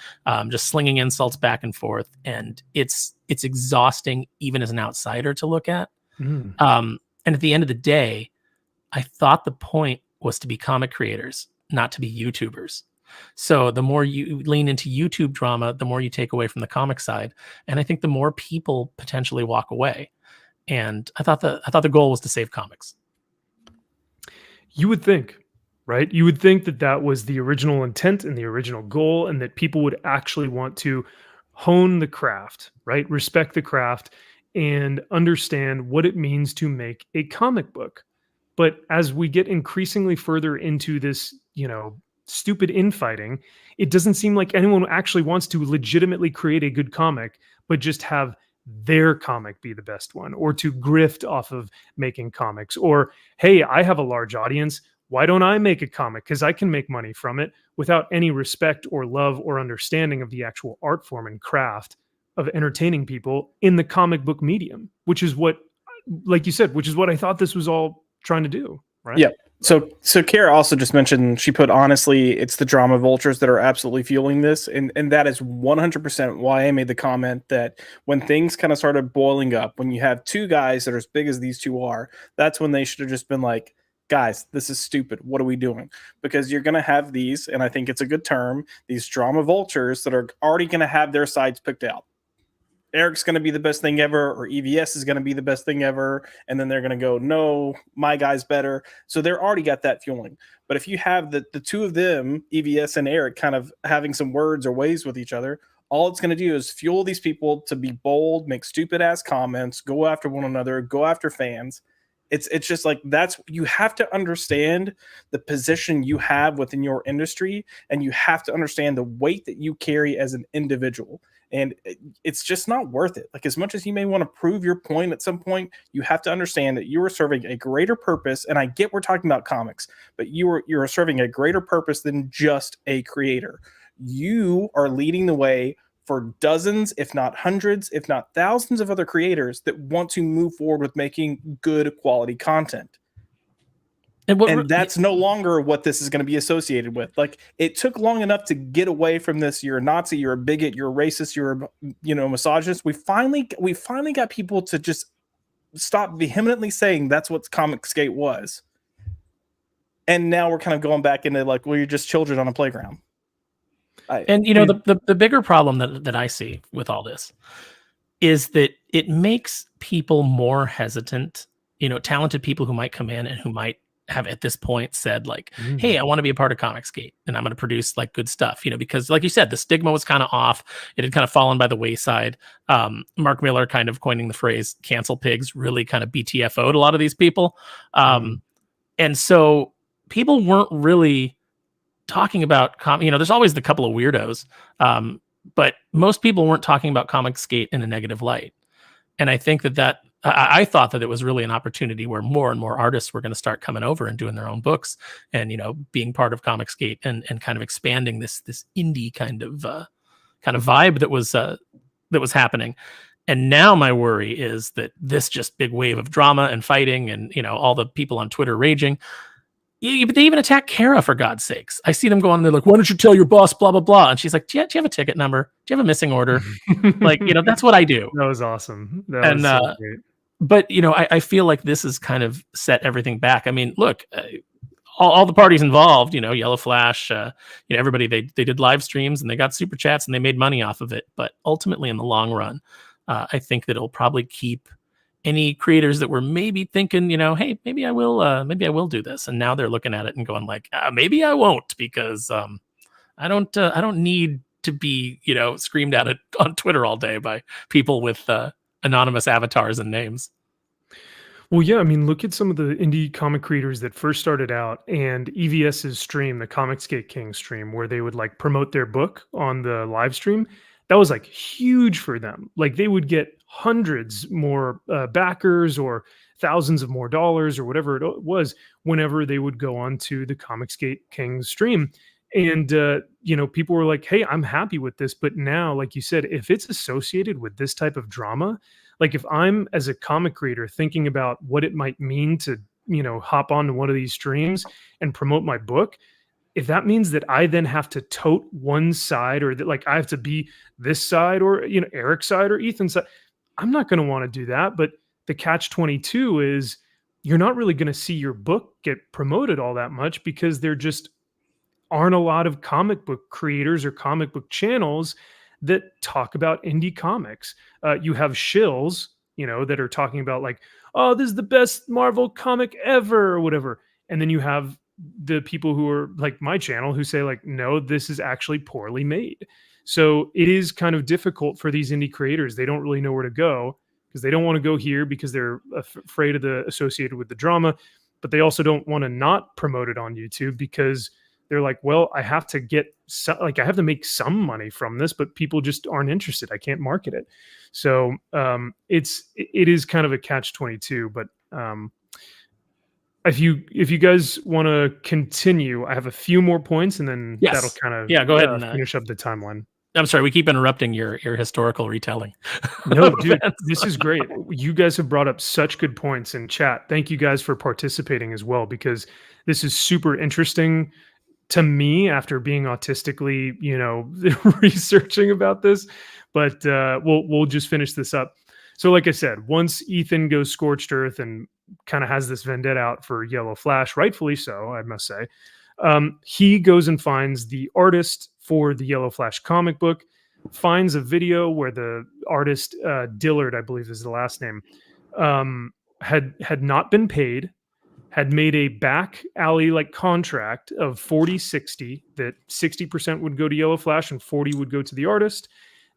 Speaker 9: just slinging insults back and forth, and it's exhausting even as an outsider to look at. And at the end of the day, I thought the point was to be comic creators, not to be YouTubers. So the more you lean into YouTube drama, the more you take away from the comic side, and I think the more people potentially walk away. And I thought the goal was to save comics.
Speaker 1: You would think, right? You would think that was the original intent and the original goal, and that people would actually want to hone the craft, right? Respect the craft and understand what it means to make a comic book. But as we get increasingly further into this, stupid infighting, it doesn't seem like anyone actually wants to legitimately create a good comic, but just have their comic be the best one, or to grift off of making comics, or, hey, I have a large audience, why don't I make a comic? Because I can make money from it, without any respect or love or understanding of the actual art form and craft of entertaining people in the comic book medium, which is what, like you said, which is what I thought this was all trying to do, right?
Speaker 2: Yeah. So Kara also just mentioned, she put, honestly, it's the drama vultures that are absolutely fueling this. And that is 100% why I made the comment that when things kind of started boiling up, when you have two guys that are as big as these two are, that's when they should have just been like, guys, this is stupid. What are we doing? Because you're going to have these, and I think it's a good term, these drama vultures that are already going to have their sides picked out. Eric's going to be the best thing ever, or EVS is going to be the best thing ever, and then they're going to go, no, my guy's better. So they're already got that fueling. But if you have the two of them, EVS and Eric, kind of having some words or ways with each other, all it's going to do is fuel these people to be bold, make stupid ass comments, go after one another, go after fans. It's just like you have to understand the position you have within your industry, and you have to understand the weight that you carry as an individual. And it's just not worth it. Like, as much as you may want to prove your point at some point, you have to understand that you are serving a greater purpose. And I get we're talking about comics, but you're serving a greater purpose than just a creator. You are leading the way for dozens, if not hundreds, if not thousands of other creators that want to move forward with making good quality content. And that's no longer what this is going to be associated with. Like, it took long enough to get away from this. You're a Nazi, you're a bigot, you're a racist, you're a misogynist. We finally got people to just stop vehemently saying that's what Comicsgate was. And now we're kind of going back into like, well, you're just children on a playground.
Speaker 9: The bigger problem that I see with all this is that it makes people more hesitant. Talented people who might come in and who might have at this point said like, hey, I want to be a part of Comicsgate and I'm going to produce like good stuff, because like you said, the stigma was kind of off. It had kind of fallen by the wayside. Mark Miller kind of coining the phrase cancel pigs really kind of BTFO'd a lot of these people. And so people weren't really talking about, there's always the couple of weirdos, but most people weren't talking about Comicsgate in a negative light. And I think that I thought that it was really an opportunity where more and more artists were going to start coming over and doing their own books and, being part of Comicsgate and kind of expanding this indie kind of vibe that was happening. And now my worry is that this just big wave of drama and fighting and, all the people on Twitter raging. But they even attack Kara, for God's sakes. I see them go on and they're like, why don't you tell your boss, blah, blah, blah. And she's like, do you have a ticket number? Do you have a missing order? Like, that's what I do.
Speaker 1: That was awesome. That was so great.
Speaker 9: But, I feel like this has kind of set everything back. I mean, look, all the parties involved, Yellow Flash, everybody, they did live streams and they got super chats and they made money off of it. But ultimately, in the long run, I think that it'll probably keep any creators that were maybe thinking, hey, maybe I will do this. And now they're looking at it and going like, maybe I won't, because I don't need to be, screamed at it on Twitter all day by people with anonymous avatars and names.
Speaker 1: Well, yeah, I mean, look at some of the indie comic creators that first started out, and EVS's stream, the Comicsgate King stream, where they would like promote their book on the live stream. That was like huge for them. Like, they would get hundreds more backers or thousands of more dollars or whatever it was whenever they would go on to the Comicsgate King stream. And, people were like, hey, I'm happy with this. But now, like you said, if it's associated with this type of drama, like if I'm as a comic creator thinking about what it might mean to, hop onto one of these streams and promote my book, if that means that I then have to tote one side, or that like I have to be this side, or, Eric's side or Ethan's side, I'm not going to want to do that. But the catch-22 is you're not really going to see your book get promoted all that much, because there just aren't a lot of comic book creators or comic book channels that talk about indie comics. You have shills, that are talking about like, oh, this is the best Marvel comic ever or whatever. And then you have the people who are like my channel who say like, no, this is actually poorly made. So it is kind of difficult for these indie creators. They don't really know where to go, because they don't want to go here because they're afraid of the associated with the drama, but they also don't want to not promote it on YouTube because they're like, well, I have to I have to make some money from this, but people just aren't interested. I can't market it. So it is kind of a catch-22, but if you guys want to continue, I have a few more points, and then that'll kind of
Speaker 9: go ahead and
Speaker 1: finish up the timeline.
Speaker 9: I'm sorry, we keep interrupting your historical retelling.
Speaker 1: No, dude, this is great. You guys have brought up such good points in chat. Thank you guys for participating as well, because this is super interesting to me after being autistically, researching about this. But we'll just finish this up. So like I said, once Ethan goes scorched earth and kind of has this vendetta out for Yellow Flash, rightfully so, I must say, he goes and finds the artist for the Yellow Flash comic book, finds a video where the artist, Dillard, I believe is the last name, had not been paid, had made a back alley like contract of 40-60, that 60% would go to Yellow Flash and 40 would go to the artist,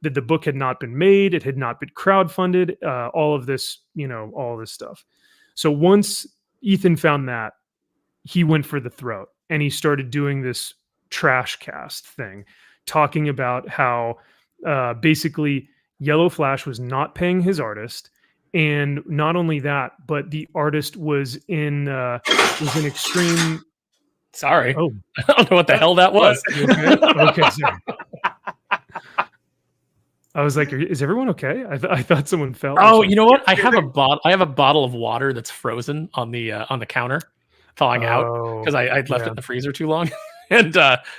Speaker 1: that the book had not been made, it had not been crowdfunded, all of this stuff. So once Ethan found that, he went for the throat and he started doing this trash cast thing, talking about how basically Yellow Flash was not paying his artist. And not only that, but the artist was in extreme.
Speaker 9: Sorry.
Speaker 1: Oh,
Speaker 9: I don't know what the hell that was.
Speaker 1: Okay, sorry. I was like, "Is everyone okay?" I thought someone fell.
Speaker 9: Oh, you know what? I have a bottle of water that's frozen on the counter, thawing out because I left it in the freezer too long, and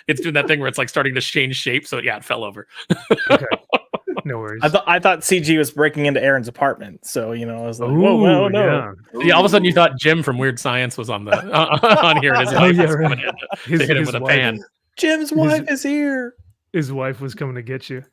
Speaker 9: it's doing that thing where it's like starting to change shape. So yeah, it fell over.
Speaker 1: Okay, no worries.
Speaker 2: I thought CG was breaking into Aaron's apartment, so I was like, whoa, no.
Speaker 9: Yeah, all of a sudden you thought Jim from Weird Science was on the on here. And his wife was coming in to hit him with a pan.
Speaker 2: Jim's wife is here.
Speaker 1: His wife was coming to get you.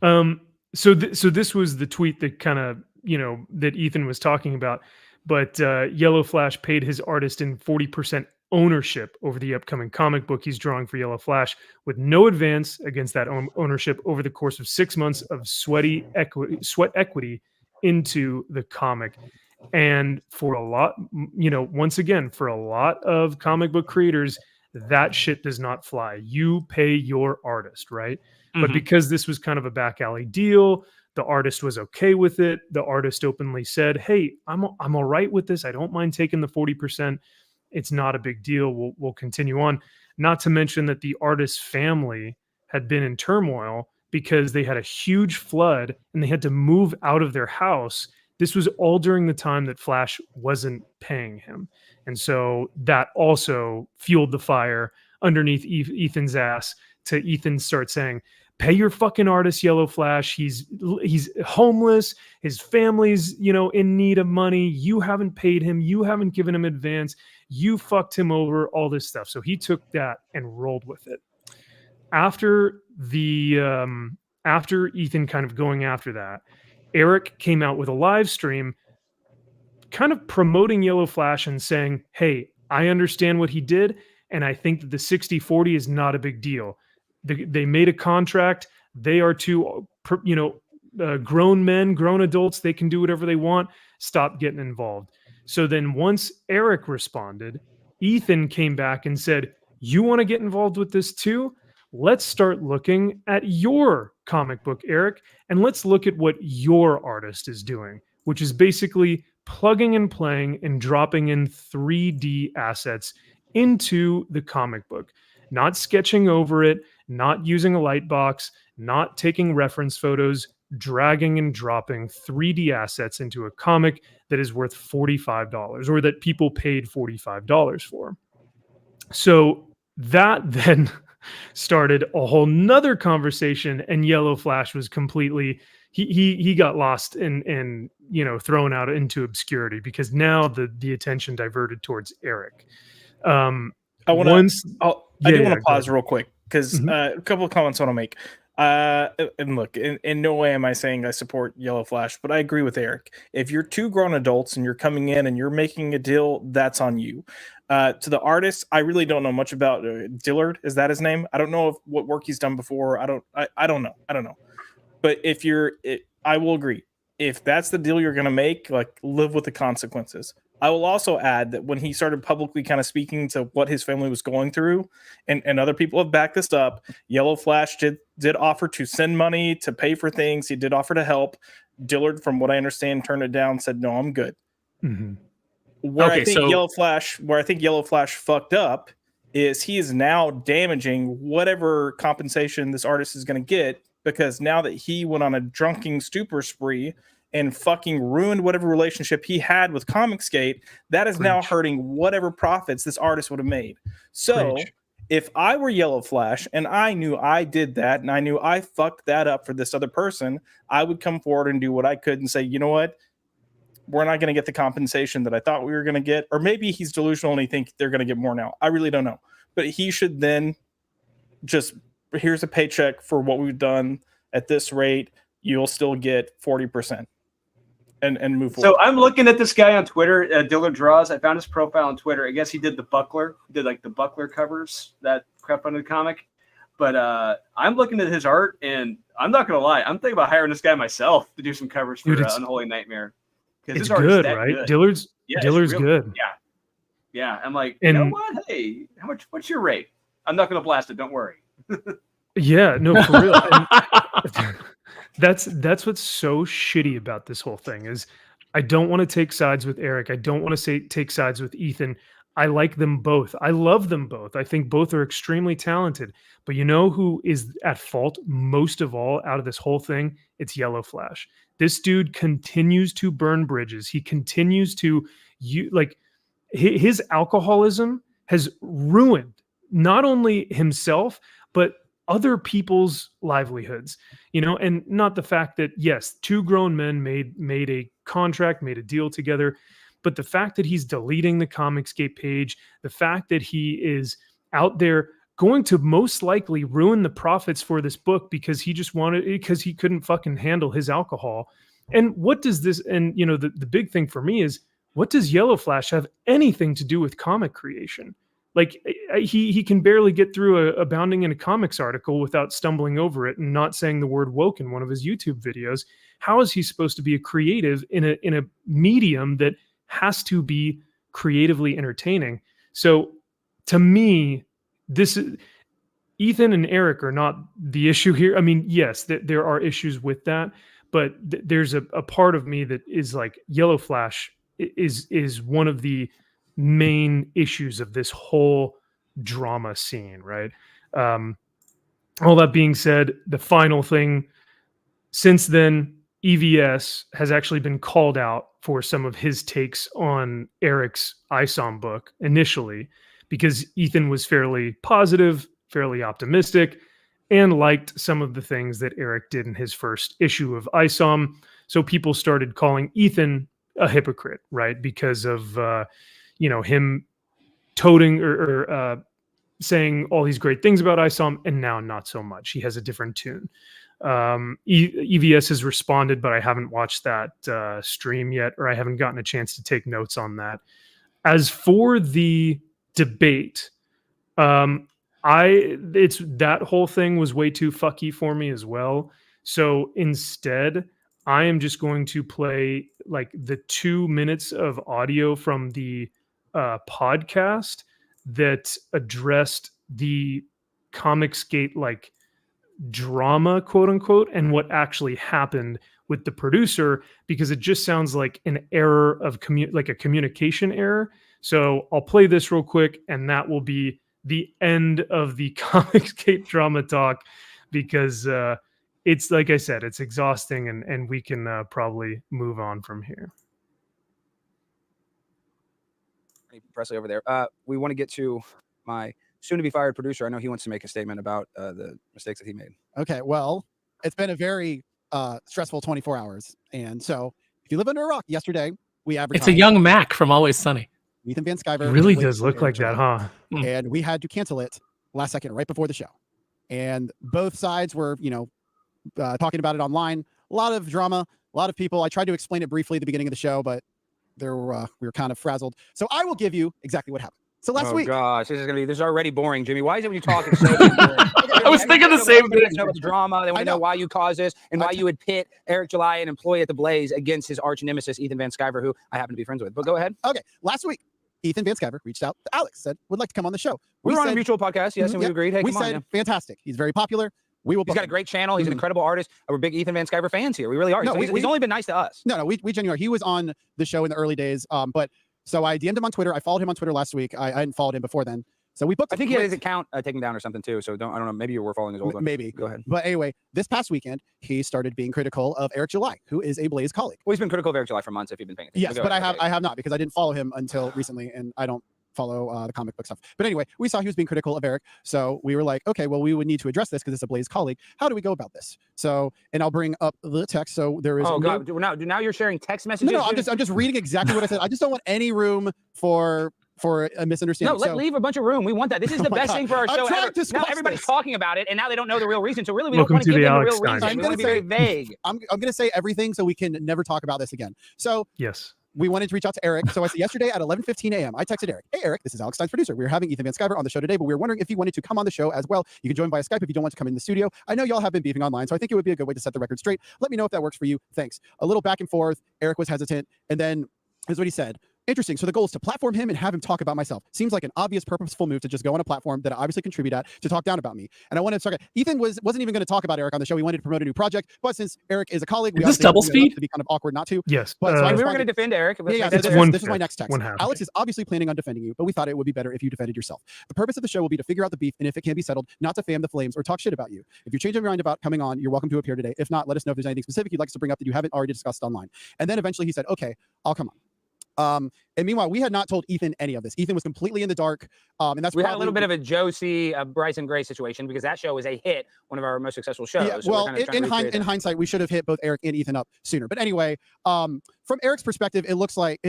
Speaker 1: So this was the tweet that kind of, that Ethan was talking about, but Yellow Flash paid his artist in 40% ownership over the upcoming comic book he's drawing for Yellow Flash, with no advance against that ownership over the course of 6 months of sweat equity into the comic. And for a lot, once again, for a lot of comic book creators, that shit does not fly. You pay your artist, right? But because this was kind of a back alley deal, the artist was okay with it. The artist openly said, "Hey, I'm all right with this. I don't mind taking the 40%. It's not a big deal. We'll continue on." Not to mention that the artist's family had been in turmoil because they had a huge flood and they had to move out of their house. This was all during the time that Flash wasn't paying him. And so that also fueled the fire underneath Ethan's ass to Ethan start saying, "Pay your fucking artist, Yellow Flash. He's homeless. His family's, in need of money. You haven't paid him. You haven't given him advance. You fucked him over, all this stuff." So he took that and rolled with it. After Ethan kind of going after that, Eric came out with a live stream kind of promoting Yellow Flash and saying, "Hey, I understand what he did, and I think that the 60-40 is not a big deal. They made a contract. They are two, grown men, grown adults. They can do whatever they want. Stop getting involved." So then once Eric responded, Ethan came back and said, "You want to get involved with this too? Let's start looking at your comic book, Eric, and let's look at what your artist is doing," which is basically plugging and playing and dropping in 3D assets into the comic book, not sketching over it, not using a light box, not taking reference photos, dragging and dropping 3D assets into a comic that is worth $45 or that people paid $45 for. So that then started a whole nother conversation, and Yellow Flash was completely, he got lost and thrown out into obscurity because now the attention diverted towards Eric. I do want
Speaker 2: to pause real quick because a couple of comments I want to make. And look, in no way am I saying I support Yellow Flash, but I agree with Eric. If you're two grown adults and you're coming in and you're making a deal, that's on you. To the artist, I really don't know much about Dillard. Is that his name? I don't know what work he's done before. I don't know. But I will agree. If that's the deal you're going to make, like, live with the consequences. I will also add that when he started publicly kind of speaking to what his family was going through, and other people have backed this up, Yellow Flash did offer to send money to pay for things. He did offer to help. Dillard, from what I understand, turned it down, said, "No, I'm good." Mm-hmm. Where I think Yellow Flash fucked up is he is now damaging whatever compensation this artist is going to get, because now that he went on a drunken stupor spree and fucking ruined whatever relationship he had with Comicsgate, that is now hurting whatever profits this artist would have made. So if I were Yellow Flash and I knew I did that and I knew I fucked that up for this other person, I would come forward and do what I could and say, "You know what? We're not going to get the compensation that I thought we were going to get." Or maybe he's delusional and he thinks they're going to get more now. I really don't know. But he should then just, here's a paycheck for what we've done at this rate. You'll still get 40%. And move forward.
Speaker 6: So I'm looking at this guy on Twitter, Dillard Draws. I found his profile on Twitter. I guess he did the Buckler, like the Buckler covers, that crap under the comic. But I'm looking at his art, and I'm not going to lie. I'm thinking about hiring this guy myself to do some covers for Unholy Nightmare. because
Speaker 1: It's
Speaker 6: this artist is
Speaker 1: good,
Speaker 6: that
Speaker 1: right?
Speaker 6: good.
Speaker 1: Dillard's
Speaker 6: Yeah, it's
Speaker 1: Dillard's
Speaker 6: really-
Speaker 1: good.
Speaker 6: Yeah. I'm like, you know
Speaker 1: And-
Speaker 6: what? Hey, what's your rate? I'm not gonna blast it. Don't worry.
Speaker 1: Yeah, no, for real. And that's what's so shitty about this whole thing is I don't want to take sides with Eric. I don't want to take sides with Ethan. I like them both. I love them both. I think both are extremely talented. But you know who is at fault most of all out of this whole thing? It's Yellow Flash. This dude continues to burn bridges. He continues to his alcoholism has ruined not only himself, but other people's livelihoods, and not the fact that, yes, two grown men made a contract, made a deal together, but the fact that he's deleting the Comicsgate page, the fact that he is out there going to most likely ruin the profits for this book because he couldn't fucking handle his alcohol. And what does this, and the big thing for me is, what does Yellow Flash have anything to do with comic creation? Like he can barely get through a Bounding in a Comics article without stumbling over it and not saying the word woke in one of his YouTube videos. How is he supposed to be a creative in a medium that has to be creatively entertaining? So to me, Ethan and Eric are not the issue here. I mean, yes, there are issues with that, but there's a part of me that is like Yellow Flash is one of the main issues of this whole drama scene, right? All that being said, the final thing, since then, EVS has actually been called out for some of his takes on Eric's ISOM book initially, because Ethan was fairly positive, fairly optimistic, and liked some of the things that Eric did in his first issue of ISOM. So people started calling Ethan a hypocrite, right? Because of him toting or saying all these great things about ISOM, and now not so much. He has a different tune. EVS has responded, but I haven't watched that stream yet, or I haven't gotten a chance to take notes on that. As for the debate, it's that whole thing was way too fucky for me as well. So instead, I am just going to play like the 2 minutes of audio from the podcast that addressed the Comicsgate like drama, quote unquote, and what actually happened with the producer, because it just sounds like an error of like a communication error. So I'll play this real quick, and that will be the end of the Comicsgate drama talk, because it's, like I said, it's exhausting, and we can probably move on from here.
Speaker 13: Presley over there. We want to get to my soon-to-be fired producer. I know he wants to make a statement about the mistakes that he made.
Speaker 14: Okay, well, it's been a very stressful 24 hours. And so if you live under a rock, yesterday we advertised.
Speaker 9: It's a young Mac from Always Sunny.
Speaker 14: Ethan Van Sciver.
Speaker 1: It really does look like that, huh?
Speaker 14: And we had to cancel it last second, right before the show. And both sides were, talking about it online. A lot of drama, a lot of people. I tried to explain it briefly at the beginning of the show, but we were kind of frazzled. So I will give you exactly what happened. So last week.
Speaker 13: Oh gosh, this is already boring, Jimmy. Why is it when you talk it's so boring?
Speaker 9: I was thinking the same thing.
Speaker 13: Know the drama. They want to know why you caused this and why you would pit Eric July, an employee at the Blaze, against his arch nemesis Ethan Van Sciver, who I happen to be friends with. But go ahead.
Speaker 14: Okay, last week Ethan Van Sciver reached out to Alex, said would like to come on the show.
Speaker 13: We were on a mutual podcast, yes, and we agreed. Hey,
Speaker 14: we
Speaker 13: come
Speaker 14: said
Speaker 13: on,
Speaker 14: fantastic. He's very popular. He's
Speaker 13: got a great channel. He's an incredible artist. We're big Ethan Van Sciver fans here. We really are.
Speaker 14: No,
Speaker 13: he's only been nice to us.
Speaker 14: No, we genuinely are. He was on the show in the early days. So I DM'd him on Twitter. I followed him on Twitter last week. I hadn't followed him before then. So we booked.
Speaker 13: I think he had his account taken down or something too. So I don't know. Maybe you were following his old one.
Speaker 14: Maybe.
Speaker 13: Go ahead.
Speaker 14: But anyway, this past weekend, he started being critical of Eric July, who is a Blaze colleague.
Speaker 13: Well, he's been critical of Eric July for months if you've been paying attention.
Speaker 14: Yes, but I have not, because I didn't follow him until recently, and I don't follow the comic book stuff. But anyway, we saw he was being critical of Eric. So we were like, okay, well, we would need to address this because it's a Blaze colleague. How do we go about this? So, and I'll bring up the text. So there is.
Speaker 13: Oh God! Now you're sharing text messages.
Speaker 14: No, I'm just reading exactly what I said. I just don't want any room for a misunderstanding.
Speaker 13: No, leave a bunch of room. We want that. This is the best thing for our show ever. Now everybody's talking about it, and now they don't know the real reason. So really, we don't want to give them the real reason. We want to be very vague.
Speaker 14: I'm going to say everything so we can never talk about this again. So
Speaker 1: yes.
Speaker 14: we wanted to reach out to Eric. So I said yesterday at 11:15 a.m. I texted Eric. Hey, Eric, this is Alex Stein's producer. We are having Ethan Van Sciver on the show today, but we were wondering if you wanted to come on the show as well. You can join via Skype if you don't want to come in the studio. I know y'all have been beefing online, so I think it would be a good way to set the record straight. Let me know if that works for you. Thanks. A little back and forth. Eric was hesitant, and then here's what he said. Interesting. So the goal is to platform him and have him talk about myself. Seems like an obvious, purposeful move to just go on a platform that I obviously contribute at to talk down about me. And I wanted to talk. Ethan wasn't even going to talk about Eric on the show. He wanted to promote a new project, but since Eric is a colleague, we
Speaker 9: is this double speed?
Speaker 14: To be kind of awkward not to.
Speaker 1: Yes.
Speaker 14: But so
Speaker 13: we were going to defend Eric.
Speaker 14: Yeah, this is my next text. Alex is obviously planning on defending you, but we thought it would be better if you defended yourself. The purpose of the show will be to figure out the beef and if it can be settled, not to fan the flames or talk shit about you. If you change your mind about coming on, you're welcome to appear today. If not, let us know if there's anything specific you'd like us to bring up that you haven't already discussed online. And then eventually he said, okay, I'll come on. And meanwhile, we had not told Ethan any of this. Ethan was completely in the dark. And that's
Speaker 13: we had a little bit of a Josie Bryson Gray situation because that show was a hit, one of our most successful shows.
Speaker 14: Yeah,
Speaker 13: so
Speaker 14: well, in hindsight, we should have hit both Eric and Ethan up sooner. But anyway, from Eric's perspective, it looked like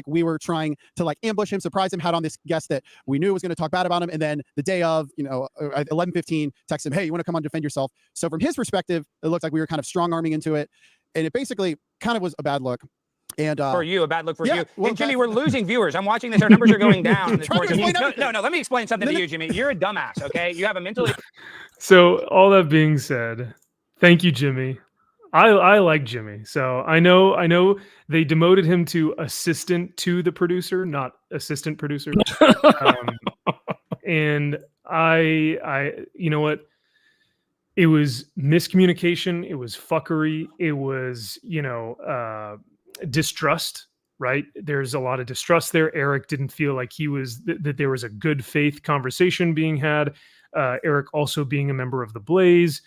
Speaker 14: we were trying to like ambush him, surprise him, had on this guest that we knew was going to talk bad about him, and then the day of, at 11:15, text him, hey, you want to come on, defend yourself? So from his perspective, it looked like we were kind of strong arming into it, and it basically kind of was a bad look. And for
Speaker 13: you, a bad look for you.
Speaker 14: Well,
Speaker 13: and Jimmy, we're losing viewers. I'm watching this. Our numbers are going down. No. Let me explain something to you, Jimmy. You're a dumbass. Okay, you have a mentally.
Speaker 1: So all that being said, thank you, Jimmy. I like Jimmy. So I know they demoted him to assistant to the producer, not assistant producer. And I you know what? It was miscommunication. It was fuckery. It was, distrust, right? There's a lot of distrust there. Eric didn't feel like that there was a good faith conversation being had. Eric also being a member of the Blaze.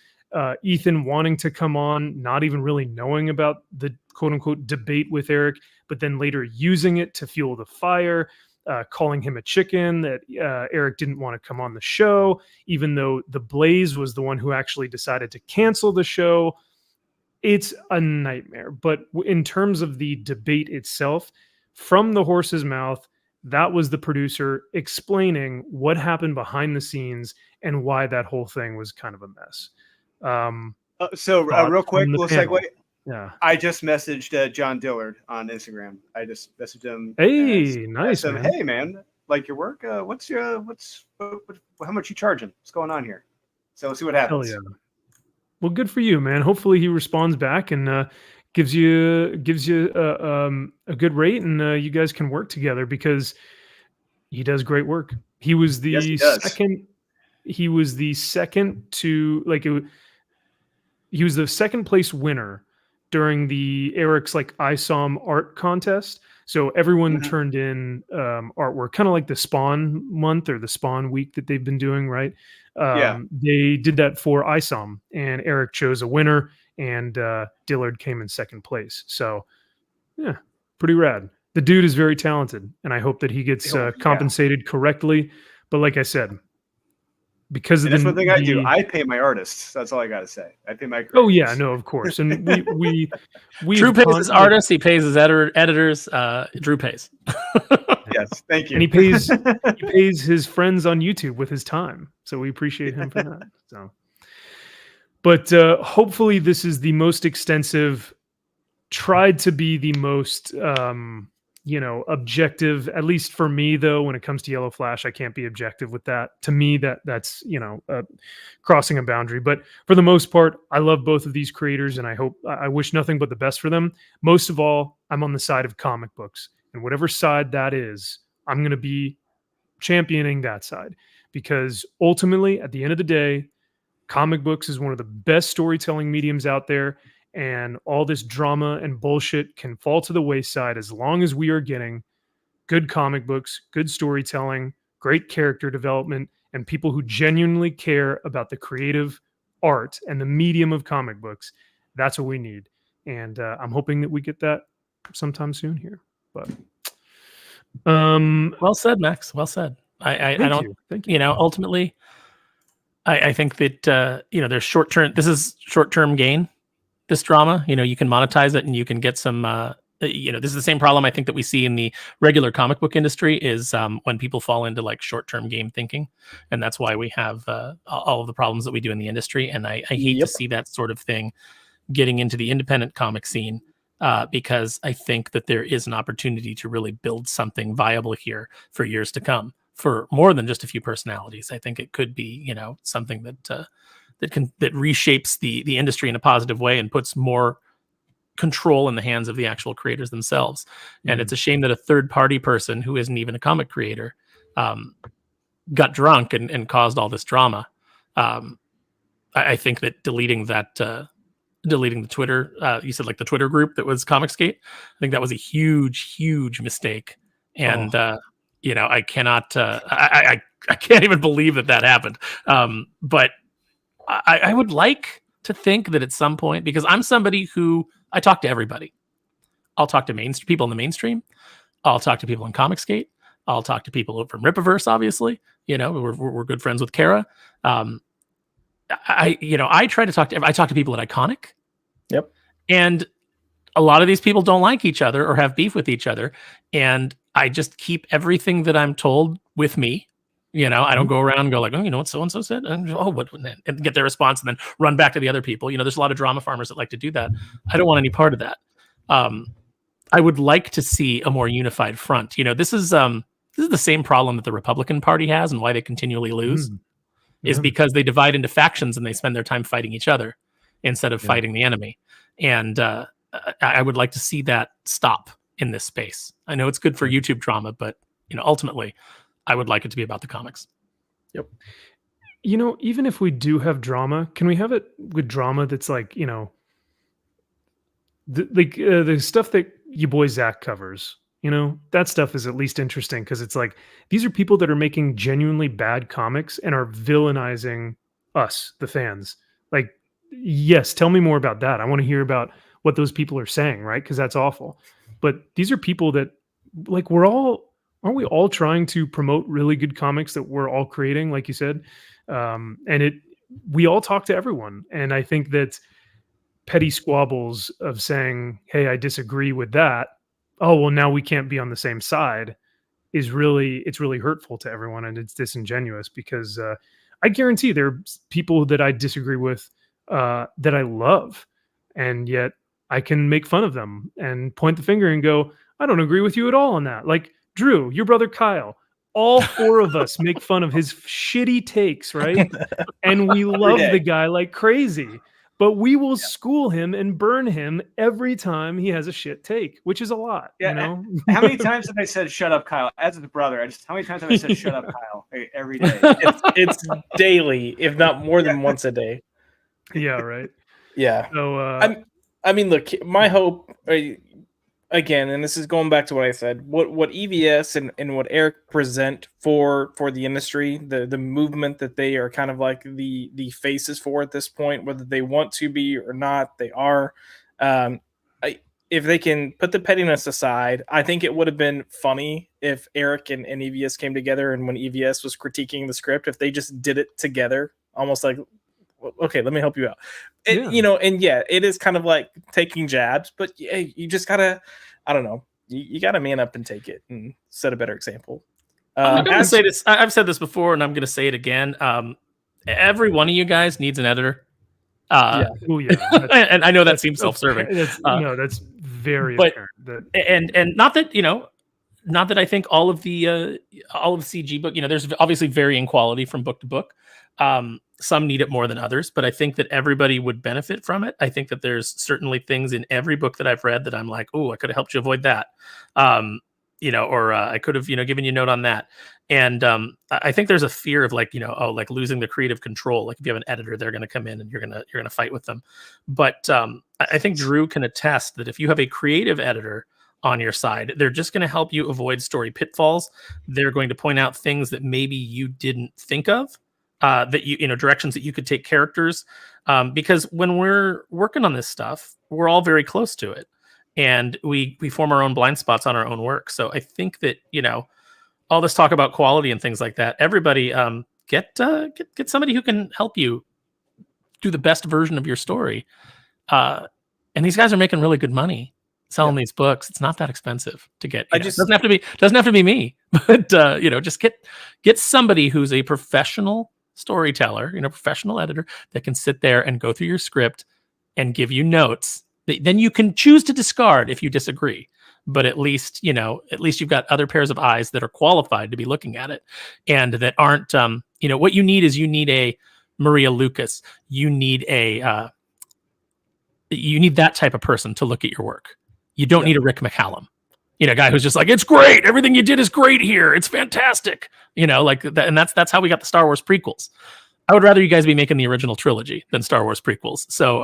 Speaker 1: Ethan wanting to come on, not even really knowing about the quote unquote debate with Eric, but then later using it to fuel the fire. Calling him a chicken, that Eric didn't want to come on the show, even though the Blaze was the one who actually decided to cancel the show. It's a nightmare. But in terms of the debate itself, from the horse's mouth, that was the producer explaining what happened behind the scenes and why that whole thing was kind of a mess.
Speaker 6: Real quick, little segue.
Speaker 1: Yeah,
Speaker 6: I just messaged John Dillard on Instagram. I just messaged him.
Speaker 1: Hey, nice.
Speaker 6: Man. Hey, man, like your work? How much you charging? What's going on here? So we'll see what happens.
Speaker 1: Hell yeah. Well, good for you, man. Hopefully he responds back and gives you a good rate, and you guys can work together because he does great work. He was the second. He was the second to he was the second place winner during the Eric's ISOM art contest. So everyone turned in artwork, kind of like the Spawn month or the Spawn week that they've been doing, right? They did that for ISOM, and Eric chose a winner, and Dillard came in second place. So, yeah, pretty rad. The dude is very talented, and I hope that he gets compensated correctly. But like I said, because
Speaker 6: that's one thing I do. I pay my artists. That's all I got to say. I pay my creators.
Speaker 1: Oh yeah, no, of course. And we
Speaker 9: Drew pays his artists. He pays his editors. Drew pays.
Speaker 6: Yes, thank you.
Speaker 1: And he pays his friends on YouTube with his time. So we appreciate him for that. So, but hopefully this is the most extensive. Tried to be the most objective, at least for me, though, when it comes to Yellow Flash, I can't be objective with that. To me, that's crossing a boundary. But for the most part, I love both of these creators, and I wish nothing but the best for them. Most of all, I'm on the side of comic books, and whatever side that is, I'm going to be championing that side, because ultimately, at the end of the day, comic books is one of the best storytelling mediums out there. And all this drama and bullshit can fall to the wayside as long as we are getting good comic books, good storytelling, great character development, and people who genuinely care about the creative art and the medium of comic books. That's what we need. And I'm hoping that we get that sometime soon here. But
Speaker 9: well said, Max. Well said. I don't.
Speaker 1: Thank you.
Speaker 9: Ultimately, I think that there's short-term. This is short-term gain. This drama, you can monetize it and you can get some, this is the same problem I think that we see in the regular comic book industry is when people fall into short-term game thinking. And that's why we have all of the problems that we do in the industry. And I hate to see that sort of thing getting into the independent comic scene because I think that there is an opportunity to really build something viable here for years to come, for more than just a few personalities. I think it could be, something that reshapes the industry in a positive way and puts more control in the hands of the actual creators themselves. And it's a shame that a third party person who isn't even a comic creator got drunk and caused all this drama. I think that deleting the Twitter, you said like the Twitter group that was Comicsgate, I think that was a huge mistake. And I cannot I can't even believe that happened. But I would like to think that at some point, because I'm somebody who I talk to everybody. I'll talk to people in the mainstream. I'll talk to people in Comicsgate. I'll talk to people from Rippaverse, obviously. We're good friends with Kara. I try to talk to. I talk to people at Iconic.
Speaker 2: Yep.
Speaker 9: And a lot of these people don't like each other or have beef with each other, and I just keep everything that I'm told with me. I don't go around and go like, oh, what so and so said, and get their response and then run back to the other people. There's a lot of drama farmers that like to do that. I don't want any part of that. I would like to see a more unified front. This is the same problem that the Republican Party has, and why they continually lose, is because they divide into factions and they spend their time fighting each other instead of fighting the enemy. And I would like to see that stop in this space. I know it's good for YouTube drama, but ultimately, I would like it to be about the comics.
Speaker 1: Yep. Even if we do have drama, can we have it with drama that's like, the stuff that your boy Zaxx covers? That stuff is at least interesting because it's like these are people that are making genuinely bad comics and are villainizing us, the fans. Like, yes, tell me more about that. I want to hear about what those people are saying, right? Because that's awful. But these are people that, like, aren't we all trying to promote really good comics that we're all creating, like you said? We all talk to everyone. And I think that petty squabbles of saying, hey, I disagree with that. Oh, well, now we can't be on the same side it's really hurtful to everyone. And it's disingenuous because I guarantee there are people that I disagree with that I love. And yet I can make fun of them and point the finger and go, I don't agree with you at all on that. Like, Drew, your brother Kyle, all four of us make fun of his shitty takes, right? And we love the guy like crazy, but we will school him and burn him every time he has a shit take, which is a lot.
Speaker 6: Yeah. How many times have I said, shut up, Kyle? As a brother, how many times have I said, shut up, Kyle? Every day.
Speaker 2: It's daily, if not more than once a day.
Speaker 1: Yeah, right.
Speaker 2: Yeah.
Speaker 1: So,
Speaker 2: I mean, look, my hope, again, and this is going back to what I said, what EVS and what Eric present for the industry, the movement that they are kind of like the faces for at this point, whether they want to be or not, they are. If they can put the pettiness aside, I think it would have been funny if Eric and EVS came together, and when EVS was critiquing the script, if they just did it together, almost like, okay, let me help you out. It is kind of like taking jabs, but you just gotta, I don't know, you gotta man up and take it and set a better example.
Speaker 9: I'm gonna say this. I've said this before, and I'm gonna say it again. Every one of you guys needs an editor. And I know that seems self-serving.
Speaker 1: That's very
Speaker 9: but
Speaker 1: apparent.
Speaker 9: And not that I think all of the CG book, there's obviously varying quality from book to book. Some need it more than others, but I think that everybody would benefit from it. I think that there's certainly things in every book that I've read that I'm like, oh, I could have helped you avoid that. Or I could have, given you a note on that. And I think there's a fear of like losing the creative control. Like if you have an editor, they're going to come in and you're going to fight with them. But I think Drew can attest that if you have a creative editor on your side, they're just going to help you avoid story pitfalls. They're going to point out things that maybe you didn't think of. That directions that you could take characters, because when we're working on this stuff, we're all very close to it, and we form our own blind spots on our own work. So I think that all this talk about quality and things like that, everybody get somebody who can help you do the best version of your story. And these guys are making really good money selling these books. It's not that expensive to get. It doesn't have to be me, but just get somebody who's a professional storyteller, professional editor that can sit there and go through your script and give you notes then you can choose to discard if you disagree. But at least you've got other pairs of eyes that are qualified to be looking at it, and that aren't what you need is a Maria Lucas. You need that type of person to look at your work. You don't need a Rick McCallum, a guy who's just like, it's great, everything you did is great here, it's fantastic, like that. And that's how we got the Star Wars prequels. I would rather you guys be making the original trilogy than Star Wars prequels. So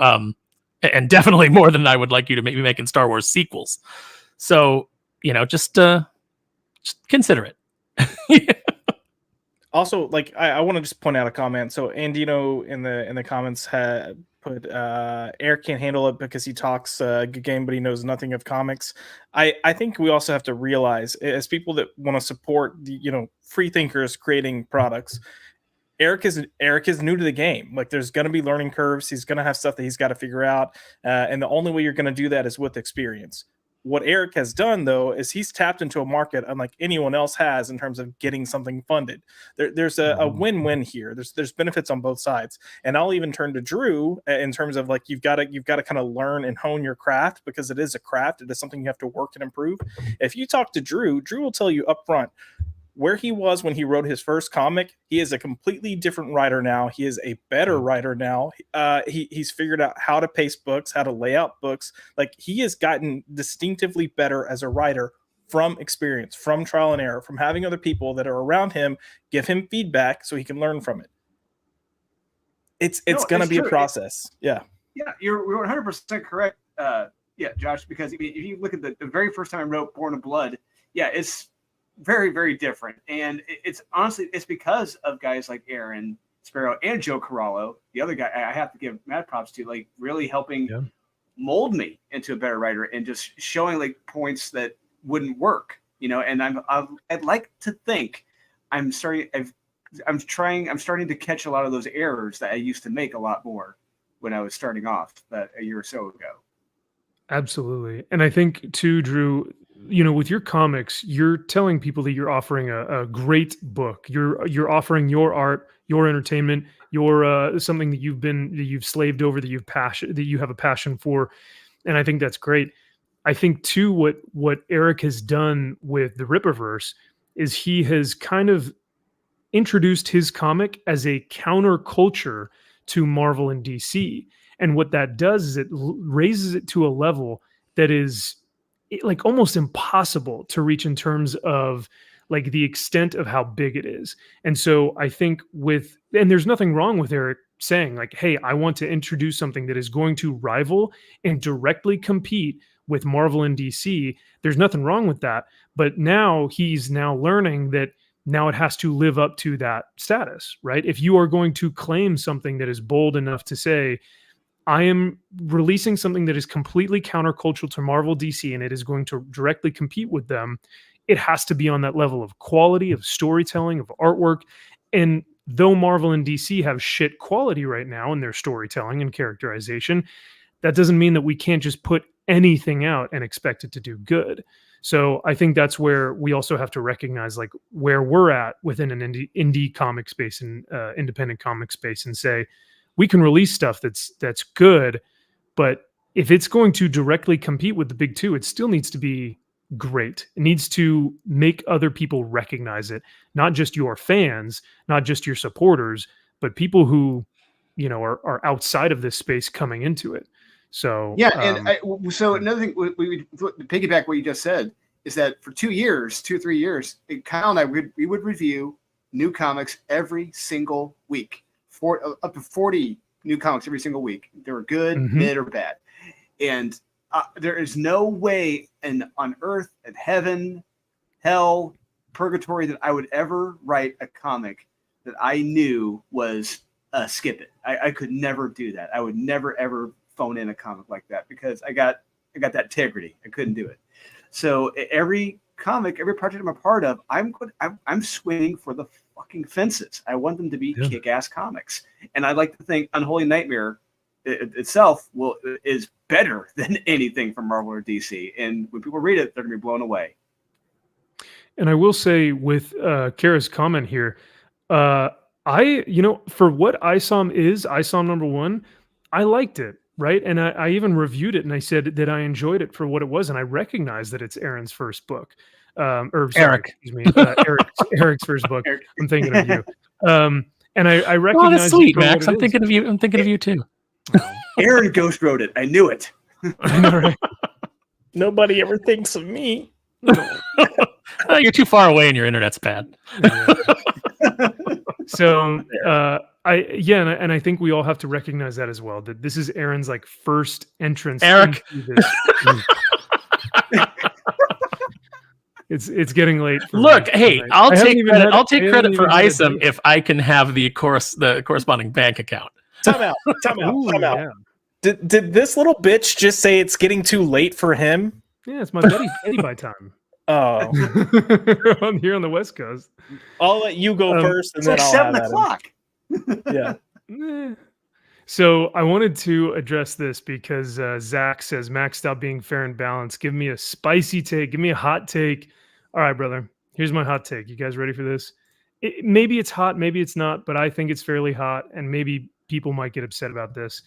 Speaker 9: and definitely more than I would like you to be making Star Wars sequels. So, just consider it.
Speaker 2: Also, like I want to just point out a comment. So Andino in the comments had put Eric can't handle it because he talks good game, but he knows nothing of comics. I think we also have to realize, as people that want to support the free thinkers creating products, Eric is new to the game. Like, there's going to be learning curves. He's going to have stuff that he's got to figure out, and the only way you're going to do that is with experience. What Eric has done, though, is he's tapped into a market unlike anyone else has in terms of getting something funded. There's a win-win here. There's benefits on both sides, and I'll even turn to Drew in terms of, like, you've got to kind of learn and hone your craft, because it is a craft. It is something you have to work and improve. If you talk to Drew will tell you up front where he was when he wrote his first comic. He is a completely different writer now. He is a better writer now. He's figured out how to pace books, how to lay out books. Like, he has gotten distinctively better as a writer from experience, from trial and error, from having other people that are around him give him feedback so he can learn from it. It's going to be a process. Yeah,
Speaker 6: you're 100% correct. Josh, because if you look at the very first time I wrote Born of Blood, it's very, very different. And it's honestly, it's because of guys like Aaron Sparrow and Joe Corallo, the other guy I have to give mad props to, like, really helping mold me into a better writer and just showing, like, points that wouldn't work, and I'd like to think I'm starting to catch a lot of those errors that I used to make a lot more when I was starting off a year or so ago.
Speaker 1: Absolutely. And I think too, Drew, with your comics, you're telling people that you're offering a great book. You're offering your art, your entertainment, your something that you've slaved over, that you have a passion for. And I think that's great. I think too, what Eric has done with the Rippaverse is he has kind of introduced his comic as a counterculture to Marvel and DC. And what that does is it raises it to a level that is like almost impossible to reach in terms of like the extent of how big it is. And so I think and there's nothing wrong with Eric saying, like, hey, I want to introduce something that is going to rival and directly compete with Marvel and DC. There's nothing wrong with that. But now he's learning that now it has to live up to that status, right? If you are going to claim something that is bold enough to say, I am releasing something that is completely countercultural to Marvel, DC, and it is going to directly compete with them, it has to be on that level of quality, of storytelling, of artwork. And though Marvel and DC have shit quality right now in their storytelling and characterization, that doesn't mean that we can't just put anything out and expect it to do good. So I think that's where we also have to recognize, like, where we're at within an indie comic space and independent comic space, and say, we can release stuff that's good, but if it's going to directly compete with the big two, it still needs to be great. It needs to make other people recognize it, not just your fans, not just your supporters, but people who, are outside of this space coming into it. So
Speaker 6: so another thing we piggyback what you just said is that for 2 years, 2 or 3 years, Kyle and I we would review new comics every single week. Up to 40 new comics every single week. They were good, mid, or bad. And there is no way on earth, in heaven, hell, purgatory that I would ever write a comic that I knew was skip it. I could never do that. I would never, ever phone in a comic like that because I got that integrity. I couldn't do it. So every comic, every project I'm a part of, I'm swinging for the fucking fences. I want them to be kick-ass comics, and I like to think Unholy Nightmare itself is better than anything from Marvel or DC. And when people read it, they're gonna be blown away.
Speaker 1: And I will say with Kara's comment here, for what ISOM is, ISOM #1, I liked it, right? And I even reviewed it and I said that I enjoyed it for what it was, and I recognize that it's Aaron's first book. Or sorry,
Speaker 9: Eric.
Speaker 1: excuse me, Eric's first book. I'm thinking of you. And I recognize.
Speaker 9: Oh, that's
Speaker 1: it
Speaker 9: sweet,
Speaker 1: for what
Speaker 9: Max.
Speaker 1: it
Speaker 9: I'm
Speaker 1: is.
Speaker 9: thinking of you. I'm thinking of you too.
Speaker 6: Aaron ghost wrote it. I knew it.
Speaker 1: I know, right?
Speaker 2: Nobody ever thinks of me.
Speaker 9: You're too far away and your internet's bad.
Speaker 1: So and I think we all have to recognize that as well, that this is Aaron's like first entrance
Speaker 9: Eric.
Speaker 1: into this. It's getting late for
Speaker 9: Look,
Speaker 1: me.
Speaker 9: hey,
Speaker 1: I
Speaker 9: I'll
Speaker 1: haven't
Speaker 9: take
Speaker 1: even
Speaker 9: credit.
Speaker 1: had-
Speaker 9: I'll take
Speaker 1: I haven't
Speaker 9: credit for
Speaker 1: even had a
Speaker 9: ISOM
Speaker 1: date.
Speaker 9: if I can have the corresponding bank account.
Speaker 2: Time out. Time out.
Speaker 1: Ooh,
Speaker 2: Time out.
Speaker 1: yeah.
Speaker 2: Did this little bitch just say it's getting too late for him?
Speaker 1: Yeah, it's my Betty by time.
Speaker 2: Oh,
Speaker 1: I'm here on the West Coast.
Speaker 2: I'll let you go first, and
Speaker 6: It's
Speaker 2: then
Speaker 6: like
Speaker 2: I'll
Speaker 6: 7
Speaker 2: have at him.
Speaker 6: o'clock.
Speaker 2: Yeah.
Speaker 1: So I wanted to address this because Zaxx says, Max, stop being fair and balanced. Give me a spicy take. Give me a hot take. All right, brother. Here's my hot take. You guys ready for this? Maybe it's hot, maybe it's not, but I think it's fairly hot, and maybe people might get upset about this.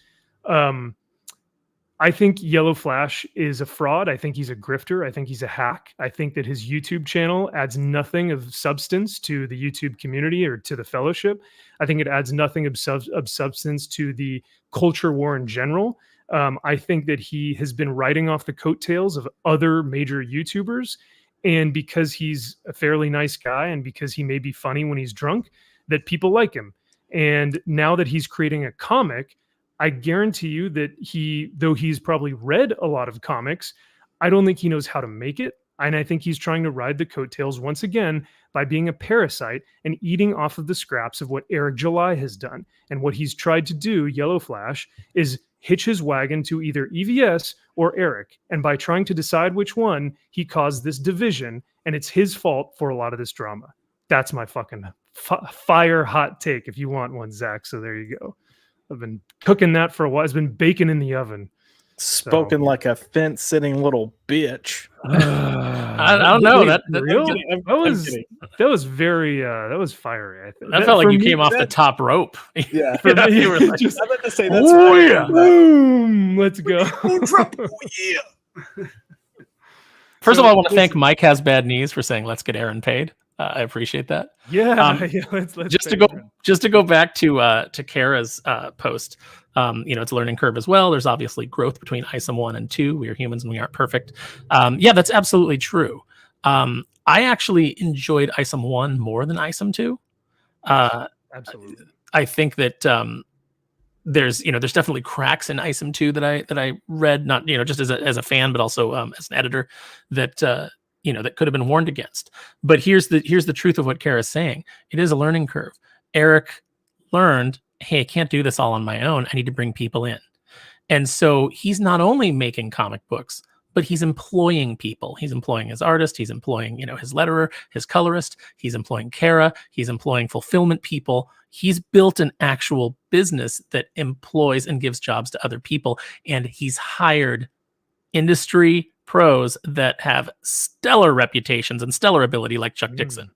Speaker 1: I think Yellow Flash is a fraud. I think he's a grifter. I think he's a hack. I think that his YouTube channel adds nothing of substance to the YouTube community or to the fellowship. I think it adds nothing of substance to the culture war in general. I think that he has been riding off the coattails of other major YouTubers. And because he's a fairly nice guy and because he may be funny when he's drunk, that people like him. And now that he's creating a comic, I guarantee you that though he's probably read a lot of comics, I don't think he knows how to make it. And I think he's trying to ride the coattails once again by being a parasite and eating off of the scraps of what Eric July has done. And what he's tried to do, Yellow Flash, is hitch his wagon to either EVS or Eric. And by trying to decide which one, he caused this division, and it's his fault for a lot of this drama. That's my fucking fire hot take if you want one, Zach. So there you go. I've been cooking that for a while. It's been baking in the oven.
Speaker 2: Spoken like a fence-sitting little bitch.
Speaker 9: I don't know.
Speaker 1: Wait,
Speaker 9: That
Speaker 1: real?
Speaker 2: I'm
Speaker 1: That was very that was fiery. I think
Speaker 9: that felt like
Speaker 1: for
Speaker 9: you
Speaker 1: me,
Speaker 9: came off the top rope.
Speaker 2: Yeah.
Speaker 1: For me,
Speaker 9: You were like,
Speaker 1: just,
Speaker 2: I meant to say that's
Speaker 9: oh yeah.
Speaker 1: boom, let's go.
Speaker 9: First of all, I want to thank Mike Has Bad Knees for saying let's get Aaron paid. I appreciate that.
Speaker 1: Yeah, let's
Speaker 9: just
Speaker 1: pay
Speaker 9: to go
Speaker 1: Aaron.
Speaker 9: just to go back to Kara's post. It's a learning curve as well. There's obviously growth between ISOM 1 and 2. We are humans and we aren't perfect. Yeah, that's absolutely true. I actually enjoyed ISOM 1 more than ISOM 2.
Speaker 1: Absolutely.
Speaker 9: I think that there's definitely cracks in ISOM 2 that I read, not just as a fan, but also as an editor that that could have been warned against. But here's the truth of what Kara's saying. It is a learning curve. Eric learned, hey, I can't do this all on my own. I need to bring people in. And so he's not only making comic books, but he's employing people. He's employing his artist. He's employing, his letterer, his colorist. He's employing Kara. He's employing fulfillment people. He's built an actual business that employs and gives jobs to other people. And he's hired industry pros that have stellar reputations and stellar ability, like Chuck Dixon.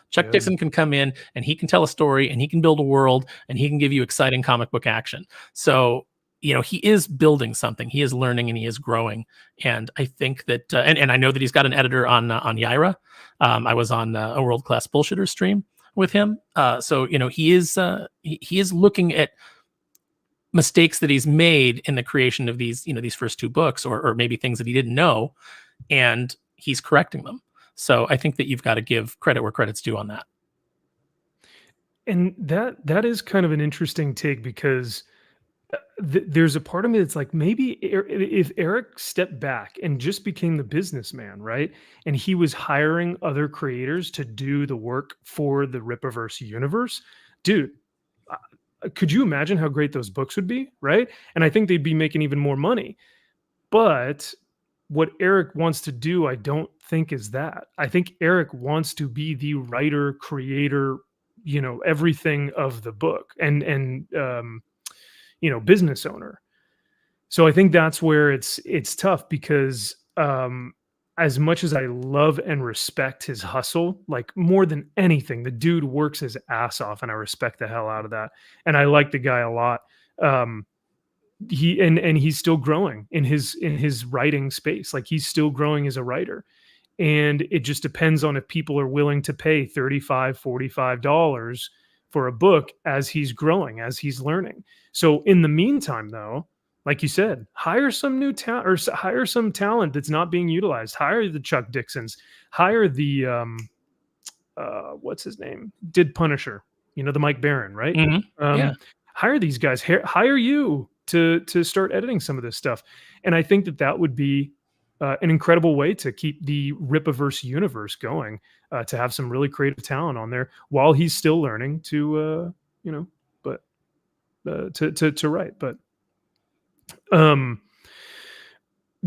Speaker 9: Chuck Dixon can come in and he can tell a story and he can build a world and he can give you exciting comic book action. So, he is building something. He is learning and he is growing. And I think that, and I know that he's got an editor on Yaira. I was on a World Class Bullshitter stream with him. So, he is looking at mistakes that he's made in the creation of these, these first two books, or maybe things that he didn't know, and he's correcting them. So I think that you've got to give credit where credit's due on that.
Speaker 1: And that is kind of an interesting take because there's a part of me that's like, maybe if Eric stepped back and just became the businessman, right? And he was hiring other creators to do the work for the Rippaverse universe, dude, could you imagine how great those books would be, right? And I think they'd be making even more money. But what Eric wants to do, I don't think is that. I think Eric wants to be the writer, creator, everything of the book and business owner. So I think that's where it's tough because as much as I love and respect his hustle, like more than anything, the dude works his ass off and I respect the hell out of that. And I like the guy a lot. he's still growing in his writing space. Like he's still growing as a writer. And it just depends on if people are willing to pay $35, $45 for a book as he's growing, as he's learning. So in the meantime, though, like you said, hire some new talent, or hire some talent that's not being utilized. Hire the Chuck Dixons. Hire the what's his name? Did Punisher? The Mike Baron, right?
Speaker 9: Yeah.
Speaker 1: Hire these guys. Hire you to start editing some of this stuff. And I think that would be an incredible way to keep the Rippaverse universe going, to have some really creative talent on there while he's still learning to write. But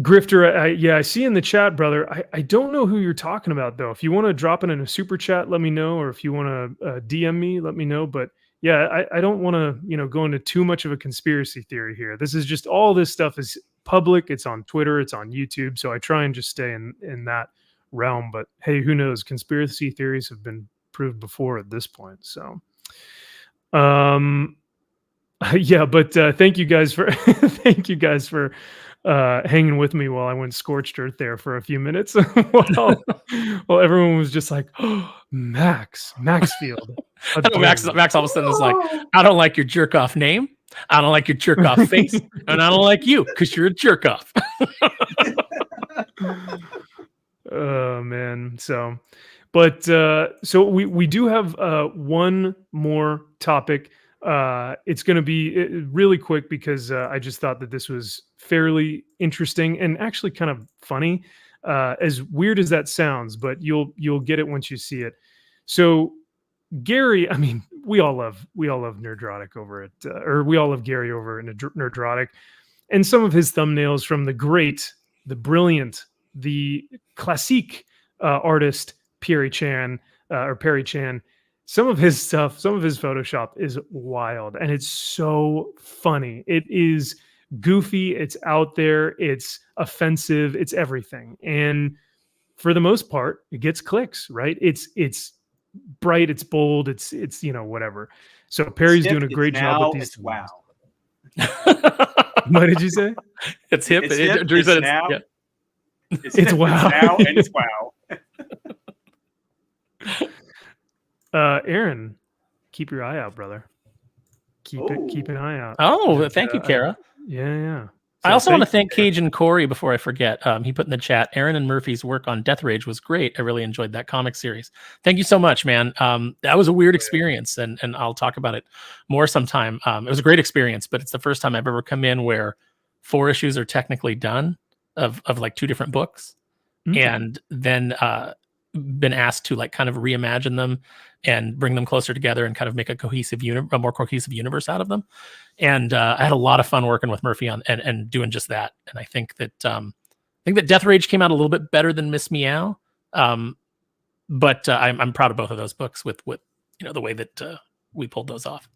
Speaker 1: Grifter, I see in the chat, brother. I don't know who you're talking about though. If you want to drop it in a super chat, let me know, or if you want to DM me, let me know. But yeah, I don't want to go into too much of a conspiracy theory here. This is just, all this stuff is public. It's on Twitter, it's on YouTube, so I try and just stay in that realm. But hey, who knows? Conspiracy theories have been proved before at this point. So yeah, but thank you guys for hanging with me while I went scorched earth there for a few minutes while everyone was just like, oh, Maxfield.
Speaker 9: I know Max all of a sudden is like, I don't like your jerk off name, I don't like your jerk off face, and I don't like you because you're a jerk off.
Speaker 1: Oh man. So we do have one more topic. It's going to be really quick because I just thought that this was fairly interesting and actually kind of funny, as weird as that sounds, but you'll get it once you see it. So Gary, I mean, we all love Nerdrotic over at, or we all love Gary over at Nerdrotic, and some of his thumbnails from the great, the brilliant, the classique artist Perry Chan. Some of his stuff, some of his Photoshop is wild, and it's so funny. It is goofy, it's out there, it's offensive, it's everything. And for the most part, it gets clicks, right? It's bright, it's bold, it's whatever. So Perry's doing a great job with these.
Speaker 6: Wow.
Speaker 1: What did you say?
Speaker 9: It's hip.
Speaker 6: It's now.
Speaker 9: Yeah.
Speaker 6: It's
Speaker 1: wow.
Speaker 6: Now, and it's wow.
Speaker 1: Aaron, keep your eye out, brother. Keep an eye out.
Speaker 9: Oh, thank you, Kara.
Speaker 1: Yeah.
Speaker 9: I also want to thank Cajun Corey before I forget. He put in the chat, Aaron and Murphy's work on Death Rage was great. I really enjoyed that comic series. Thank you so much, man. That was a weird experience, and I'll talk about it more sometime. It was a great experience, but it's the first time I've ever come in where 4 issues are technically done of like 2 different books, and then been asked to like kind of reimagine them and bring them closer together and kind of make a more cohesive universe out of them. And I had a lot of fun working with Murphy on and doing just that. And I think that Death Rage came out a little bit better than Miss Meow. But I'm proud of both of those books with the way that we pulled those off.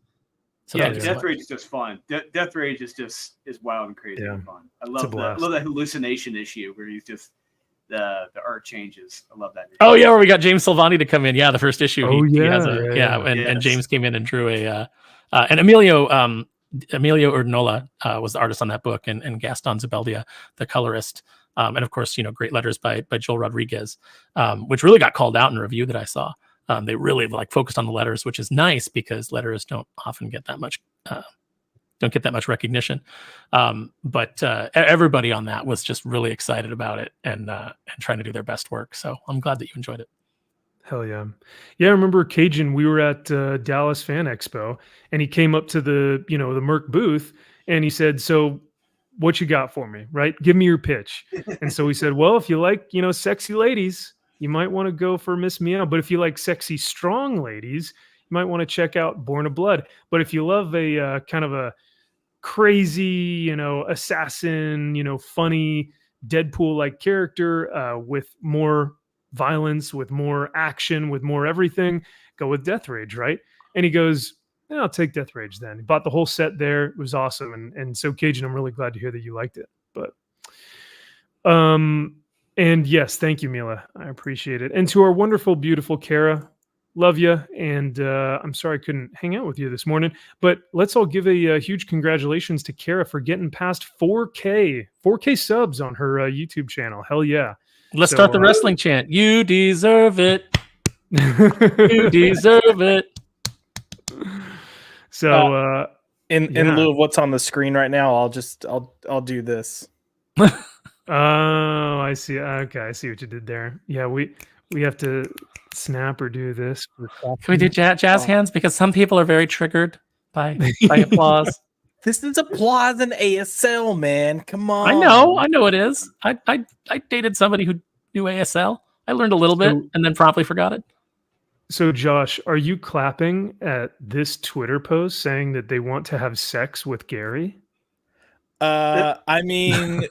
Speaker 9: So
Speaker 6: yeah, Death Rage is just fun. Death Rage is wild and crazy and fun. I love that hallucination issue where he's just the art changes. I love that issue.
Speaker 9: Oh yeah, where we got James Silvani to come in. Yeah, the first issue. And James came in and drew and Emilio Urnola was the artist on that book, and Gaston Zubeldia, the colorist. And of course, great letters by Joel Rodriguez, which really got called out in a review that I saw. They really focused on the letters, which is nice because letters don't often get that much recognition. But everybody on that was just really excited about it and trying to do their best work. So I'm glad that you enjoyed it.
Speaker 1: Hell yeah. Yeah, I remember Cajun, we were at Dallas Fan Expo, and he came up to the Merc booth, and he said, so what you got for me, right? Give me your pitch. And so we said, well, if you like, sexy ladies, you might want to go for Miss Meow. But if you like sexy, strong ladies, you might want to check out Born of Blood. But if you love a kind of a crazy, assassin, funny Deadpool-like character with more violence, with more action, with more everything, go with Death Rage, right? And he goes, yeah, I'll take Death Rage then. He bought the whole set there. It was awesome. And so Cajun, I'm really glad to hear that you liked it. But and yes, thank you, Mila. I appreciate it. And to our wonderful, beautiful Kara, love you, and I'm sorry I couldn't hang out with you this morning. But let's all give a huge congratulations to Kara for getting past 4K subs on her YouTube channel. Hell yeah!
Speaker 9: Let's start the wrestling chant. You deserve it. You deserve it.
Speaker 1: So
Speaker 2: in lieu of what's on the screen right now, I'll do this.
Speaker 1: Oh, I see. Okay, I see what you did there. Yeah, we have to snap or do this.
Speaker 9: Can we do jazz hands? Because some people are very triggered by applause.
Speaker 2: This is applause and ASL, man. Come on.
Speaker 9: I know it is. I dated somebody who knew ASL. I learned a little bit and then promptly forgot it.
Speaker 1: So, Josh, are you clapping at this Twitter post saying that they want to have sex with Gary?
Speaker 2: I mean,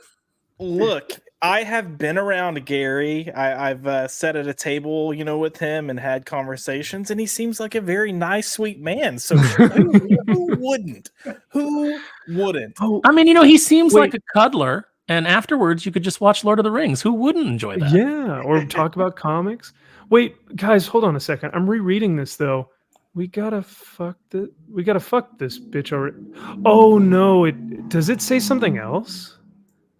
Speaker 2: look, I have been around Gary. I've sat at a table, with him and had conversations, and he seems like a very nice, sweet man. So who wouldn't? Who wouldn't?
Speaker 9: I mean, he seems like a cuddler, and afterwards you could just watch Lord of the Rings. Who wouldn't enjoy that?
Speaker 1: Yeah, or talk about comics. Wait, guys, hold on a second. I'm rereading this though. We gotta fuck this bitch already. Oh no! Does it say something else?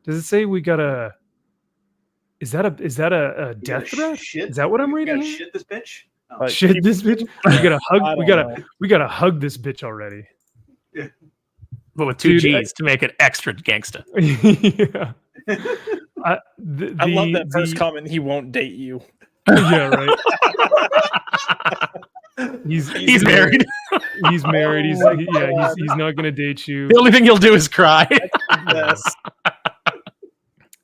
Speaker 1: Does it say we gotta? Is that a death threat? Is that what I'm reading?
Speaker 6: Shit this bitch. Oh.
Speaker 1: Shit this bitch. We gotta hug. We gotta hug this bitch already.
Speaker 6: Yeah.
Speaker 9: But with two G's to make it extra gangsta.
Speaker 1: Yeah.
Speaker 2: I love that first comment. He won't date you.
Speaker 1: Yeah, right. He's
Speaker 9: married.
Speaker 1: He's married. He's not gonna date you.
Speaker 9: The only thing he'll do is cry.
Speaker 2: Yes.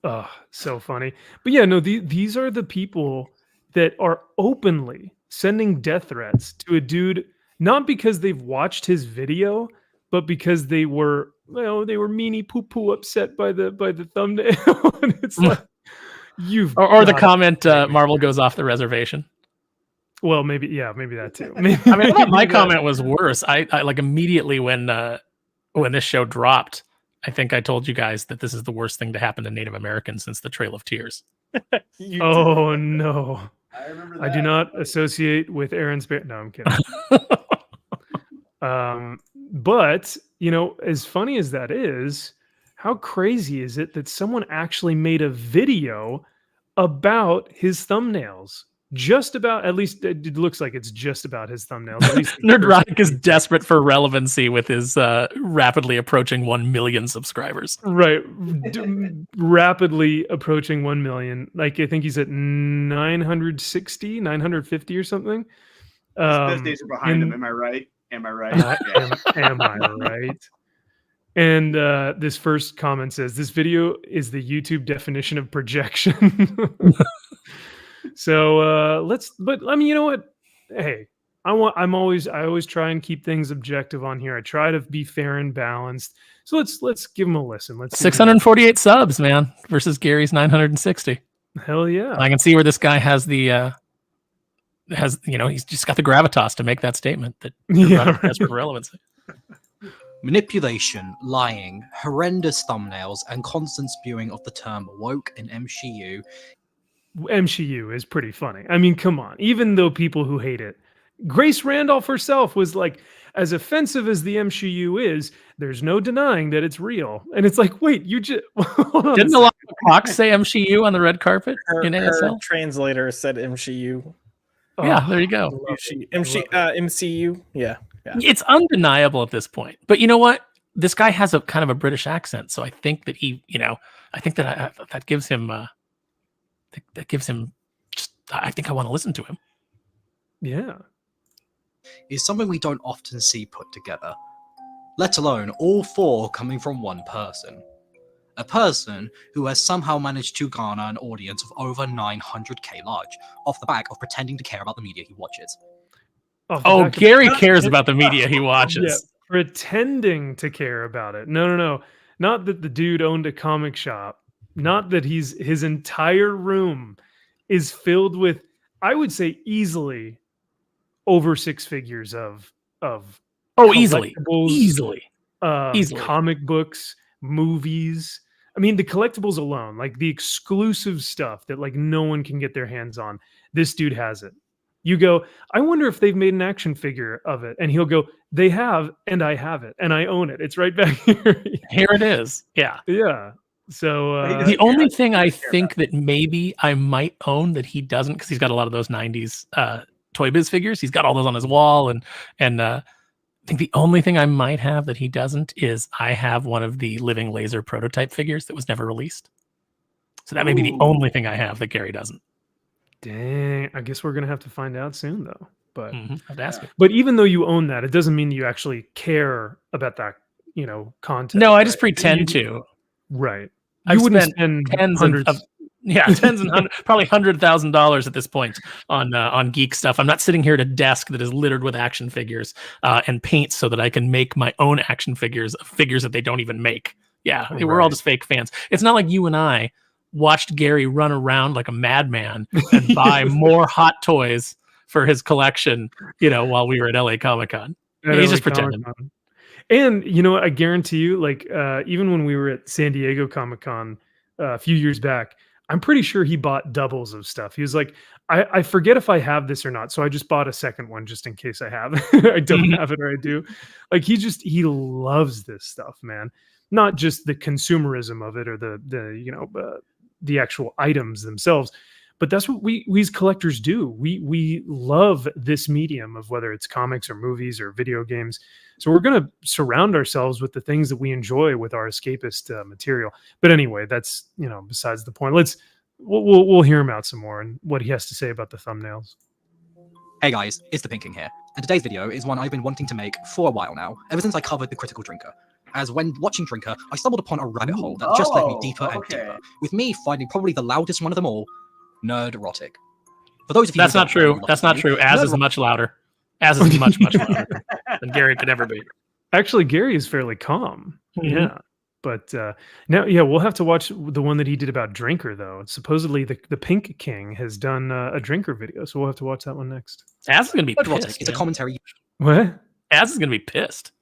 Speaker 1: Oh, so funny. But yeah, no, these are the people that are openly sending death threats to a dude, not because they've watched his video, but because they were meanie poo poo upset by the thumbnail. And it's like
Speaker 9: or the comment Marvel goes off the reservation.
Speaker 1: Well, maybe that too.
Speaker 9: I mean, I thought my comment was worse. I like immediately when this show dropped, I think I told you guys that this is the worst thing to happen to Native Americans since the Trail of Tears.
Speaker 1: Oh no. I remember that. I do not associate with Aaron's no, I'm kidding. But as funny as that is, how crazy is it that someone actually made a video about his thumbnails? Just about, at least it looks like it's just about his thumbnails. At least
Speaker 9: Nerdrotic is desperate for relevancy with his rapidly approaching 1 million subscribers.
Speaker 1: Right. Rapidly approaching 1 million. Like, I think he's at 960, 950 or something.
Speaker 6: Those days are behind him. Am I right? Am I right?
Speaker 1: Am I right? And this first comment says, this video is the YouTube definition of projection. So but I mean, you know what? Hey, I always try and keep things objective on here. I try to be fair and balanced. So let's give him a listen. Let's
Speaker 9: 648 subs, man, versus Gary's 960.
Speaker 1: Hell yeah.
Speaker 9: I can see where this guy has he's just got the gravitas to make that statement that has for relevancy.
Speaker 15: Manipulation, lying, horrendous thumbnails, and constant spewing of the term woke in
Speaker 1: MCU is pretty funny. I mean, come on. Even though people who hate it, Grace Randolph herself was like, as offensive as the MCU is, there's no denying that it's real. And it's like, wait, you just
Speaker 9: didn't a lot of Cox say MCU on the red carpet in ASL?
Speaker 2: Her translator said MCU.
Speaker 9: Yeah, there you go.
Speaker 2: MCU. Yeah.
Speaker 9: It's undeniable at this point. But you know what? This guy has a kind of a British accent, so I think that that gives him. I think I want to listen to him.
Speaker 1: Yeah.
Speaker 15: Is something we don't often see put together, let alone all four coming from one person. A person who has somehow managed to garner an audience of over 900k large off the back of pretending to care about the media he watches.
Speaker 9: Oh, Gary cares about the media he watches.
Speaker 1: Yeah, pretending to care about it. No. Not that the dude owned a comic shop. Not that his entire room is filled with, I would say, easily over 6 figures of
Speaker 9: easily
Speaker 1: comic books, movies. I mean, the collectibles alone, like the exclusive stuff that like no one can get their hands on. This dude has it. You go, I wonder if they've made an action figure of it. And he'll go, they have, and I have it, and I own it. It's right back here.
Speaker 9: Here it is. Yeah.
Speaker 1: Yeah. So
Speaker 9: the only thing I think that maybe I might own that he doesn't, because he's got a lot of those 90s Toy Biz figures. He's got all those on his wall. And I think the only thing I might have that he doesn't is I have one of the living laser prototype figures that was never released. So that may be the only thing I have that Gary doesn't.
Speaker 1: Dang, I guess we're gonna have to find out soon, though. But
Speaker 9: I'd ask him.
Speaker 1: But even though you own that, it doesn't mean you actually care about that, content.
Speaker 9: No, I just pretend to.
Speaker 1: Right.
Speaker 9: I
Speaker 1: wouldn't
Speaker 9: spent
Speaker 1: spend
Speaker 9: tens
Speaker 1: hundreds.
Speaker 9: tens and probably $100,000 at this point on geek stuff. I'm not sitting here at a desk that is littered with action figures and paint so that I can make my own action figures that they don't even make. Yeah, we're all just fake fans. It's not like you and I watched Gary run around like a madman and buy more hot toys for his collection, while we were at LA Comic-Con. He's just pretending.
Speaker 1: And I guarantee you, like even when we were at San Diego Comic-Con a few years back, I'm pretty sure he bought doubles of stuff. He was like, I forget if I have this or not, so I just bought a second one just in case I have it. I don't have it or I do. Like he loves this stuff, man. Not just the consumerism of it or the actual items themselves, but that's what we as collectors do. We love this medium of whether it's comics or movies or video games. So we're going to surround ourselves with the things that we enjoy with our escapist material. But anyway, that's besides the point. We'll hear him out some more and what he has to say about the thumbnails.
Speaker 16: Hey guys, it's the Pink King here, and today's video is one I've been wanting to make for a while now, ever since I covered the Critical Drinker. As when watching Drinker, I stumbled upon a rabbit hole that just led me deeper and deeper, with me finding probably the loudest one of them all, Nerdrotic. For those of you
Speaker 9: That's not true. That's not true. Az is much louder. Az is much, much louder than Gary could ever be.
Speaker 1: Actually, Gary is fairly calm.
Speaker 9: Mhm.
Speaker 1: Yeah. But now, we'll have to watch the one that he did about Drinker, though. Supposedly, the Pink King has done a Drinker video, so we'll have to watch that one next.
Speaker 9: Az is going to be
Speaker 16: Nerdrotic
Speaker 9: pissed.
Speaker 16: is a commentary.
Speaker 1: What?
Speaker 9: Az is going to be pissed.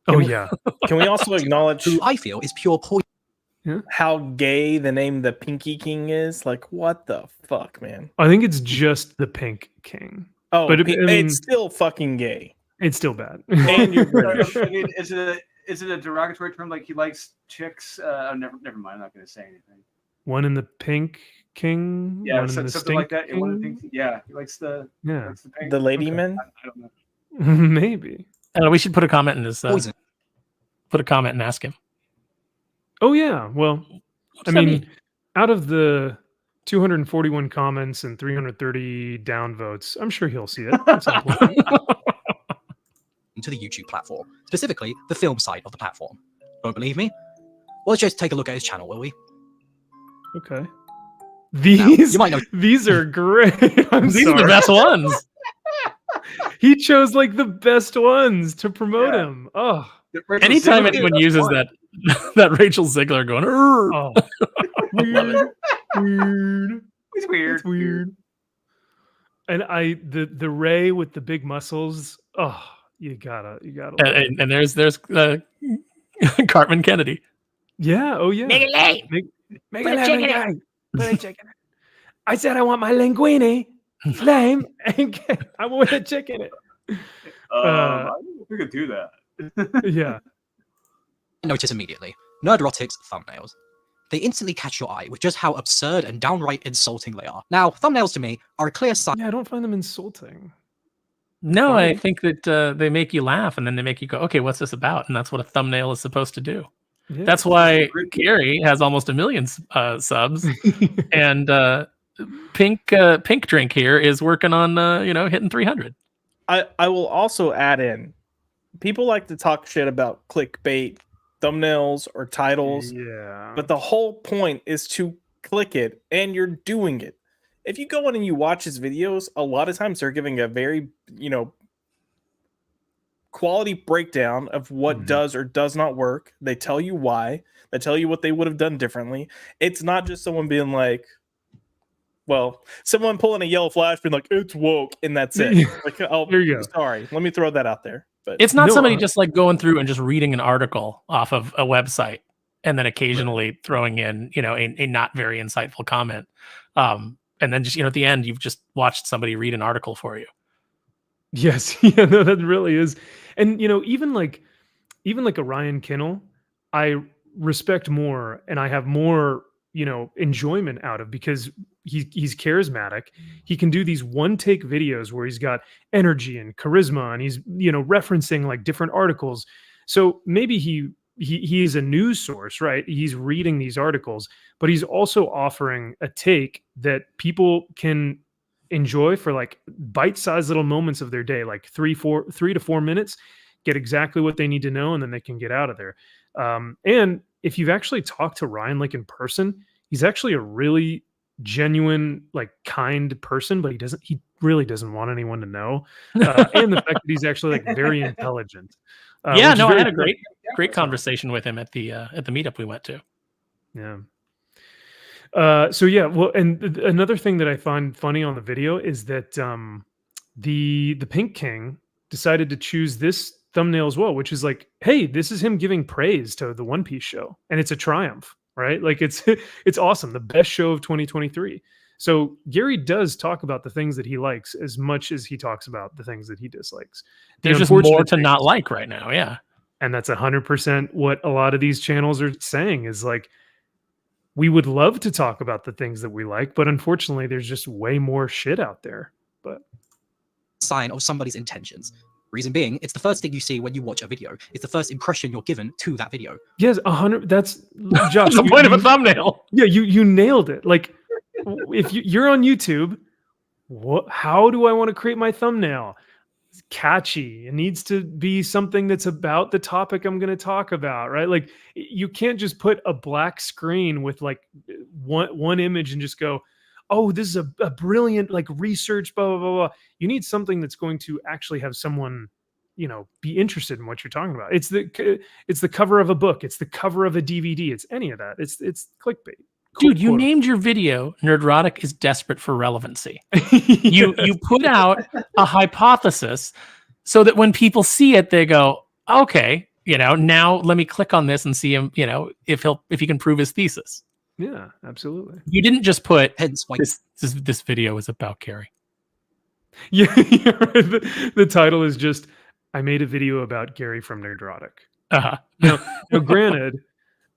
Speaker 1: Oh, yeah.
Speaker 2: Can we also acknowledge
Speaker 16: who I feel is pure poison?
Speaker 2: How gay the name the Pinky King is? Like, what the fuck, man?
Speaker 1: I think it's just the Pink King.
Speaker 2: Oh,
Speaker 1: but
Speaker 2: it's still fucking gay.
Speaker 1: It's still bad.
Speaker 2: And you're British.
Speaker 6: I mean, is it a derogatory term? Like he likes chicks? Never mind. I'm not going to say anything.
Speaker 1: One in the Pink King.
Speaker 6: Yeah,
Speaker 1: one in the
Speaker 6: something like
Speaker 1: Stink
Speaker 6: that. One of the
Speaker 1: King?
Speaker 6: things. Yeah, he likes the.
Speaker 1: Yeah.
Speaker 6: Likes the, pink.
Speaker 2: The lady men.
Speaker 6: I don't know.
Speaker 1: Maybe.
Speaker 9: We should put a comment in his. Put a comment and ask him.
Speaker 1: Oh yeah. Well, I mean, out of the 241 comments and 330 downvotes, I'm sure he'll see it at some point.
Speaker 16: To the YouTube platform, specifically the film side of the platform. Don't believe me? Well, let's just take a look at his channel, will we?
Speaker 1: Okay. These
Speaker 16: you might know
Speaker 1: these are great.
Speaker 9: These are the best ones.
Speaker 1: He chose like the best ones to promote him. Oh,
Speaker 9: anytime anyone uses that Rachel Ziegler going,
Speaker 1: oh, weird.
Speaker 6: It's weird.
Speaker 1: It's weird. And the Ray with the big muscles. Oh, you gotta.
Speaker 9: And there's Cartman Kennedy.
Speaker 1: Yeah. Oh yeah.
Speaker 10: Make it late.
Speaker 1: Make
Speaker 10: Put a chicken in.
Speaker 1: Put a chicken. I said I want my linguine. Flame. I want a chicken in it.
Speaker 6: I don't know if we could do that.
Speaker 1: Yeah.
Speaker 16: Notice immediately. Nerdrotic's thumbnails. They instantly catch your eye with just how absurd and downright insulting they are. Now, thumbnails to me are a clear sign.
Speaker 1: Yeah, I don't find them insulting.
Speaker 9: No, I think that they make you laugh and then they make you go, okay, what's this about? And that's what a thumbnail is supposed to do.
Speaker 1: Yeah.
Speaker 9: That's why Gary has almost 1 million subs, and Pink Drink here is working on hitting 300.
Speaker 2: I will also add in, people like to talk shit about clickbait thumbnails or titles.
Speaker 1: Yeah.
Speaker 2: But the whole point is to click it, and you're doing it. If you go in and you watch his videos, a lot of times they're giving a very, quality breakdown of what does or does not work. They tell you why. They tell you what they would have done differently. It's not just someone being like, someone pulling a yellow flash being like, it's woke, and that's it. Like, oh,
Speaker 1: there you go.
Speaker 2: Sorry, let me throw that out there. But
Speaker 9: it's not somebody just like going through and just reading an article off of a website and then occasionally throwing in, a not very insightful comment. and then just at the end you've just watched somebody read an article for you.
Speaker 1: Yes, yeah, no, that really is. And even like a Ryan Kinnell, I respect more and I have more enjoyment out of, because he's charismatic. He can do these one take videos where he's got energy and charisma, and he's referencing like different articles. So maybe he is a news source, right? He's reading these articles, but he's also offering a take that people can enjoy for like bite-sized little moments of their day, like 3 to 4 minutes, get exactly what they need to know, and then they can get out of there. And if you've actually talked to Ryan like in person, he's actually a really genuine, like kind person, but he really doesn't want anyone to know. And the fact that he's actually like very intelligent.
Speaker 9: I had a great conversation with him at the meetup we went to.
Speaker 1: Yeah. Well, and another thing that I find funny on the video is that the Pink King decided to choose this thumbnail as well, which is like, hey, this is him giving praise to the One Piece show, and it's a triumph, right? Like it's awesome, the best show of 2023. So Gary does talk about the things that he likes as much as he talks about the things that he dislikes.
Speaker 9: There's just more to not like right now, yeah.
Speaker 1: And that's 100% what a lot of these channels are saying, is like, we would love to talk about the things that we like, but unfortunately there's just way more shit out there. But
Speaker 15: sign of somebody's intentions. Reason being, it's the first thing you see when you watch a video. It's the first impression you're given to that video.
Speaker 1: Yes, 100. That's Josh.
Speaker 9: The point of a thumbnail.
Speaker 1: Yeah, you nailed it. Like, if you're on YouTube, how do I want to create my thumbnail? It's catchy. It needs to be something that's about the topic I'm going to talk about, right? Like, you can't just put a black screen with like one image and just go, oh, this is a brilliant like research, blah, blah, blah, blah. You need something that's going to actually have someone, be interested in what you're talking about. It's the cover of a book. It's the cover of a DVD. It's any of that. It's clickbait.
Speaker 9: Dude, you named your video Nerdrotic is desperate for relevancy. You put out a hypothesis so that when people see it, they go, okay, now let me click on this and see him, if he can prove his thesis.
Speaker 1: Yeah, absolutely.
Speaker 9: You didn't just put this video is about Gary.
Speaker 1: Yeah, the title is just, I made a video about Gary from Nerdrotic.
Speaker 9: Uh-huh.
Speaker 1: Now, granted,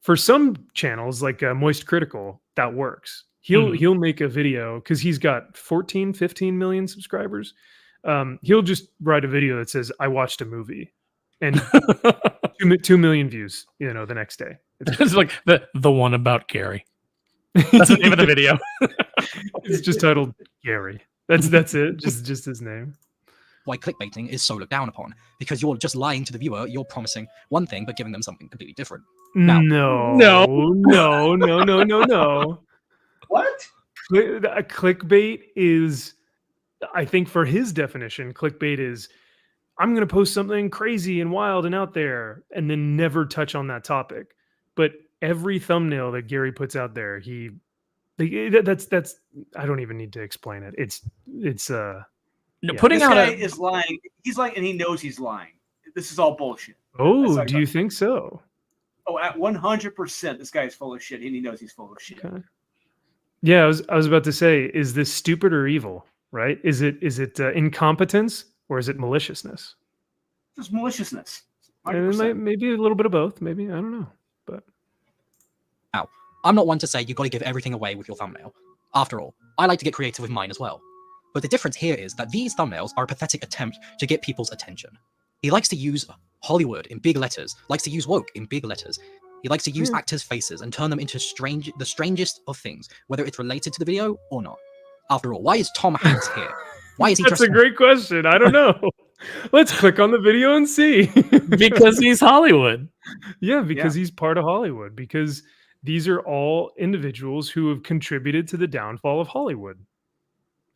Speaker 1: for some channels like Moist Critical, that works. He'll make a video because he's got 14, 15 million subscribers. He'll just write a video that says, I watched a movie, and 2 million views, the next day.
Speaker 9: It's like the one about Gary. That's the name of the video.
Speaker 1: It's just titled Gary. That's it. Just his name.
Speaker 15: Why clickbaiting is so looked down upon, because you're just lying to the viewer. You're promising one thing but giving them something completely different. Now,
Speaker 1: No.
Speaker 6: What?
Speaker 1: A clickbait is, I think for his definition, clickbait is, I'm going to post something crazy and wild and out there and then never touch on that topic. But every thumbnail that Gary puts out there, that's I don't even need to explain it.
Speaker 6: Putting this guy is lying. He's lying, and he knows he's lying. This is all bullshit.
Speaker 1: Oh, do you think so?
Speaker 6: Oh, at 100%, this guy is full of shit, and he knows he's full of shit.
Speaker 1: Okay. Yeah, I was about to say, is this stupid or evil? Right? Is it incompetence or is it maliciousness?
Speaker 6: Just maliciousness.
Speaker 1: Maybe a little bit of both. Maybe, I don't know. But
Speaker 15: now, I'm not one to say you've got to give everything away with your thumbnail. After all, I like to get creative with mine as well. But the difference here is that these thumbnails are a pathetic attempt to get people's attention. He likes to use Hollywood in big letters, likes to use woke in big letters. He likes to use actors' faces and turn them into the strangest of things, whether it's related to the video or not. After all, why is Tom Hanks here? Why is he
Speaker 1: That's a great question. I don't know. Let's click on the video and see.
Speaker 9: Because he's Hollywood.
Speaker 1: Yeah, because he's part of Hollywood. Because these are all individuals who have contributed to the downfall of Hollywood.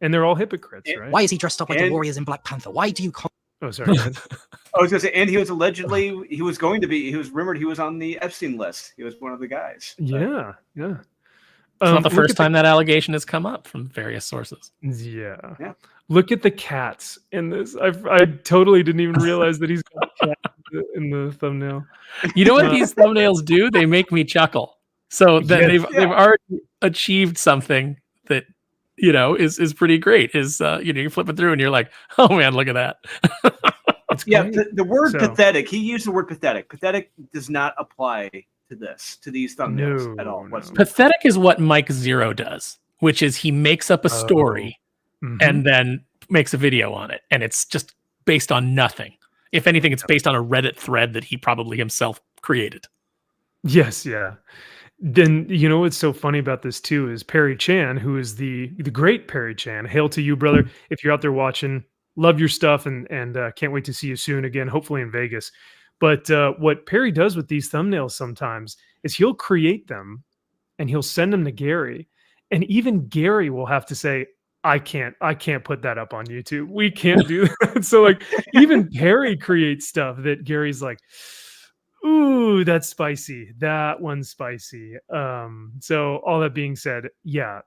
Speaker 1: And they're all hypocrites, right?
Speaker 15: Why is he dressed up like the Warriors in Black Panther? Why do you...
Speaker 1: Oh, sorry.
Speaker 6: I was going to say, and he was allegedly, he was rumored he was on the Epstein list. He was one of the guys.
Speaker 1: Yeah.
Speaker 9: It's not the first time that allegation has come up from various sources.
Speaker 1: Yeah. Look at the cats in this. I totally didn't even realize that he's got a cat in the thumbnail.
Speaker 9: You know what these thumbnails do? They make me chuckle. So that they've already achieved something that is pretty great. You're flipping through and you're like, oh man, look at that.
Speaker 6: The word
Speaker 1: So-
Speaker 6: pathetic. He used the word pathetic. Pathetic does not apply to these thumbnails at all. whatsoever.
Speaker 9: Pathetic is what Mike Zero does, which is he makes up a story and then makes a video on it, and it's just based on nothing. If anything, it's based on a Reddit thread that he probably himself created.
Speaker 1: Yes, yeah. Then what's so funny about this too is Perry Chan, who is the great Perry Chan. Hail to you, brother! If you're out there watching, love your stuff, and can't wait to see you soon again, hopefully in Vegas. But what Perry does with these thumbnails sometimes is he'll create them and he'll send them to Gary, and even Gary will have to say, I can't put that up on YouTube. We can't do that. So like even Perry creates stuff that Gary's like, ooh, that's spicy. That one's spicy. So all that being said, yeah,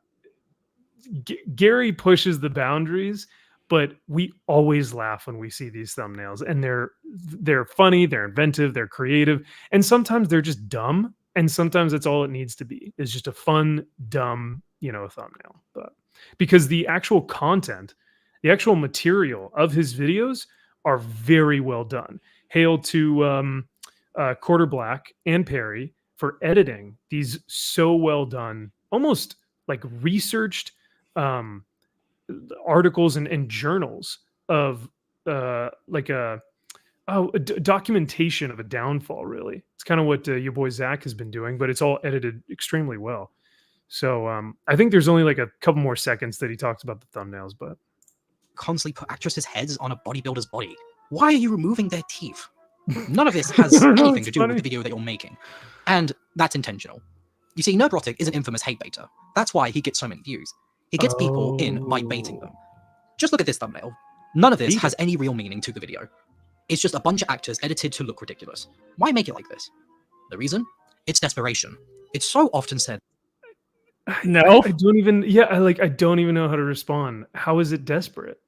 Speaker 1: Gary pushes the boundaries, but we always laugh when we see these thumbnails, and they're funny, they're inventive, they're creative, and sometimes they're just dumb, and sometimes that's all it needs to be. It's just a fun, dumb, thumbnail. But because the actual content, the actual material of his videos are very well done. Hail to Quarter Black and Perry for editing these so well done, almost like researched articles and journals of documentation of a downfall. Really, it's kind of what your boy Zaxx has been doing, but it's all edited extremely well. So I think there's only like a couple more seconds that he talks about the thumbnails, but
Speaker 15: constantly put actresses' heads on a bodybuilder's body. Why are you removing their teeth? None of this has anything to do with the video that you're making. And that's intentional. You see, Nerdrotic is an infamous hate baiter. That's why he gets so many views. He gets people in by baiting them. Just look at this thumbnail. None of this has any real meaning to the video. It's just a bunch of actors edited to look ridiculous. Why make it like this? The reason? It's desperation. It's so often said.
Speaker 9: No,
Speaker 1: I don't even. Yeah, I don't even know how to respond. How is it desperate?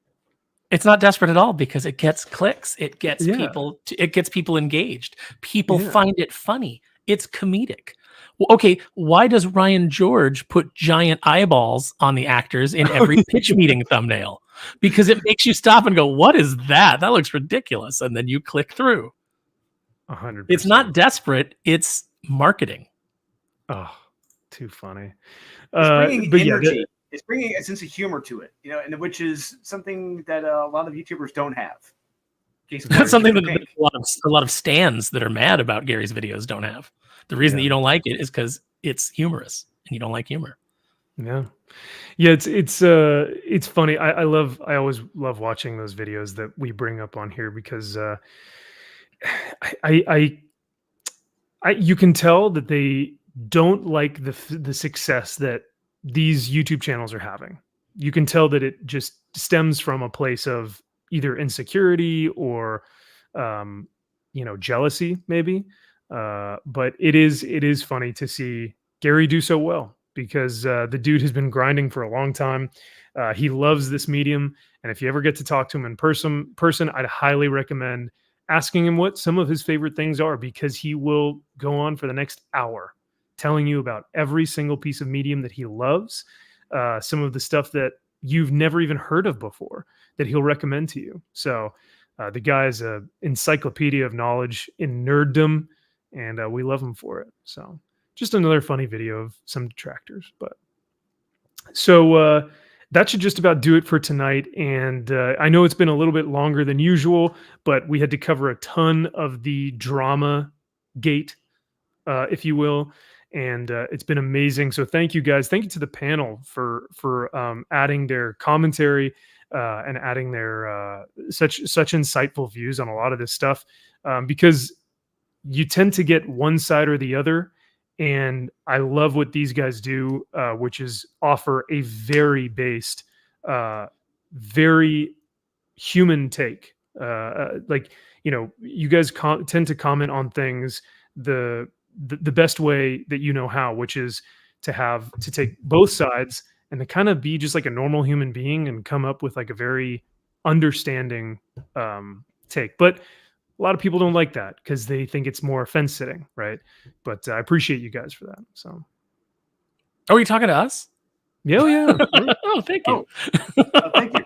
Speaker 9: It's not desperate at all because it gets clicks. It gets people. It gets people engaged. People find it funny. It's comedic. Well, okay, why does Ryan George put giant eyeballs on the actors in every pitch meeting thumbnail? Because it makes you stop and go, "What is that? That looks ridiculous," and then you click through.
Speaker 1: 100%.
Speaker 9: It's not desperate. It's marketing.
Speaker 1: Oh, too funny.
Speaker 6: It's bringing
Speaker 1: but
Speaker 6: energy.
Speaker 1: yeah,
Speaker 6: It's bringing a sense of humor to it, and which is something that a lot of YouTubers don't have.
Speaker 9: That's something that a lot of stands that are mad about Gary's videos don't have. The reason that you don't like it is because it's humorous and you don't like humor.
Speaker 1: Yeah. It's funny. I always love watching those videos that we bring up on here because you can tell that they don't like the success that these YouTube channels are having. You can tell that it just stems from a place of either insecurity or jealousy maybe. But it is funny to see Gary do so well because the dude has been grinding for a long time. He loves this medium, and if you ever get to talk to him in person, I'd highly recommend asking him what some of his favorite things are, because he will go on for the next hour telling you about every single piece of medium that he loves, some of the stuff that you've never even heard of before that he'll recommend to you. So the guy's an encyclopedia of knowledge in nerddom, and we love him for it. So just another funny video of some detractors. But so that should just about do it for tonight. And I know it's been a little bit longer than usual, but we had to cover a ton of the drama gate, if you will. And it's been amazing. So thank you guys. Thank you to the panel for adding their commentary and adding their such insightful views on a lot of this stuff, because you tend to get one side or the other. And I love what these guys do, which is offer a very based, very human take. You guys tend to comment on things the best way that you know how, which is to take both sides and to kind of be just like a normal human being and come up with like a very understanding take. But a lot of people don't like that because they think it's more fence sitting, right? But I appreciate you guys for that. So,
Speaker 9: are you talking to us?
Speaker 1: Yeah.
Speaker 9: Oh, thank you.
Speaker 6: Thank you.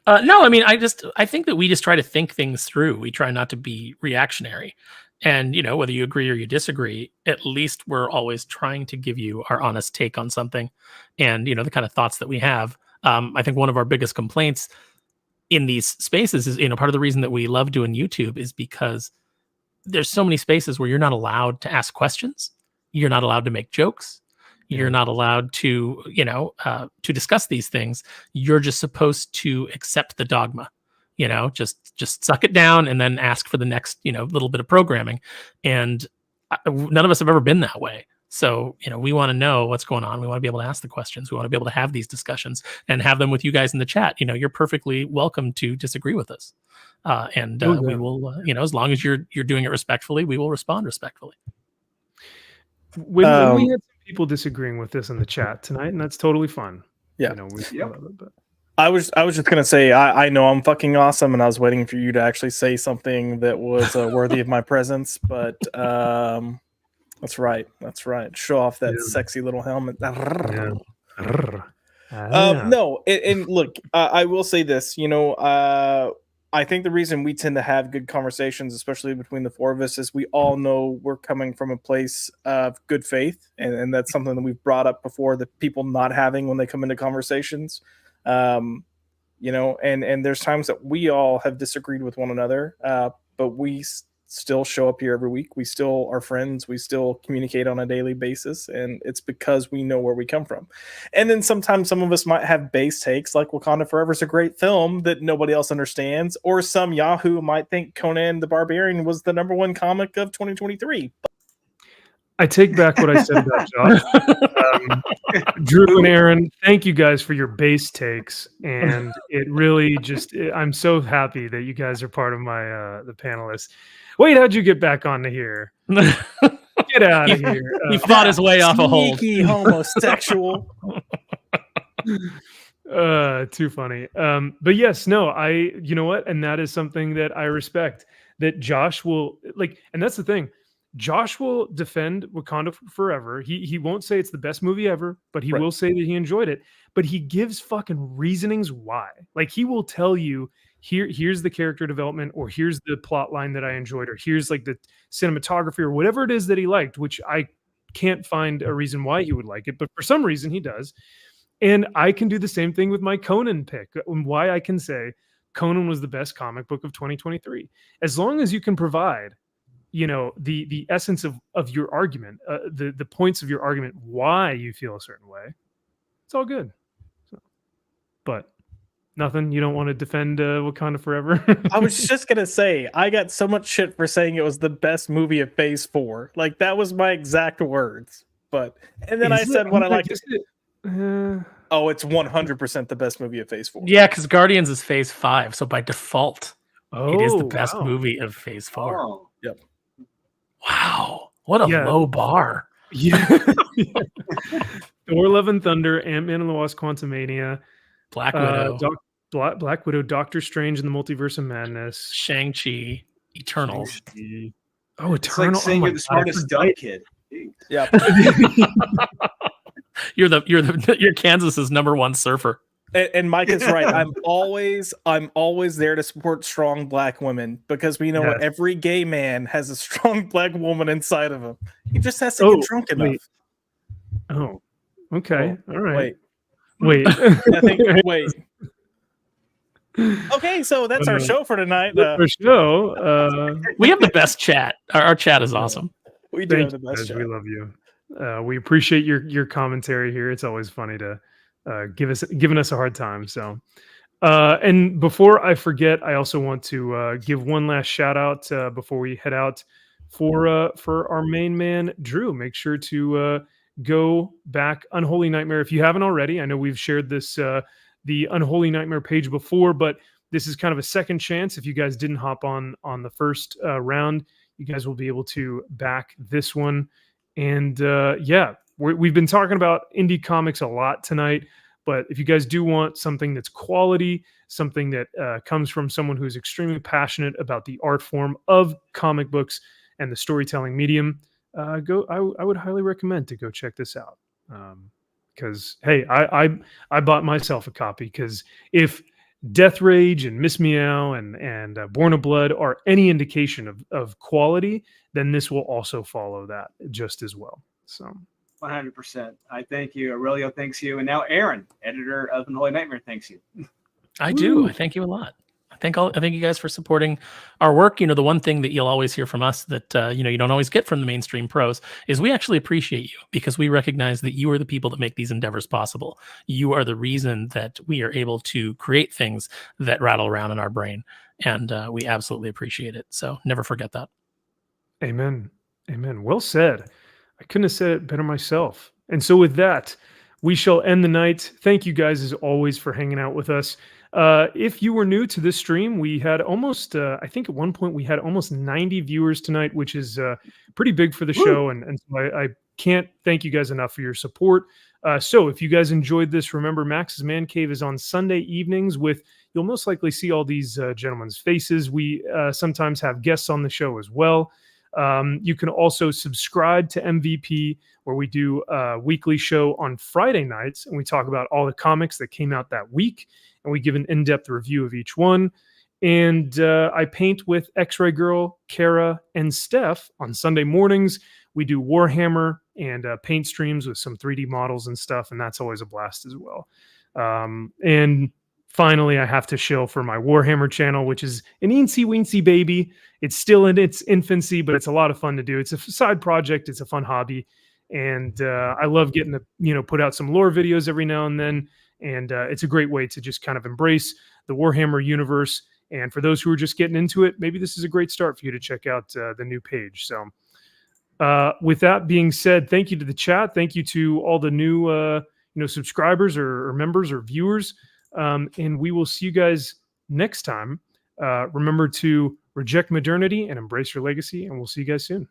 Speaker 9: No, I mean, I think that we just try to think things through. We try not to be reactionary. And, whether you agree or you disagree, at least we're always trying to give you our honest take on something and, the kind of thoughts that we have. I think one of our biggest complaints in these spaces is, part of the reason that we love doing YouTube is because there's so many spaces where you're not allowed to ask questions. You're not allowed to make jokes. You're not allowed to, to discuss these things. You're just supposed to accept the dogma, just suck it down and then ask for the next, little bit of programming. And none of us have ever been that way. So, we want to know what's going on. We want to be able to ask the questions. We want to be able to have these discussions and have them with you guys in the chat. You're perfectly welcome to disagree with us. We will, as long as you're doing it respectfully, we will respond respectfully.
Speaker 1: When we had some people disagreeing with this in the chat tonight, and that's totally fun.
Speaker 2: Yeah.
Speaker 1: But
Speaker 2: I was just gonna say I know I'm fucking awesome, and I was waiting for you to actually say something that was worthy of my presence. But that's right. Show off that sexy little helmet. No, and look, I will say this. I think the reason we tend to have good conversations, especially between the four of us, is we all know we're coming from a place of good faith. And that's something that we've brought up before that people not having when they come into conversations. And there's times that we all have disagreed with one another, but we still show up here every week. We still are friends. We still communicate on a daily basis. And it's because we know where we come from. And then sometimes some of us might have base takes like Wakanda Forever is a great film that nobody else understands. Or some Yahoo might think Conan the Barbarian was the #1 comic of 2023.
Speaker 1: I take back what I said about Josh. Drew and Aaron, thank you guys for your base takes. And it really I'm so happy that you guys are part of my the panelists. Wait, how'd you get back onto here? Get out of here.
Speaker 9: He fought his way off a hold.
Speaker 2: Sneaky homosexual.
Speaker 1: Too funny. But yes, no, you know what? And that is something that I respect, that Josh will and that's the thing. Josh will defend Wakanda Forever. He won't say it's the best movie ever, but he will say that he enjoyed it. But he gives fucking reasonings why. He will tell you, here's the character development, or here's the plot line that I enjoyed, or here's the cinematography, or whatever it is that he liked, which I can't find a reason why he would like it, but for some reason he does. And I can do the same thing with my Conan pick, and why I can say Conan was the best comic book of 2023. As long as you can provide the essence of your argument, the points of your argument, why you feel a certain way, it's all good. But nothing, you don't want to defend Wakanda Forever?
Speaker 2: I was just gonna say, I got so much shit for saying it was the best movie of Phase 4. That was my exact words. But and then I said what I liked. It's 100% the best movie of Phase 4.
Speaker 9: Yeah, because Guardians is Phase 5, so by default, it is the best movie of Phase 4.
Speaker 2: Oh. Yep.
Speaker 9: Wow, what a low bar.
Speaker 1: Yeah. Thor: Love and Thunder, Ant-Man and the Wasp: Quantumania,
Speaker 9: Black Widow,
Speaker 1: Black Widow, Doctor Strange and the Multiverse of Madness,
Speaker 9: Shang-Chi, Eternals.
Speaker 1: Oh, Eternal!
Speaker 6: It's like saying you're the smartest dumb kid.
Speaker 2: Yeah.
Speaker 9: You're Kansas's #1 surfer.
Speaker 2: And Mike is right. I'm always there to support strong black women, because we know every gay man has a strong black woman inside of him. He just has to get drunk enough.
Speaker 1: Oh, okay. All right.
Speaker 2: Wait. Okay, so that's our show for tonight.
Speaker 1: Our show.
Speaker 9: We have the best chat. Our chat is awesome.
Speaker 2: We do have the best chat.
Speaker 1: We love you. We appreciate your commentary here. It's always funny to giving us a hard time. So, and before I forget, I also want to give one last shout out before we head out for our main man, Drew. Make sure to go back Unholy Nightmare if you haven't already. I know we've shared this the Unholy Nightmare page before, but this is kind of a second chance. If you guys didn't hop on the first round, you guys will be able to back this one. And we've been talking about indie comics a lot tonight, but if you guys do want something that's quality, something that comes from someone who's extremely passionate about the art form of comic books and the storytelling medium, I would highly recommend to go check this out. because hey, I bought myself a copy because if Death Rage and Miss Meow and Born of Blood are any indication of quality, then this will also follow that just as well. So
Speaker 6: 100%. I thank you. Aurelio thanks you. And now Aaron, editor of Unholy Nightmare, thanks you.
Speaker 9: I do. I thank you a lot. I thank you guys for supporting our work. The one thing that you'll always hear from us that you don't always get from the mainstream pros is we actually appreciate you because we recognize that you are the people that make these endeavors possible. You are the reason that we are able to create things that rattle around in our brain, and we absolutely appreciate it. So never forget that.
Speaker 1: Amen. Amen. Well said. I couldn't have said it better myself. And so with that, we shall end the night. Thank you guys as always for hanging out with us. If you were new to this stream, we had almost, I think at one point we had almost 90 viewers tonight, which is pretty big for the show. And so I can't thank you guys enough for your support. So if you guys enjoyed this, remember Max's Man Cave is on Sunday evenings you'll most likely see all these gentlemen's faces. We sometimes have guests on the show as well. You can also subscribe to MVP, where we do a weekly show on Friday nights, and we talk about all the comics that came out that week, and we give an in-depth review of each one. And I paint with X-Ray Girl, Kara, and Steph on Sunday mornings. We do Warhammer and paint streams with some 3D models and stuff, and that's always a blast as well. And finally, I have to shill for my Warhammer channel, which is an eensy-weensy baby. It's still in its infancy, but it's a lot of fun to do. It's a side project. It's a fun hobby. And I love getting to, put out some lore videos every now and then. And it's a great way to just kind of embrace the Warhammer universe. And for those who are just getting into it, maybe this is a great start for you to check out the new page. So with that being said, thank you to the chat. Thank you to all the new, subscribers or members or viewers. And we will see you guys next time. Remember to reject modernity and embrace your legacy, and we'll see you guys soon.